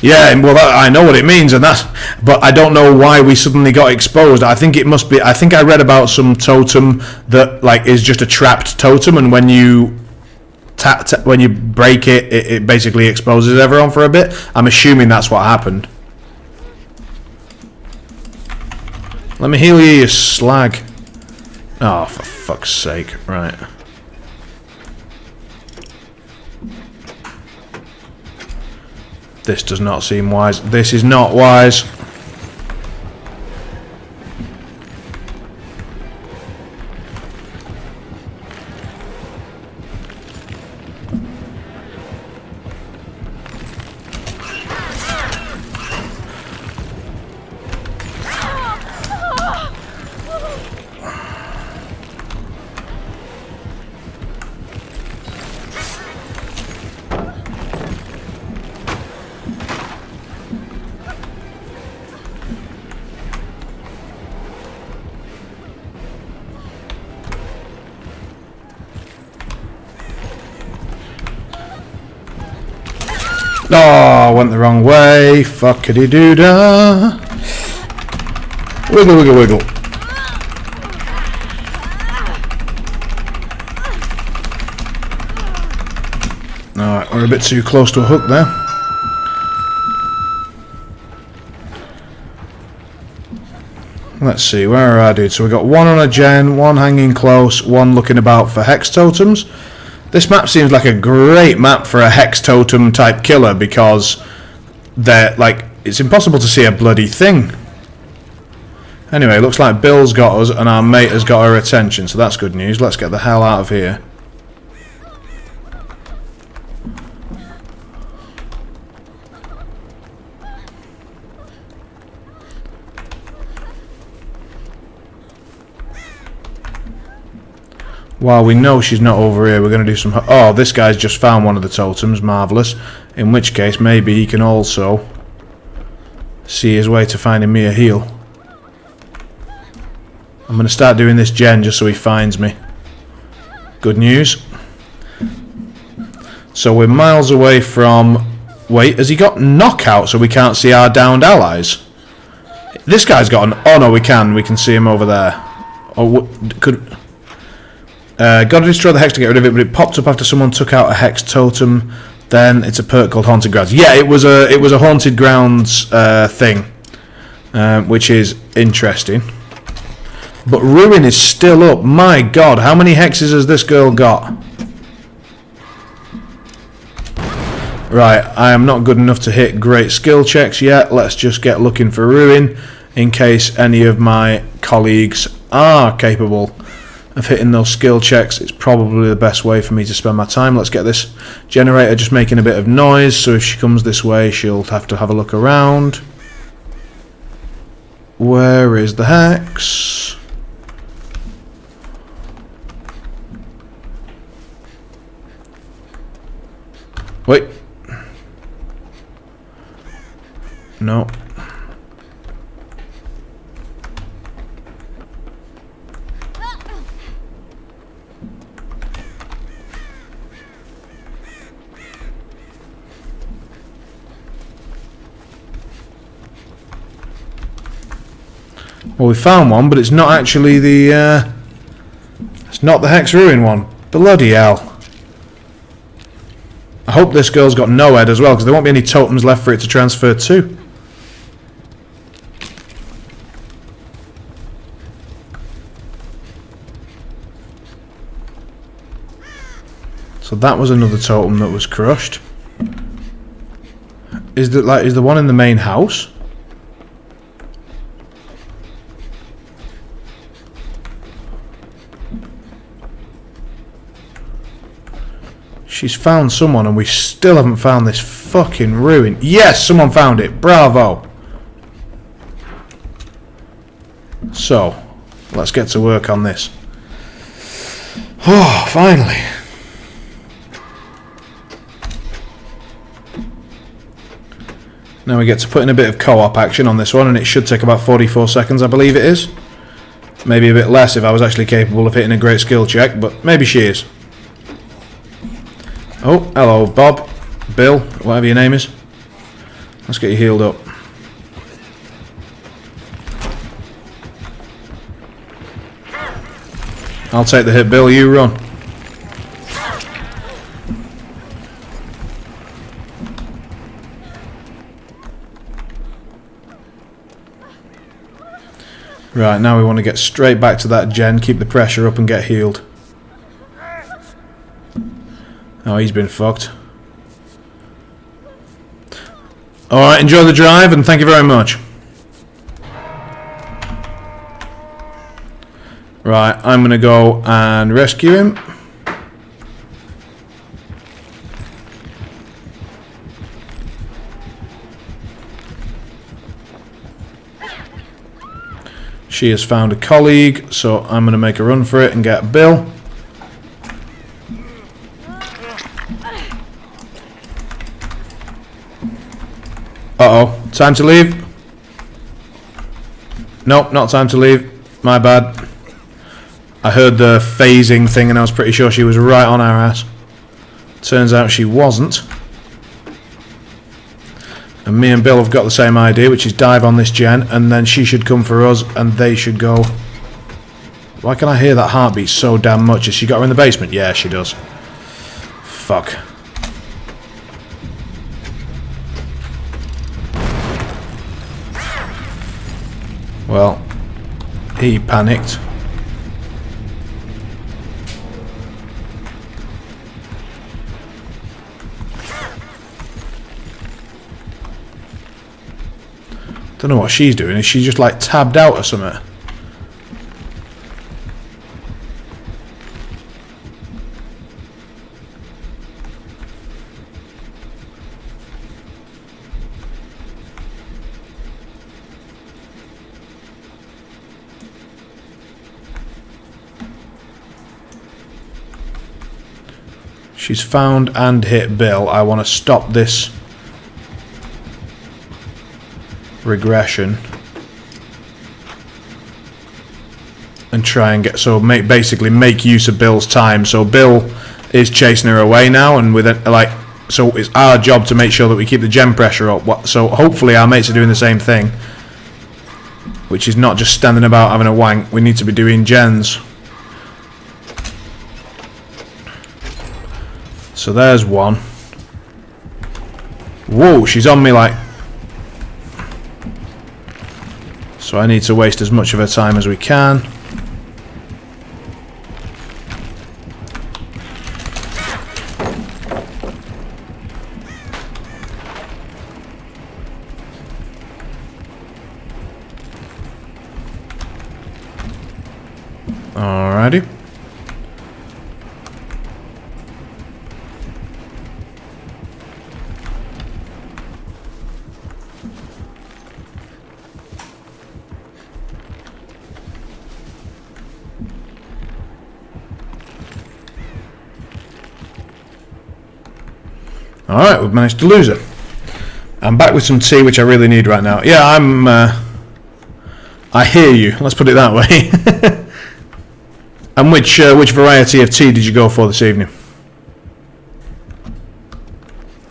Yeah, well, I know what it means, and that's. But I don't know why we suddenly got exposed. I think it must be. I think I read about some totem that like is just a trapped totem, and when you when you break it, it basically exposes everyone for a bit. I'm assuming that's what happened. Let me heal you, you slag. Oh, for fuck's sake! Right. This does not seem wise. This is not wise. Oh, went the wrong way. Fuckity-doo-dah. Wiggle, wiggle, wiggle. Alright, we're a bit too close to a hook there. Let's see, where are our dudes? So we've got one on a gen, one hanging close, one looking about for hex totems. This map seems like a great map for a hex totem type killer because they're like it's impossible to see a bloody thing. Anyway, looks like Bill's got us and our mate has got our attention, so that's good news. Let's get the hell out of here. While we know she's not over here, we're going to do some... Oh, this guy's just found one of the totems. Marvellous. In which case, maybe he can also see his way to finding me a heal. I'm going to start doing this gen just so he finds me. Good news. So we're miles away from... Wait, has he got knockout so we can't see our downed allies? This guy's got an... Oh, no, we can. We can see him over there. Oh, could... Got to destroy the hex to get rid of it, but it popped up after someone took out a hex totem. Then it's a perk called Haunted Grounds. Yeah, it was a Haunted Grounds thing, which is interesting. But Ruin is still up. My God, how many hexes has this girl got? Right, I am not good enough to hit great skill checks yet. Let's just get looking for Ruin in case any of my colleagues are capable of hitting those skill checks. It's probably the best way for me to spend my time. Let's get this generator just making a bit of noise, so if she comes this way she'll have to have a look around. Where is the hex? Wait. Well, we found one, but it's not actually the... it's not the Hex Ruin one. Bloody hell. I hope this girl's got no head as well, because there won't be any totems left for it to transfer to. So that was another totem that was crushed. Is the one in the main house? She's found someone and we still haven't found this fucking ruin. Yes, someone found it. Bravo. So, let's get to work on this. Oh, finally. Now we get to put in a bit of co-op action on this one, and it should take about 44 seconds, I believe it is. Maybe a bit less if I was actually capable of hitting a great skill check, but maybe she is. Oh, hello, Bob, Bill, whatever your name is. Let's get you healed up. I'll take the hit, Bill, you run. Right, now we want to get straight back to that gen, keep the pressure up and get healed. Oh, he's been fucked. Alright, enjoy the drive and thank you very much. Right, I'm going to go and rescue him. She has found a colleague, so I'm going to make a run for it and get Bill. Uh-oh, time to leave? Nope, not time to leave. My bad. I heard the phasing thing and I was pretty sure she was right on our ass. Turns out she wasn't. And me and Bill have got the same idea, which is dive on this gen, and then she should come for us, and they should go... Why can I hear that heartbeat so damn much? Has she got her in the basement? Yeah, she does. Fuck. Well, he panicked. Don't know what she's doing. Is she just like tabbed out or something? She's found and hit Bill. I want to stop this regression and try and get basically make use of Bill's time. So Bill is chasing her away now, and with it, like, so it's our job to make sure that we keep the gem pressure up. So hopefully our mates are doing the same thing, which is not just standing about having a wank. We need to be doing gens. So there's one. Whoa, she's on me like... So I need to waste as much of her time as we can. Alrighty. Alright, we've managed to lose her. I'm back with some tea, which I really need right now. Yeah, I hear you, let's put it that way. And which variety of tea did you go for this evening?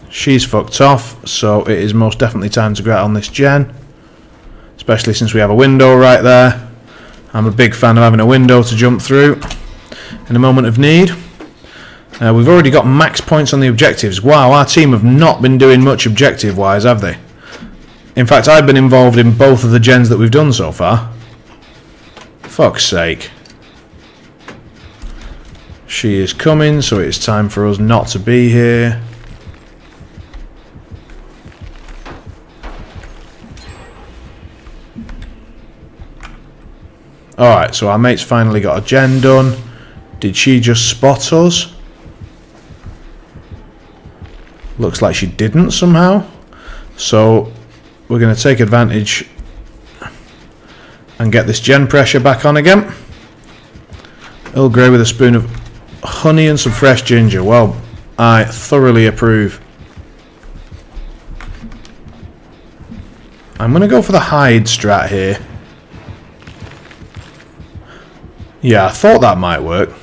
She's fucked off, so it is most definitely time to get on this gen. especially since we have a window right there. I'm a big fan of having a window to jump through in a moment of need. We've already got max points on the objectives. Wow, our team have not been doing much objective-wise, have they? In fact, I've been involved in both of the gens that we've done so far. Fuck's sake. She is coming, so it's time for us not to be here. Alright, so our mate's finally got a gen done. Did she just spot us? Looks like she didn't somehow. So we're going to take advantage and get this gen pressure back on again. Earl Grey with a spoon of honey and some fresh ginger. Well, I thoroughly approve. I'm going to go for the hide strat here. Yeah, I thought that might work.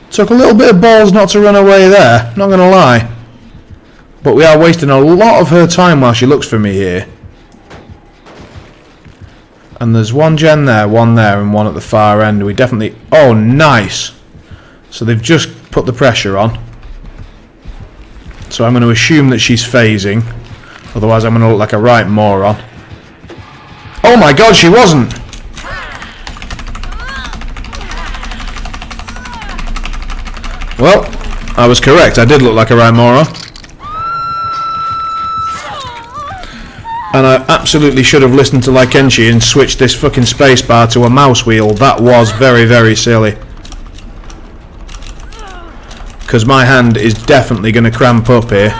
Took a little bit of balls not to run away there, not going to lie. But we are wasting a lot of her time while she looks for me here. And there's one gen there, one there, and one at the far end. We definitely... Oh, nice! So they've just put the pressure on. So I'm going to assume that she's phasing. Otherwise I'm going to look like a right moron. Oh my god, she wasn't! Well, I was correct. I did look like a right moron. And I absolutely should have listened to Lykenshi and switched this fucking spacebar to a mouse wheel. That was very, very silly. Because my hand is definitely going to cramp up here.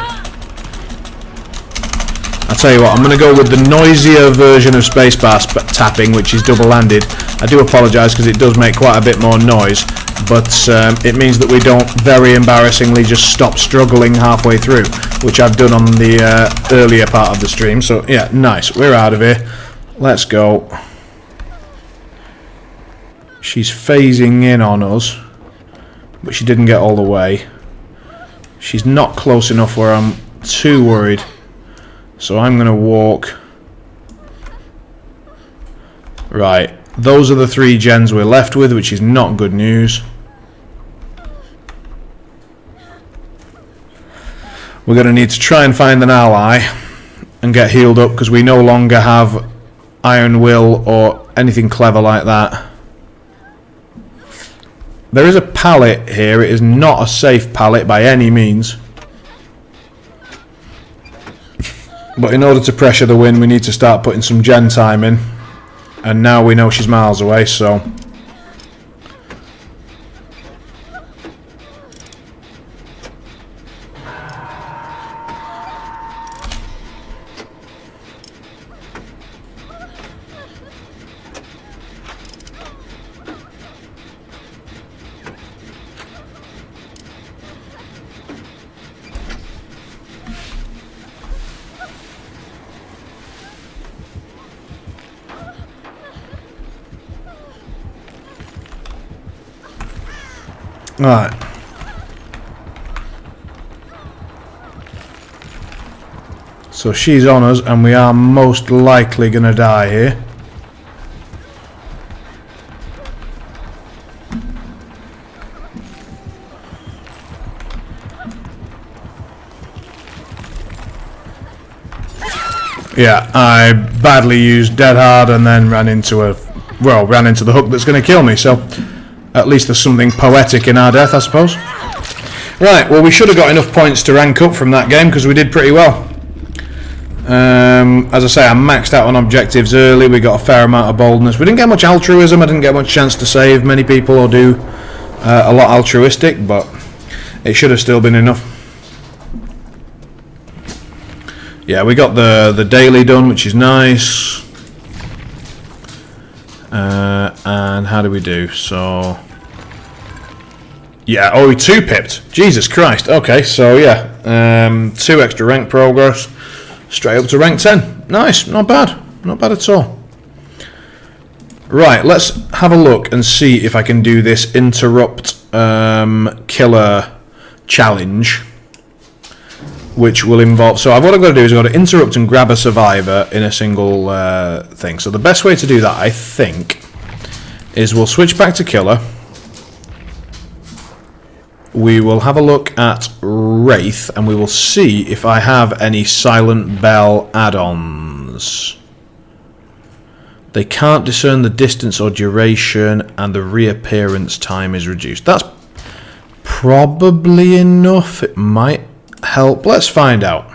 I'll tell you what, I'm going to go with the noisier version of spacebar tapping, which is double-handed. I do apologise because it does make quite a bit more noise, but it means that we don't very embarrassingly just stop struggling halfway through, which I've done on the earlier part of the stream. So yeah, nice. We're out of here. Let's go. She's phasing in on us, but she didn't get all the way. She's not close enough where I'm too worried. So I'm going to walk. Right. Those are the 3 gens we're left with, which is not good news. We're going to need to try and find an ally and get healed up, because we no longer have Iron Will or anything clever like that. There is a pallet here. It is not a safe pallet by any means. But in order to pressure the win, we need to start putting some gen time in. And now we know she's miles away, so... Right. So she's on us, and we are most likely going to die here. Yeah, I badly used Dead Hard and then ran into the hook that's going to kill me, so at least there's something poetic in our death, I suppose. Right, well, we should have got enough points to rank up from that game, because we did pretty well. As I say, I maxed out on objectives early. We got a fair amount of boldness. We didn't get much altruism. I didn't get much chance to save many people or do a lot altruistic, but it should have still been enough. Yeah, we got the daily done, which is nice. And how do we do? So, yeah, oh, we 2-pipped. Jesus Christ. Okay, so yeah, 2 extra rank progress, straight up to rank 10. Nice, not bad, not bad at all. Right, let's have a look and see if I can do this interrupt killer challenge. which will involve... So what I've got to do is I've got to interrupt and grab a survivor in a single thing. So the best way to do that, I think, is we'll switch back to Killer. We will have a look at Wraith, and we will see if I have any Silent Bell add-ons. They can't discern the distance or duration, and the reappearance time is reduced. That's probably enough. It might help. Let's find out.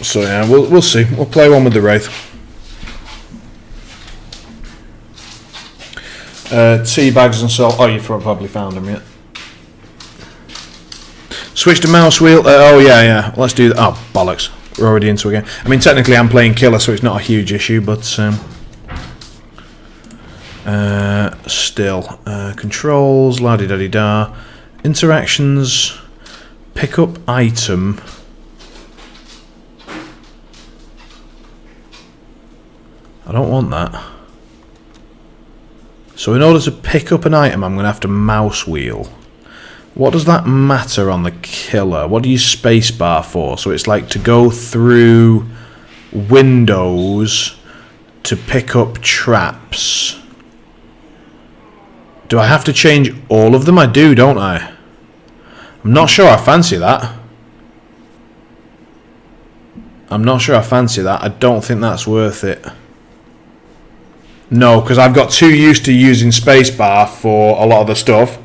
So yeah, we'll see. We'll play one with the Wraith. Tea bags and salt. Oh, you've probably found them yet. Switch to mouse wheel. Oh yeah. Let's do that. Oh bollocks. We're already into it again. I mean, technically I'm playing Killer, so it's not a huge issue, but still. Controls. La di da di da. Interactions. Pick up item. I don't want that. So in order to pick up an item, I'm going to have to mouse wheel. What does that matter on the Killer? What do you spacebar for? So it's like to go through windows to pick up traps. Do I have to change all of them? I do, don't I? I'm not sure I fancy that. I don't think that's worth it. No, because I've got too used to using spacebar for a lot of the stuff,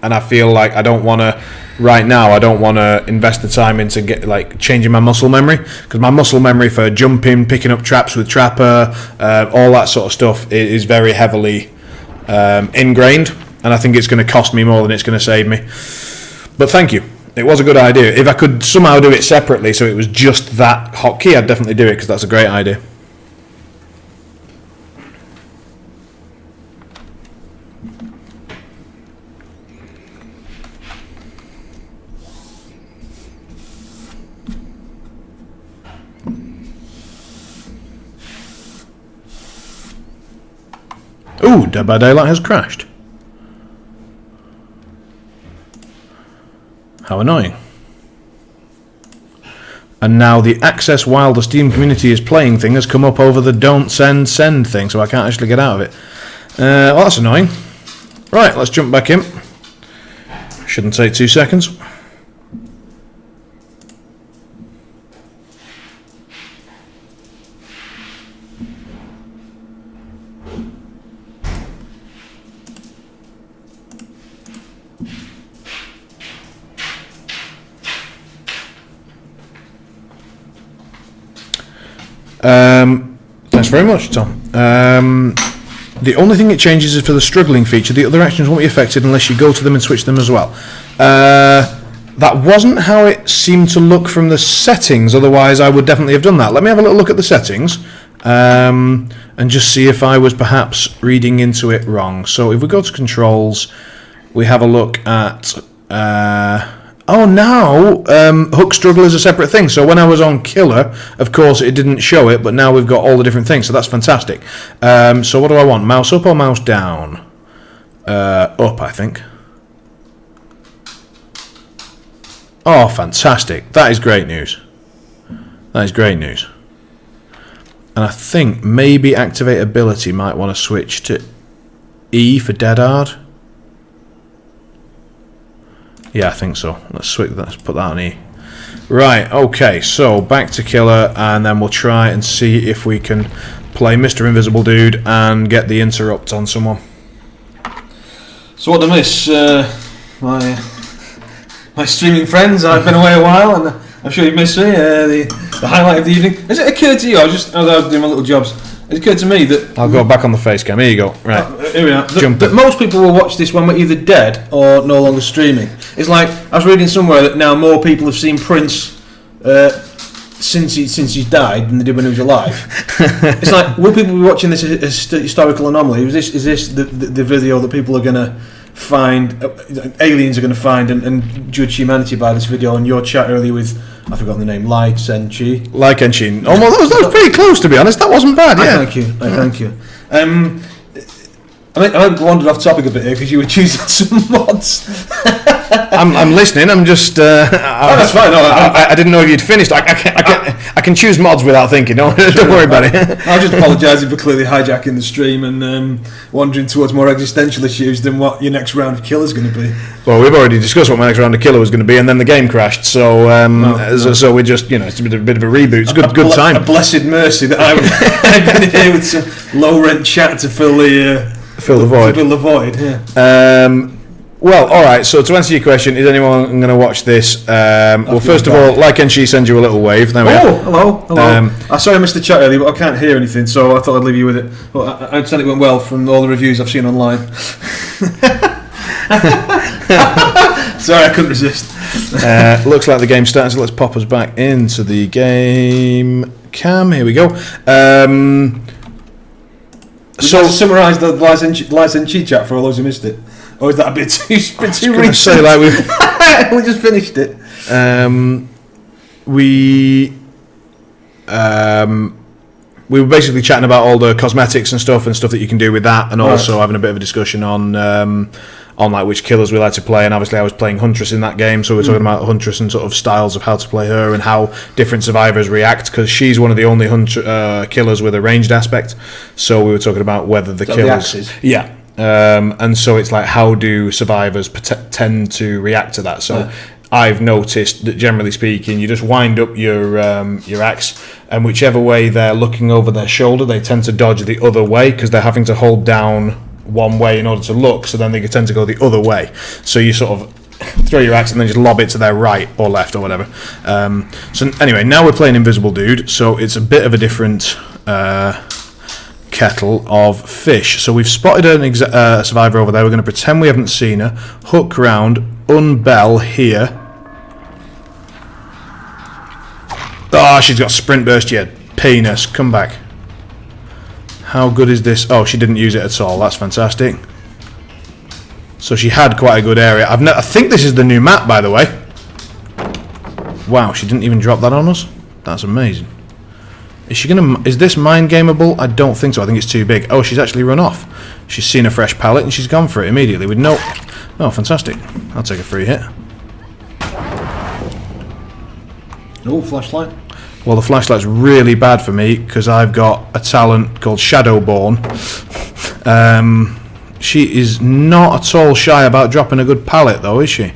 and I feel like I don't want to. Right now, I don't want to invest the time into changing my muscle memory, because my muscle memory for jumping, picking up traps with Trapper, all that sort of stuff is very heavily ingrained, and I think it's going to cost me more than it's going to save me. But thank you. It was a good idea. If I could somehow do it separately, so it was just that hotkey, I'd definitely do it, because that's a great idea. Ooh, Dead by Daylight has crashed. How annoying. And now the access while the Steam community is playing thing has come up over the don't send thing, so I can't actually get out of it. Well, that's annoying. Right, let's jump back in. Shouldn't take 2 seconds. Thanks very much, Tom. The only thing it changes is for the struggling feature. The other actions won't be affected unless you go to them and switch them as well. That wasn't how it seemed to look from the settings, otherwise I would definitely have done that. Let me have a little look at the settings and just see if I was perhaps reading into it wrong. So if we go to controls, we have a look at... now Hook Struggle is a separate thing. So when I was on Killer, of course it didn't show it, but now we've got all the different things, so that's fantastic. So what do I want? Mouse up or mouse down? Up, I think. Oh, fantastic. That is great news. That is great news. And I think maybe activate ability might want to switch to E for Dead Hard. Yeah, I think so. Let's put that on E. Right, okay, so back to Killer, and then we'll try and see if we can play Mr. Invisible Dude and get the interrupt on someone. So what do I miss? My streaming friends. I've been away a while, and I'm sure you've missed me. The highlight of the evening. Has it occurred to you? I was doing my little jobs. It occurred to me that... I'll go back on the face cam. Here you go. Right. Here we are. That most people will watch this when we're either dead or no longer streaming. It's like, I was reading somewhere that now more people have seen Prince since he's died than they did when he was alive. It's like, will people be watching this as historical anomaly? Is this the video that people are going to find, aliens are going to find and judge humanity by this video? On your chat earlier with... I've forgotten the name. Lai Chen-Chi. Lai Chen-Chi. Oh, well, that was pretty close, to be honest. That wasn't bad, yeah. Thank you. I mean, I wandered off topic a bit here because you were choosing some mods. I'm listening. I'm just. That's fine. No, I didn't know if you'd finished. I can choose mods without thinking. Don't worry about it. I was just apologising for clearly hijacking the stream and wandering towards more existential issues than what your next round of Killer's going to be. Well, we've already discussed what my next round of Killer was going to be, and then the game crashed. So, so we're just, it's a bit of a reboot. It's good time. A blessed mercy that I've been here with some low rent chat to fill the void. Fill the void. Yeah. Well, all right. So to answer your question, is anyone going to watch this? Well, first of all, Like and She sends you a little wave. There we are. Hello. I sorry I missed the chat earlier, but I can't hear anything, so I thought I'd leave you with it. Well, I understand it went well from all the reviews I've seen online. Sorry, I couldn't resist. Looks like the game's starting, so let's pop us back into the game cam. Here we go. So summarise the License Chi chat for all those who missed it. Or is that a bit too recent? Say like we just finished it. We were basically chatting about all the cosmetics and stuff that you can do with that, and also having a bit of a discussion on like which killers we like to play. And obviously I was playing Huntress in that game, so we're talking about Huntress and sort of styles of how to play her and how different survivors react, because she's one of the only killers with a ranged aspect. So we were talking about whether the killers, and so it's like, how do survivors tend to react to that? So I've noticed that generally speaking, you just wind up your axe, and whichever way they're looking over their shoulder, they tend to dodge the other way, because they're having to hold down one way in order to look, so then they tend to go the other way. So you sort of throw your axe and then just lob it to their right or left or whatever. So anyway, now we're playing Invisible Dude, so it's a bit of a different kettle of fish. So we've spotted a survivor over there. We're going to pretend we haven't seen her, hook round, unbell here. Oh, she's got sprint burst yet. Penis, come back. How good is this? Oh, she didn't use it at all. That's fantastic. So she had quite a good area. I think this is the new map, by the way. Wow, she didn't even drop that on us. That's amazing. Is this mind gameable? I don't think so. I think it's too big. Oh, she's actually run off. She's seen a fresh pallet and she's gone for it immediately with no. Oh, fantastic. I'll take a free hit. Oh, flashlight. Well, the flashlight's really bad for me because I've got a talent called Shadowborn. She is not at all shy about dropping a good pallet, though, is she?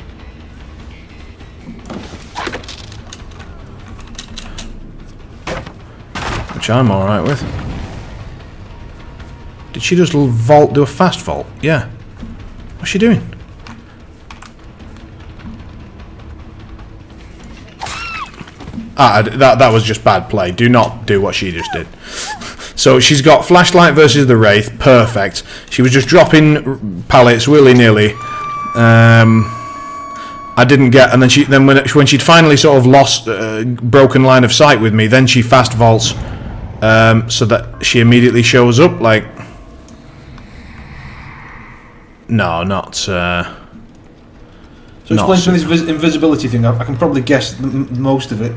Which I'm alright with. Did she just do a fast vault? Yeah. What's she doing? That was just bad play. Do not do what she just did. So she's got flashlight versus the Wraith. Perfect. She was just dropping pallets willy-nilly. I didn't get, and then when she'd finally sort of lost broken line of sight with me, then she fast vaults so that she immediately shows up. Like, no, not. So explain to me this invisibility thing. I can probably guess most of it.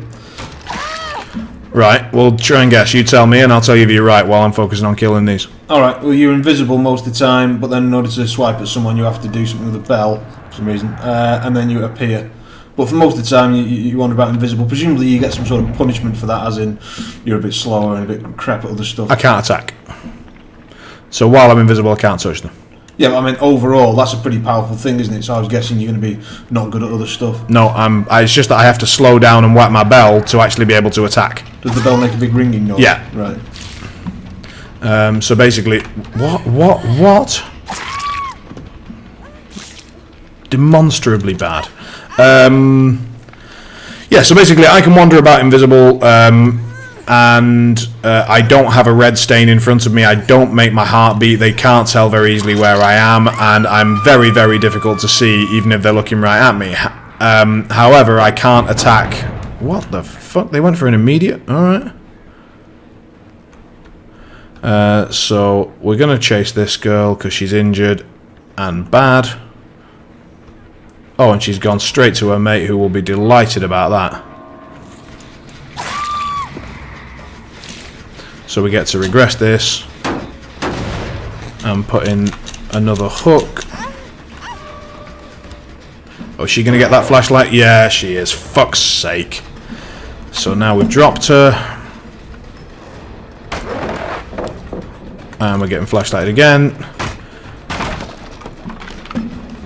Right, well, try and guess. You tell me, and I'll tell you if you're right while I'm focusing on killing these. Alright, well, you're invisible most of the time, but then in order to swipe at someone, you have to do something with a bell, for some reason, and then you appear. But for most of the time, you wander about invisible. Presumably, you get some sort of punishment for that, as in, you're a bit slower and a bit crap at other stuff. I can't attack. So while I'm invisible, I can't touch them. Yeah, but I mean, overall, that's a pretty powerful thing, isn't it? So I was guessing you're going to be not good at other stuff. No, it's just that I have to slow down and whack my bell to actually be able to attack. Does the bell make a big ringing noise? Yeah. Right. So basically, what? Demonstrably bad. Yeah, so basically I can wander about invisible, and I don't have a red stain in front of me. I don't make my heart beat. They can't tell very easily where I am, and I'm very, very difficult to see even if they're looking right at me. However, I can't attack. What the fuck? They went for an immediate? Alright. So we're going to chase this girl because she's injured and bad. Oh, and she's gone straight to her mate, who will be delighted about that. So we get to regress this and put in Another hook. Oh, is she going to get that flashlight? Yeah, she is. Fuck's sake. So now we've dropped her. And we're getting flashlighted again.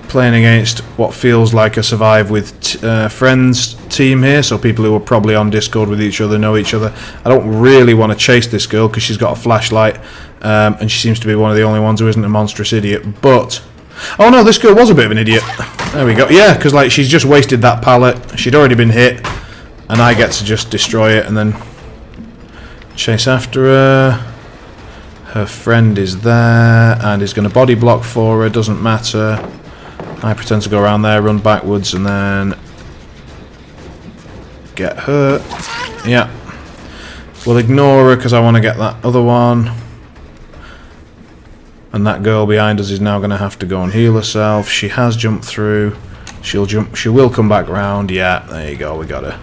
Playing against what feels like a survive with friends team here. So people who are probably on Discord with each other know each other. I don't really want to chase this girl because she's got a flashlight. And she seems to be one of the only ones who isn't a monstrous idiot. But... oh no, this girl was a bit of an idiot. There we go. Yeah, because like she's just wasted that pallet. She'd already been hit. And I get to just destroy it and then chase after her. Her friend is there and is going to body block for her. Doesn't matter. I pretend to go around there, run backwards and then get her. Yeah. We'll ignore her because I want to get that other one. And that girl behind us is now going to have to go and heal herself. She has jumped through. She'll jump. She will come back round. Yeah, there you go. We got her.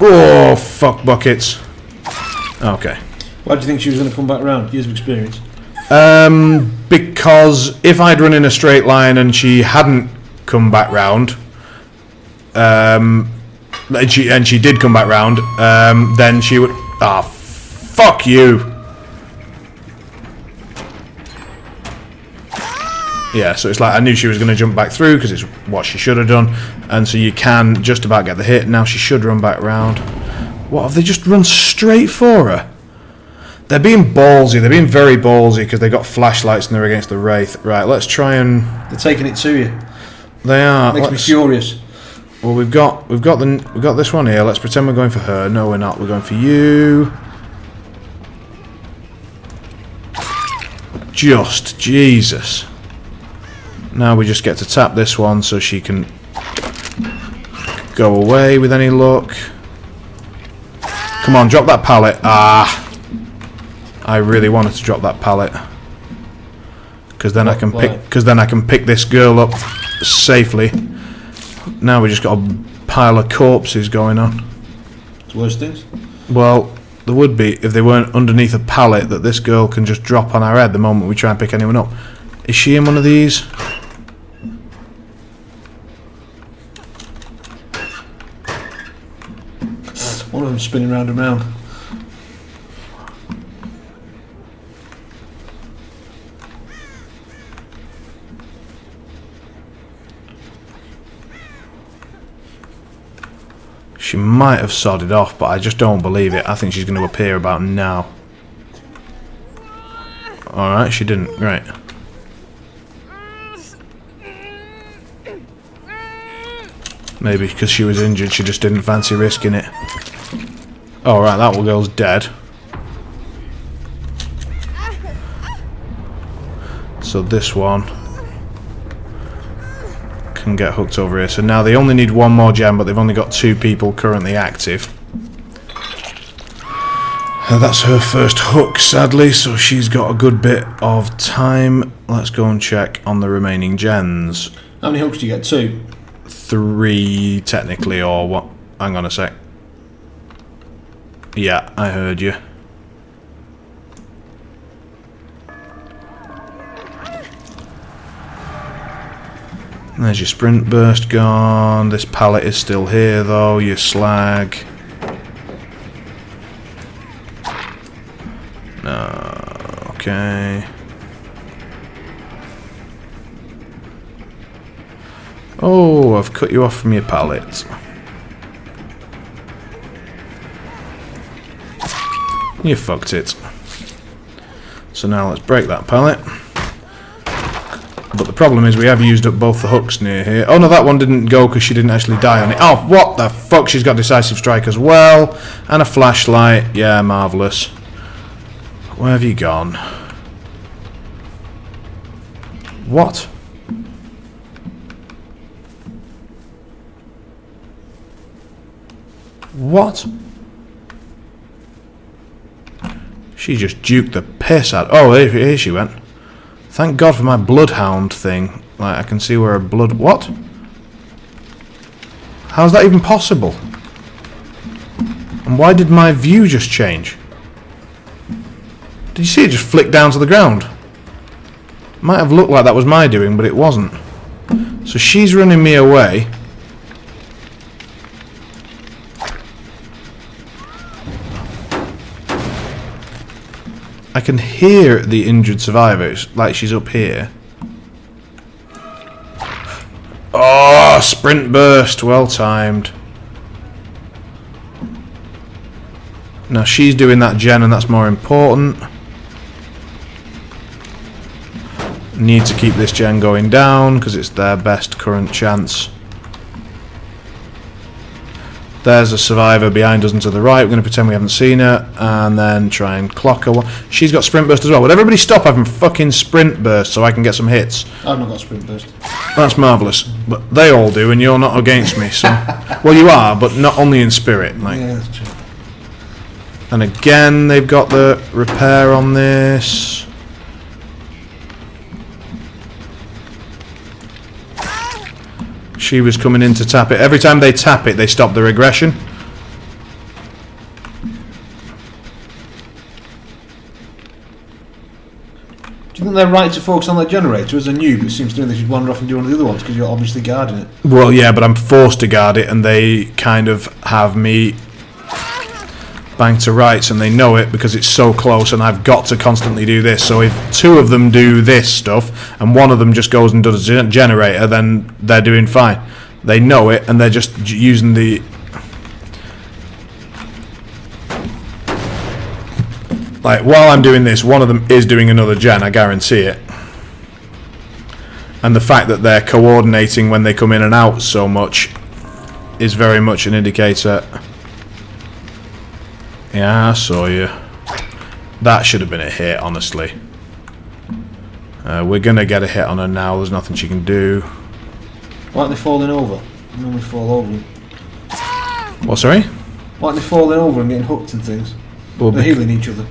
Oh, fuck buckets. Okay. Why do you think she was going to come back round? Years of experience. Because if I'd run in a straight line and she hadn't come back round, and she did come back round, then she would. Ah, fuck you. Yeah, so it's like I knew she was going to jump back through because it's what she should have done, and so you can just about get the hit. Now she should run back round. What, have they just run straight for her? They're being ballsy. They're being very ballsy because they got flashlights and they're against the Wraith. Right, let's try and... they're taking it to you. They are. Makes me furious. Well, we've got this one here. Let's pretend we're going for her. No, we're not. We're going for you. Just Jesus. Now we just get to tap this one so she can go away with any luck. Come on, drop that pallet. Ah, I really wanted to drop that pallet because then I can pick this girl up safely. Now we just got a pile of corpses going on. It's worse things. Well, there would be if they weren't underneath a pallet that this girl can just drop on our head the moment we try and pick anyone up. Is she in one of these? One of them spinning round and round. She might have sodded off, but I just don't believe it. I think she's going to appear about now. Alright, she didn't. Right. Maybe because she was injured, she just didn't fancy risking it. Oh, right, that girl's dead. So this one can get hooked over here. So now they only need one more gem, but they've only got 2 people currently active. That's her first hook, sadly, so she's got a good bit of time. Let's go and check on the remaining gens. How many hooks do you get? 2? 3 technically, or what? Hang on a sec. Yeah, I heard you. There's your sprint burst gone. This pallet is still here though, you slag. Okay. Oh, I've cut you off from your pallet. You fucked it. So now let's break that pallet. But the problem is we have used up both the hooks near here. Oh no, that one didn't go because she didn't actually die on it. Oh, what the fuck? She's got Decisive Strike as well. And a flashlight. Yeah, marvellous. Where have you gone? What? What? She just juked the piss out. Oh, here she went. Thank God for my bloodhound thing. Like, I can see where her blood... What? How's that even possible? And why did my view just change? Did you see it just flick down to the ground? Might have looked like that was my doing, but it wasn't. So she's running me away. I can hear the injured survivor. It's like she's up here. Oh, sprint burst. Well timed. Now she's doing that gen, and that's more important. Need to keep this gen going down because it's their best current chance. There's a survivor behind us and to the right. We're going to pretend we haven't seen her and then try and clock her. She's got sprint burst as well. Would everybody stop having fucking sprint burst so I can get some hits? I've not got sprint burst. That's marvellous. But they all do, and you're not against me. So, well, you are, but not only in spirit. Like. Yeah, that's true. And again, they've got the repair on this. She was coming in to tap it. Every time they tap it, they stop the regression. Do you think they're right to focus on that generator as a noob? It seems to me they should wander off and do one of the other ones because you're obviously guarding it. Well, yeah, but I'm forced to guard it, and they kind of have me banged to rights, and they know it because it's so close, and I've got to constantly do this. So if two of them do this stuff, and one of them just goes and does a generator, then they're doing fine. They know it, and they're just using the... Like, while I'm doing this, one of them is doing another gen, I guarantee it. And the fact that they're coordinating when they come in and out so much is very much an indicator. Yeah, I saw you. That should have been a hit, honestly. We're going to get a hit on her now. There's nothing she can do. Why aren't they falling over? They normally fall over. What, sorry? Why aren't they falling over and getting hooked and things? Well, they're healing each other.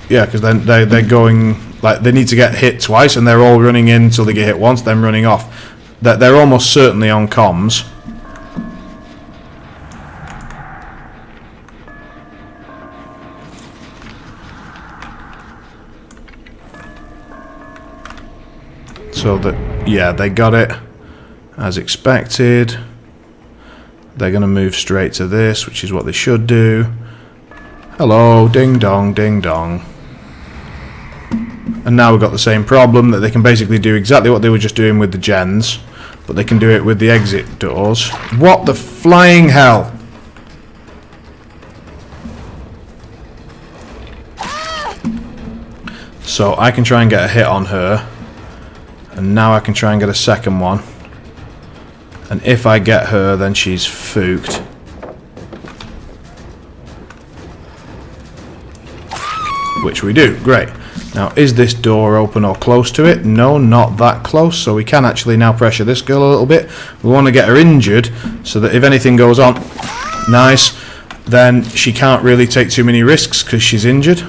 Yeah, because then they're going... Like, they need to get hit twice, and they're all running in until they get hit once, then running off. They're almost certainly on comms. So that, yeah, they got it as expected. They're going to move straight to this, which is what they should do. Hello, ding dong, ding dong. And now we've got the same problem, that they can basically do exactly what they were just doing with the gens, but they can do it with the exit doors. What the flying hell? So I can try and get a hit on her. And now I can try and get a second one. And if I get her, then she's fooked. Which we do. Great. Now, is this door open or close to it? No, not that close. So we can actually now pressure this girl a little bit. We want to get her injured so that if anything goes on, nice, then she can't really take too many risks because she's injured.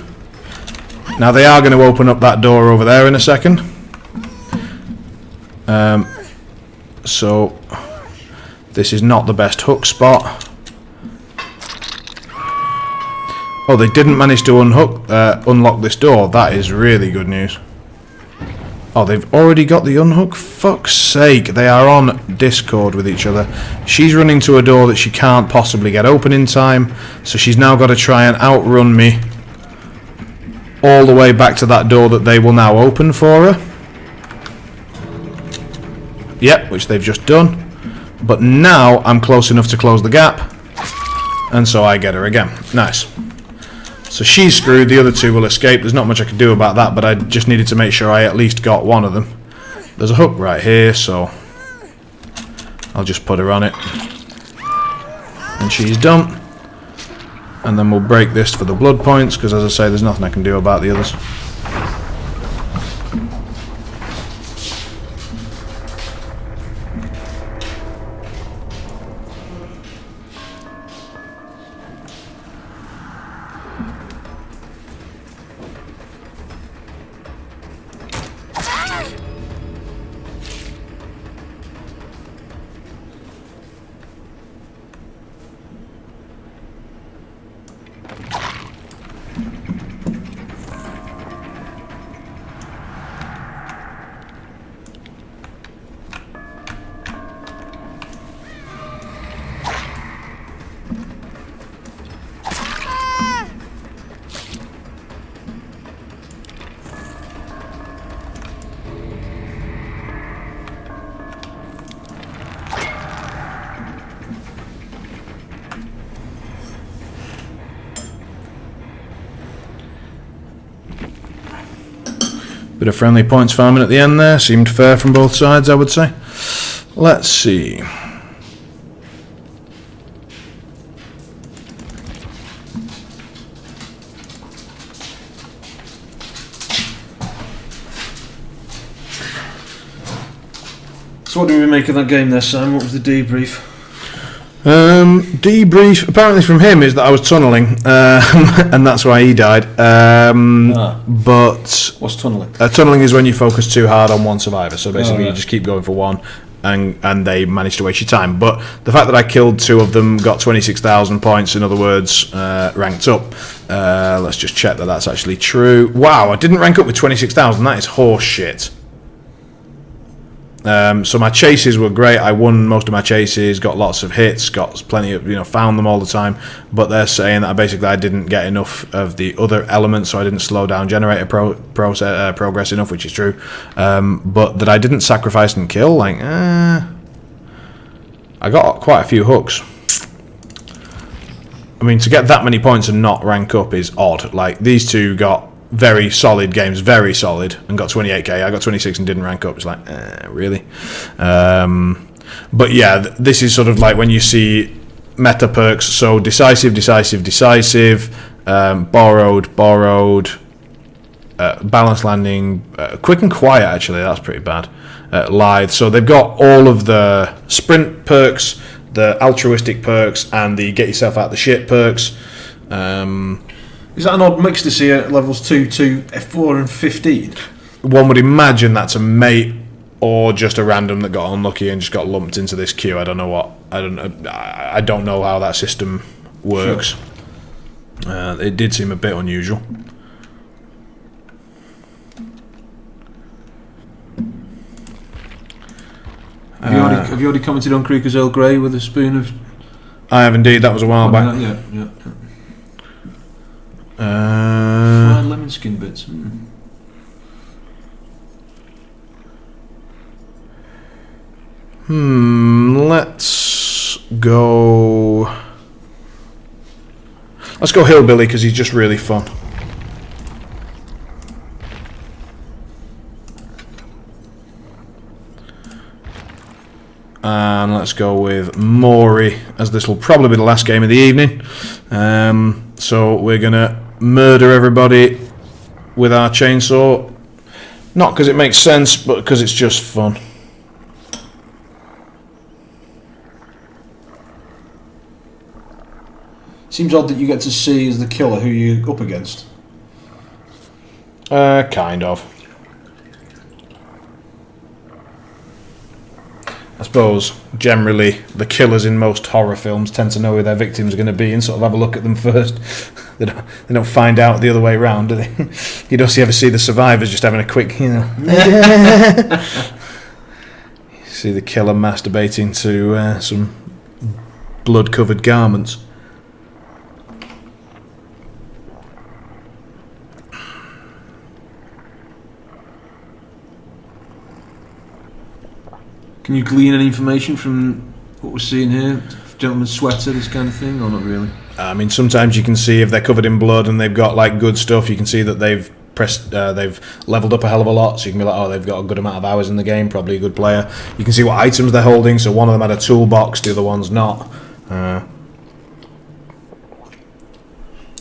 Now, they are going to open up that door over there in a second. So this is not the best hook spot. Oh, they didn't manage to unlock this door. That is really good news. Oh, they've already got the unhook? Fuck's sake, they are on Discord with each other. She's running to a door that she can't possibly get open in time, so she's now got to try and outrun me all the way back to that door that they will now open for her. Yep, which they've just done. But now I'm close enough to close the gap. And so I get her again. Nice. So she's screwed, the other two will escape. There's not much I can do about that, but I just needed to make sure I at least got one of them. There's a hook right here, so I'll just put her on it. And she's done. And then we'll break this for the blood points, because as I say, there's nothing I can do about the others. Bit of friendly points farming at the end there. Seemed fair from both sides, I would say. Let's see. So what do we make of that game there, Sam? What was the debrief? Debrief, apparently from him, is that I was tunnelling, and that's why he died. But What's tunnelling? tunnelling is when you focus too hard on one survivor. So basically, you just keep going for one, and they manage to waste your time. But the fact that I killed 2 of them, got 26,000 points, in other words, ranked up. Let's just check that that's actually true. Wow, I didn't rank up with 26,000. That is horse shit. So my chases were great. I won most of my chases, got lots of hits, got plenty of, found them all the time. But they're saying that basically I didn't get enough of the other elements, so I didn't slow down generator progress enough, which is true. But that I didn't sacrifice and kill, I got quite a few hooks. I mean, to get that many points and not rank up is odd. Like, these two got very solid games, very solid, and got 28k. I got 26 and didn't rank up. It's like, really? But yeah, this is sort of like when you see meta perks. So decisive, borrowed, balanced landing, quick and quiet. Actually, that's pretty bad. Lithe. So they've got all of the sprint perks, the altruistic perks, and the get yourself out of the shit perks. Is that an odd mix to see at levels 2 to 4 and 15? One would imagine that's a mate or just a random that got unlucky and just got lumped into this queue. I don't know what. I don't know how that system works. Sure. It did seem a bit unusual. Have you already commented on Kruger's Earl Grey with a spoon of? I have indeed. That was a while back. Yeah. Fried lemon skin bits. Let's go. Let's go Hillbilly because he's just really fun. And let's go with Maury, as this will probably be the last game of the evening. So we're gonna murder everybody with our chainsaw, not because it makes sense, but because it's just fun. Seems odd that you get to see as the killer who you're up against. Kind of. I suppose generally the killers in most horror films tend to know who their victims are going to be and sort of have a look at them first. They don't find out the other way around, do they? You don't ever see the survivors just having a quick, You see the killer masturbating to some blood-covered garments. Can you glean any information from what we're seeing here? Gentleman's sweater, this kind of thing, or not really? I mean, sometimes you can see if they're covered in blood and they've got like good stuff. You can see that they've leveled up a hell of a lot. So you can be like, oh, they've got a good amount of hours in the game, probably a good player. You can see what items they're holding. So one of them had a toolbox, the other one's not.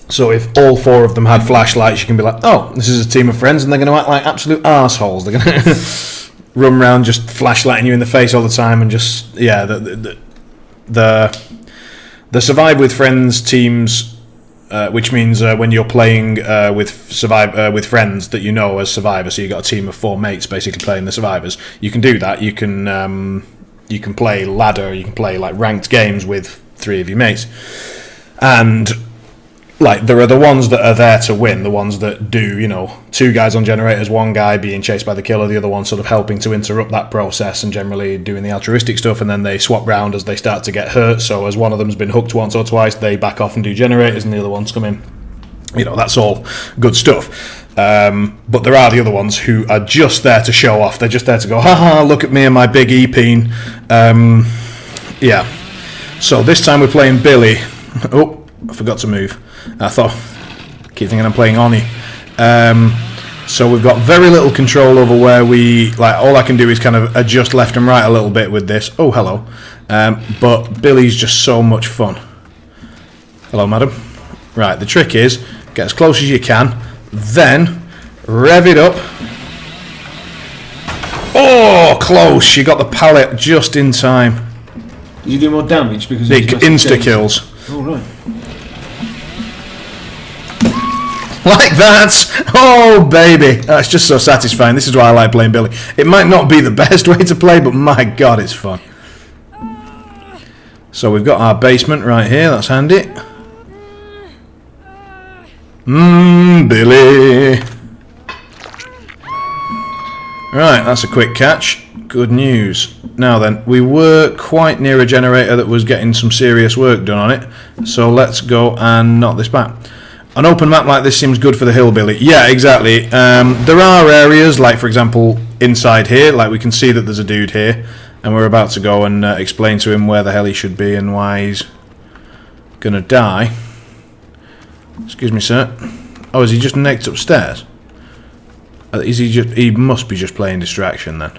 So if all 4 of them had flashlights, you can be like, oh, this is a team of friends, and they're going to act like absolute arseholes. They're going to run around just flashlighting you in the face all the time, and just the survive with friends teams, which means when you're playing with friends that you know as survivors, so you got a team of 4 mates basically playing the survivors. You can do that. You can play ladder. You can play like ranked games with 3 of your mates, and like there are the ones that are there to win, the ones that do, 2 guys on generators, 1 guy being chased by the killer, the other one sort of helping to interrupt that process and generally doing the altruistic stuff, and then they swap round as they start to get hurt. So as one of them's been hooked once or twice, they back off and do generators, and the other ones come in. That's all good stuff. But there are the other ones who are just there to show off. They're just there to go, haha, look at me and my big E-peen. So this time we're playing Billy. Oh, I forgot to move. I keep thinking I'm playing Oni. So we've got very little control over where we, like, all I can do is kind of adjust left and right a little bit with this. Oh, hello. But Billy's just so much fun. Hello, madam. Right, the trick is, get as close as you can, then rev it up. Oh, close. You got the pallet just in time. Did you do more damage because It insta-kills. Oh, right. Like that! Oh, baby! That's just so satisfying. This is why I like playing Billy. It might not be the best way to play, but my god, it's fun. So we've got our basement right here. That's handy. Billy! Right, that's a quick catch. Good news. Now then, we were quite near a generator that was getting some serious work done on it. So let's go and knock this back. An open map like this seems good for the hillbilly. Yeah, exactly. There are areas, like for example inside here, like we can see that there's a dude here, and we're about to go and explain to him where the hell he should be and why he's gonna die. Excuse me, sir. Oh, is he just necked upstairs? Is he just? He must be just playing distraction then.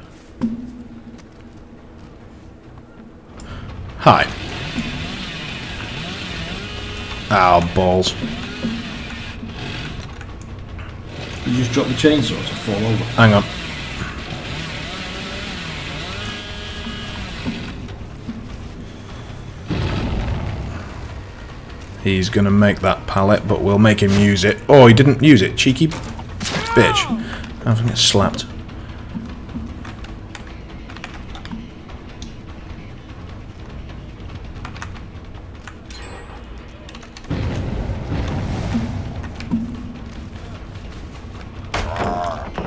Hi. Ow, balls. You just drop the chainsaw to fall over. Hang on. He's going to make that pallet, but we'll make him use it. Oh, he didn't use it. Cheeky bitch. I think it's slapped.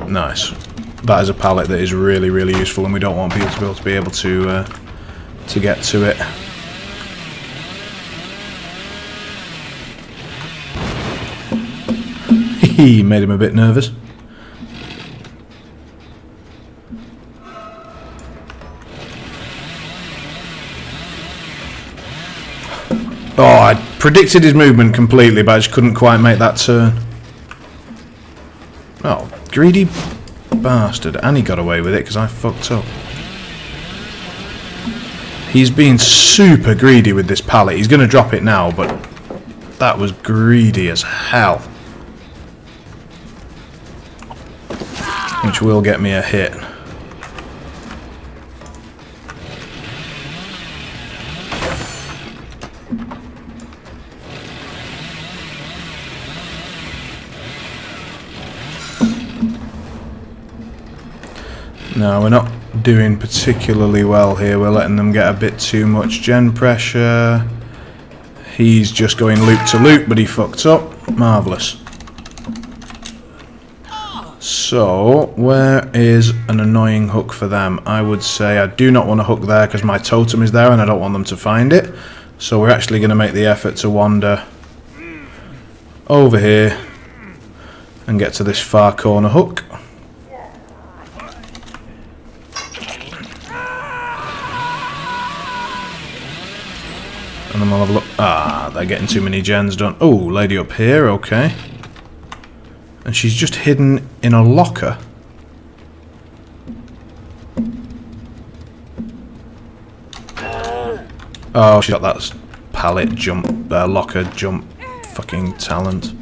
Nice. That is a pallet that is really, really useful, and we don't want people to be able to get to it. He made him a bit nervous. Oh, I predicted his movement completely, but I just couldn't quite make that turn. Oh, greedy bastard. And he got away with it because I fucked up. He's being super greedy with this pallet. He's going to drop it now, but that was greedy as hell. Which will get me a hit. No, we're not doing particularly well here. We're letting them get a bit too much gen pressure. He's just going loop to loop, but he fucked up. Marvellous. So, where is an annoying hook for them? I would say I do not want to hook there because my totem is there and I don't want them to find it. So we're actually going to make the effort to wander over here and get to this far corner hook. And then we'll have a look. Ah, they're getting too many gens done. Oh, lady up here, okay. And she's just hidden in a locker. Oh, she got that pallet jump, locker jump fucking talent.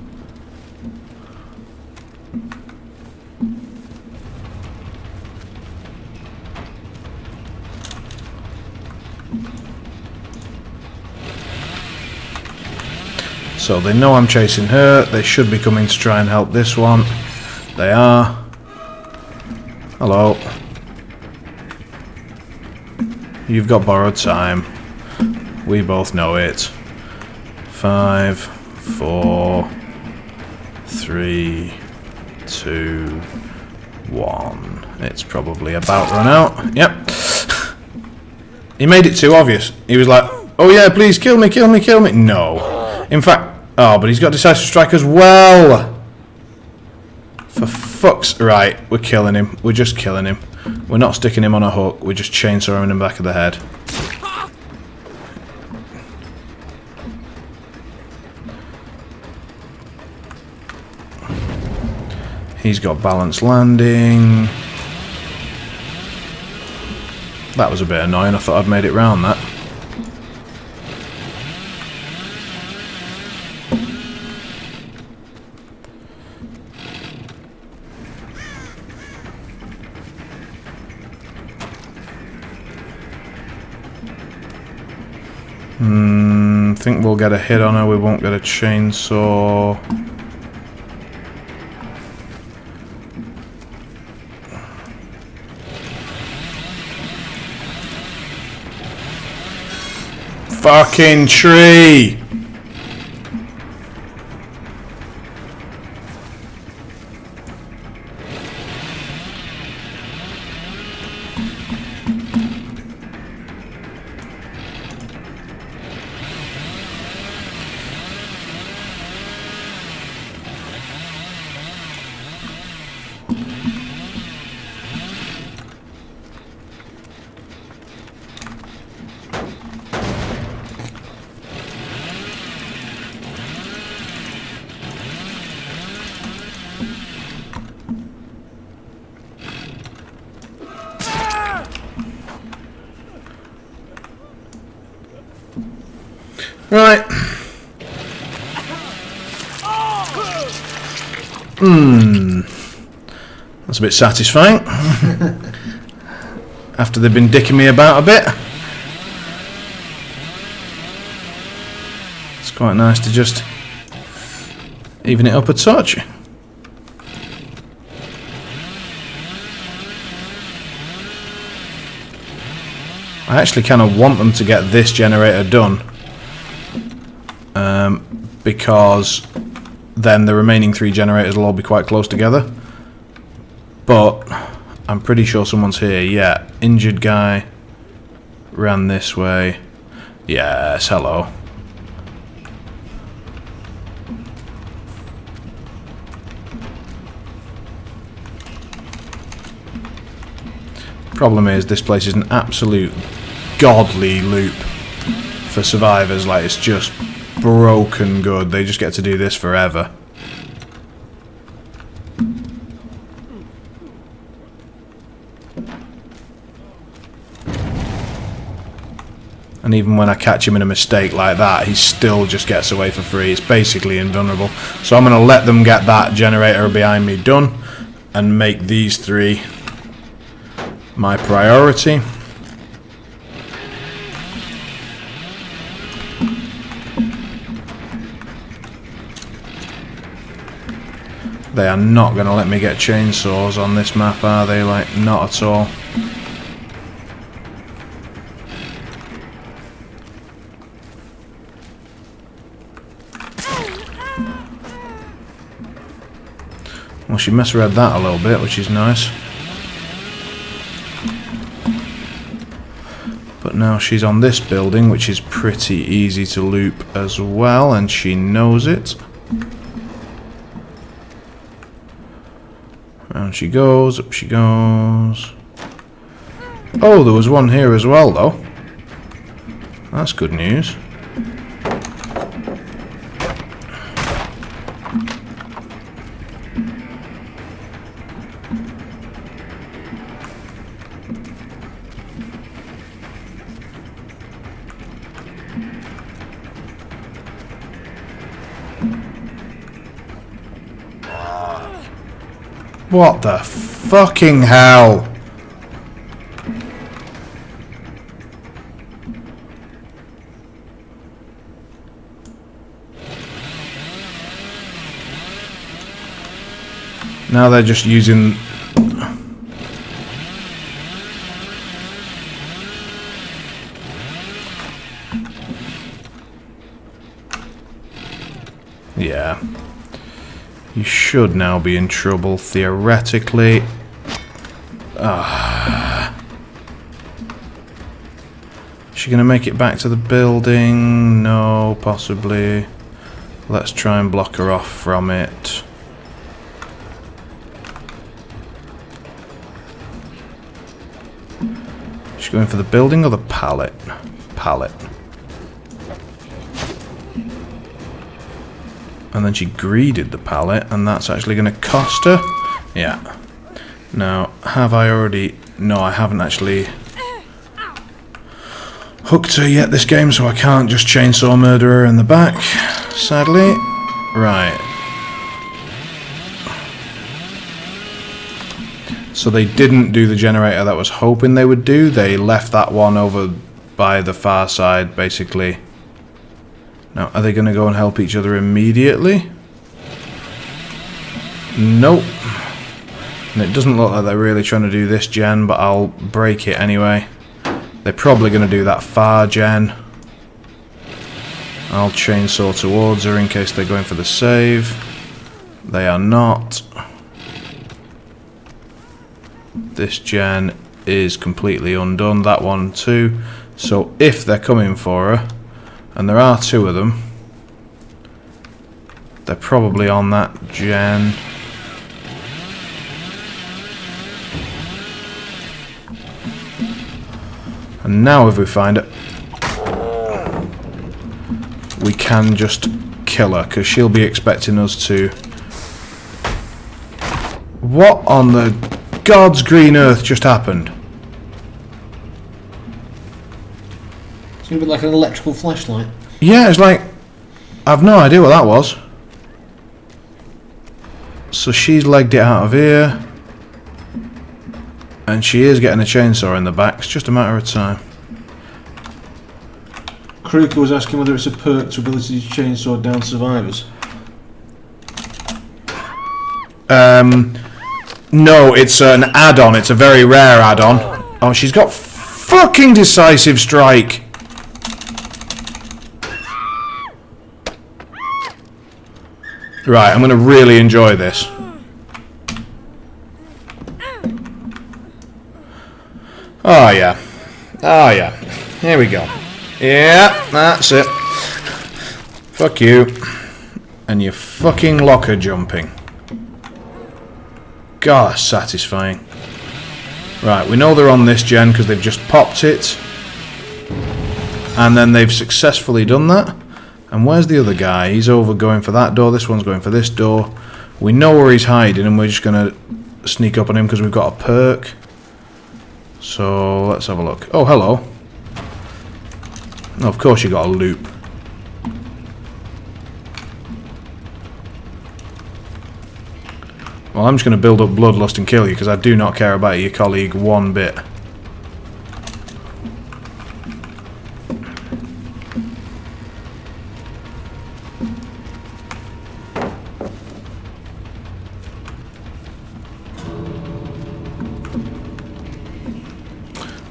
So they know I'm chasing her. They should be coming to try and help this one. They are. Hello. You've got borrowed time. We both know it. 5, 4, 3, 2, 1. It's probably about run out. Yep. He made it too obvious. He was like, oh yeah, please kill me, kill me, kill me. No. In fact, oh, but he's got Decisive Strike as well. For fuck's... Right, we're killing him. We're just killing him. We're not sticking him on a hook. We're just chainsawing him in the back of the head. He's got balanced landing. That was a bit annoying. I thought I'd made it round that. Think we'll get a hit on her. We won't get a chainsaw. Fucking tree! Right. That's a bit satisfying. After they've been dicking me about a bit. It's quite nice to just even it up a touch. I actually kind of want them to get this generator done. Because then the remaining 3 generators will all be quite close together. But I'm pretty sure someone's here. Yeah, injured guy ran this way. Yes, hello. Problem is, this place is an absolute godly loop for survivors. Like, it's just broken good. They just get to do this forever. And even when I catch him in a mistake like that, he still just gets away for free. It's basically invulnerable. So I'm going to let them get that generator behind me done and make these 3 my priority. They are not going to let me get chainsaws on this map, are they? Like, not at all. Well, she misread that a little bit, which is nice. But now she's on this building, which is pretty easy to loop as well, and she knows it. Round she goes, up she goes. Oh, there was one here as well, though. That's good news. What the fucking hell? Now they're just using... Yeah. You should now be in trouble, theoretically. Is she going to make it back to the building? No, possibly. Let's try and block her off from it. Is she going for the building or the pallet? Pallet. And then she greeded the pallet, and that's actually going to cost her. Yeah. Now, have I already... No, I haven't actually hooked her yet this game, so I can't just chainsaw murder her in the back, sadly. Right. So they didn't do the generator that I was hoping they would do. They left that one over by the far side, basically. Now, are they going to go and help each other immediately? Nope. And it doesn't look like they're really trying to do this gen, but I'll break it anyway. They're probably going to do that far gen. I'll chainsaw towards her in case they're going for the save. They are not. This gen is completely undone. That one too. So if they're coming for her, and there are two of them, they're probably on that gen. And now if we find it, we can just kill her, because she'll be expecting us to... What on the God's green earth just happened? It's a bit like an electrical flashlight. Yeah, it's like... I've no idea what that was. So she's legged it out of here. And she is getting a chainsaw in the back. It's just a matter of time. Kruger was asking whether it's a perk to ability to chainsaw down survivors. No, it's an add-on. It's a very rare add-on. Oh, she's got fucking decisive strike. Right, I'm going to really enjoy this. Oh yeah. Oh yeah. Here we go. Yeah, that's it. Fuck you. And you're fucking locker jumping. God, satisfying. Right, we know they're on this gen because they've just popped it. And then they've successfully done that. And where's the other guy? He's over going for that door. This one's going for this door. We know where he's hiding and we're just going to sneak up on him because we've got a perk. So, let's have a look. Oh, hello. Oh, of course you got a loop. Well, I'm just going to build up bloodlust and kill you because I do not care about your colleague one bit.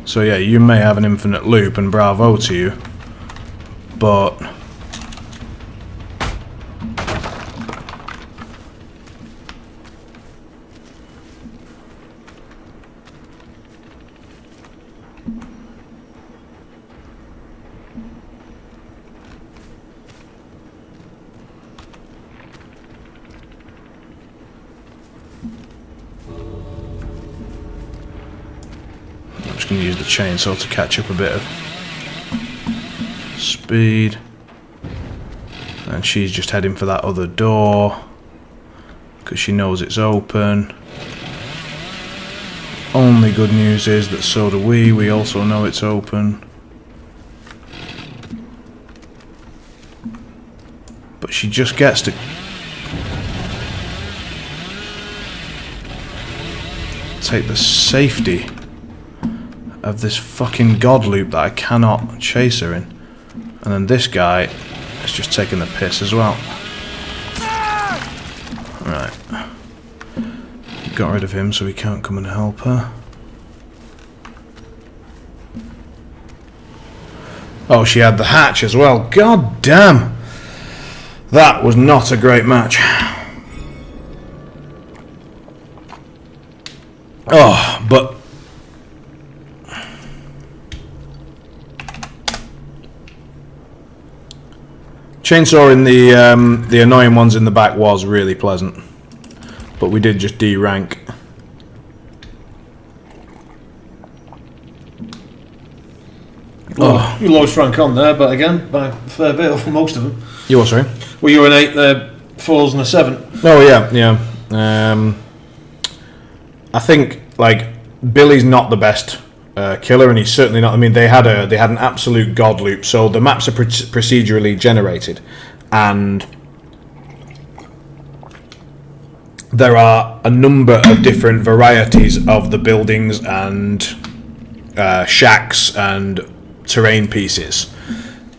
So yeah, you may have an infinite loop and bravo to you, but I'm just going to use the chainsaw to catch up a bit of speed. And she's just heading for that other door because she knows it's open. Only good news is that so do we. We also know it's open. But she just gets to take the safety of this fucking god loop that I cannot chase her in. And then this guy is just taking the piss as well. Right. Got rid of him so he can't come and help her. Oh, she had the hatch as well. God damn. That was not a great match. Oh, but chainsawing the annoying ones in the back was really pleasant, but we did just D-rank. Well, you lost Frank on there, but again, by a fair bit for most of them. You what, sorry? Well, you were an 8 there, 4s and a 7. Oh yeah, yeah. I think like Billy's not the best killer, and he's certainly not. I mean, they had an absolute god loop. So the maps are procedurally generated, and there are a number of different varieties of the buildings and shacks and terrain pieces.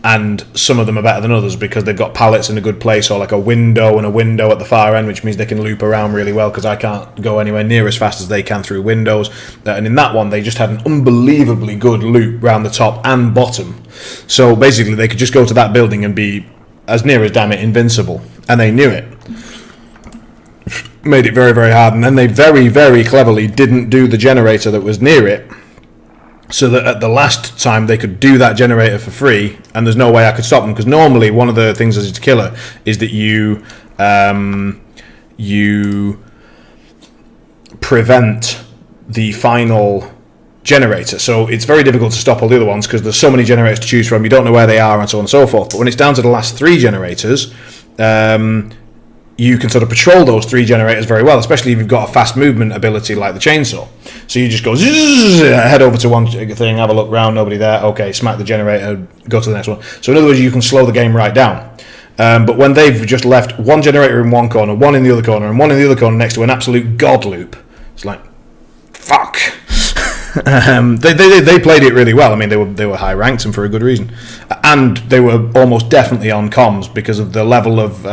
And some of them are better than others because they've got pallets in a good place, or like a window and a window at the far end, which means they can loop around really well because I can't go anywhere near as fast as they can through windows. And in that one, they just had an unbelievably good loop around the top and bottom. So basically, they could just go to that building and be, as near as damn it, invincible. And they knew it. Made it very, very hard. And then they very, very cleverly didn't do the generator that was near it, so that at the last time they could do that generator for free, and there's no way I could stop them, because normally one of the things as a killer is that you prevent the final generator. So it's very difficult to stop all the other ones because there's so many generators to choose from, you don't know where they are, and so on and so forth. But when it's down to the last 3 generators, you can sort of patrol those 3 generators very well, especially if you've got a fast movement ability like the chainsaw. So you just go zzz, head over to one thing, have a look round, nobody there, okay, smack the generator, go to the next one. So in other words, you can slow the game right down. But when they've just left one generator in one corner, one in the other corner, and one in the other corner next to an absolute god loop, it's like, fuck. They played it really well. I mean, they were high ranked, and for a good reason. And they were almost definitely on comms because of the level of...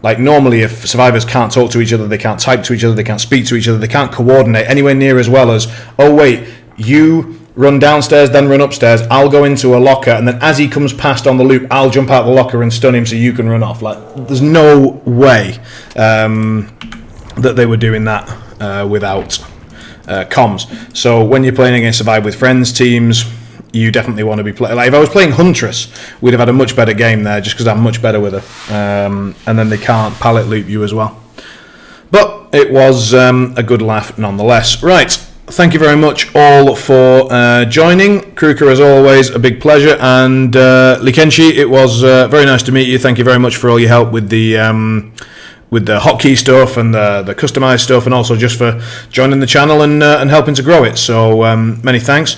like normally if survivors can't talk to each other, they can't type to each other, they can't speak to each other, they can't coordinate anywhere near as well as, oh wait, you run downstairs, then run upstairs, I'll go into a locker, and then as he comes past on the loop, I'll jump out the locker and stun him so you can run off. Like, there's no way that they were doing that without comms. So when you're playing against Survive with Friends teams, you definitely want to be playing. Like if I was playing Huntress, we'd have had a much better game there, just because I'm much better with her. And then they can't pallet loop you as well. But it was a good laugh nonetheless. Right, thank you very much all for joining. Kruka, as always, a big pleasure. And Likenshi, it was very nice to meet you. Thank you very much for all your help with the hotkey stuff and the customized stuff, and also just for joining the channel and helping to grow it. So many thanks.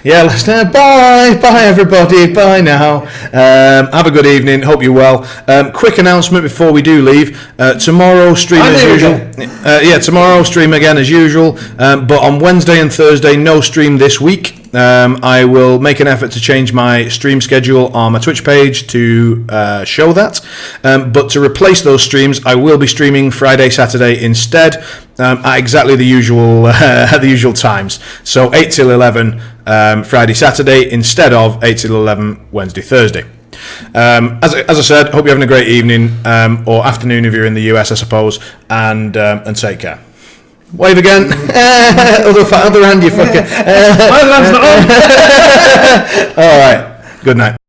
Yeah, let's bye everybody, bye now. Have a good evening, hope you're well. Quick announcement before we do leave. Tomorrow stream as usual. Tomorrow stream again as usual, but on Wednesday and Thursday no stream this week. I will make an effort to change my stream schedule on my Twitch page to show that, but to replace those streams I will be streaming Friday, Saturday instead, at exactly the usual times. So 8 till 11 Friday, Saturday instead of 8 till 11 Wednesday, Thursday. As I said, hope you're having a great evening or afternoon if you're in the US, I suppose, and take care. Wave again. Other hand, you fucker. My hand's not on. All right. Good night.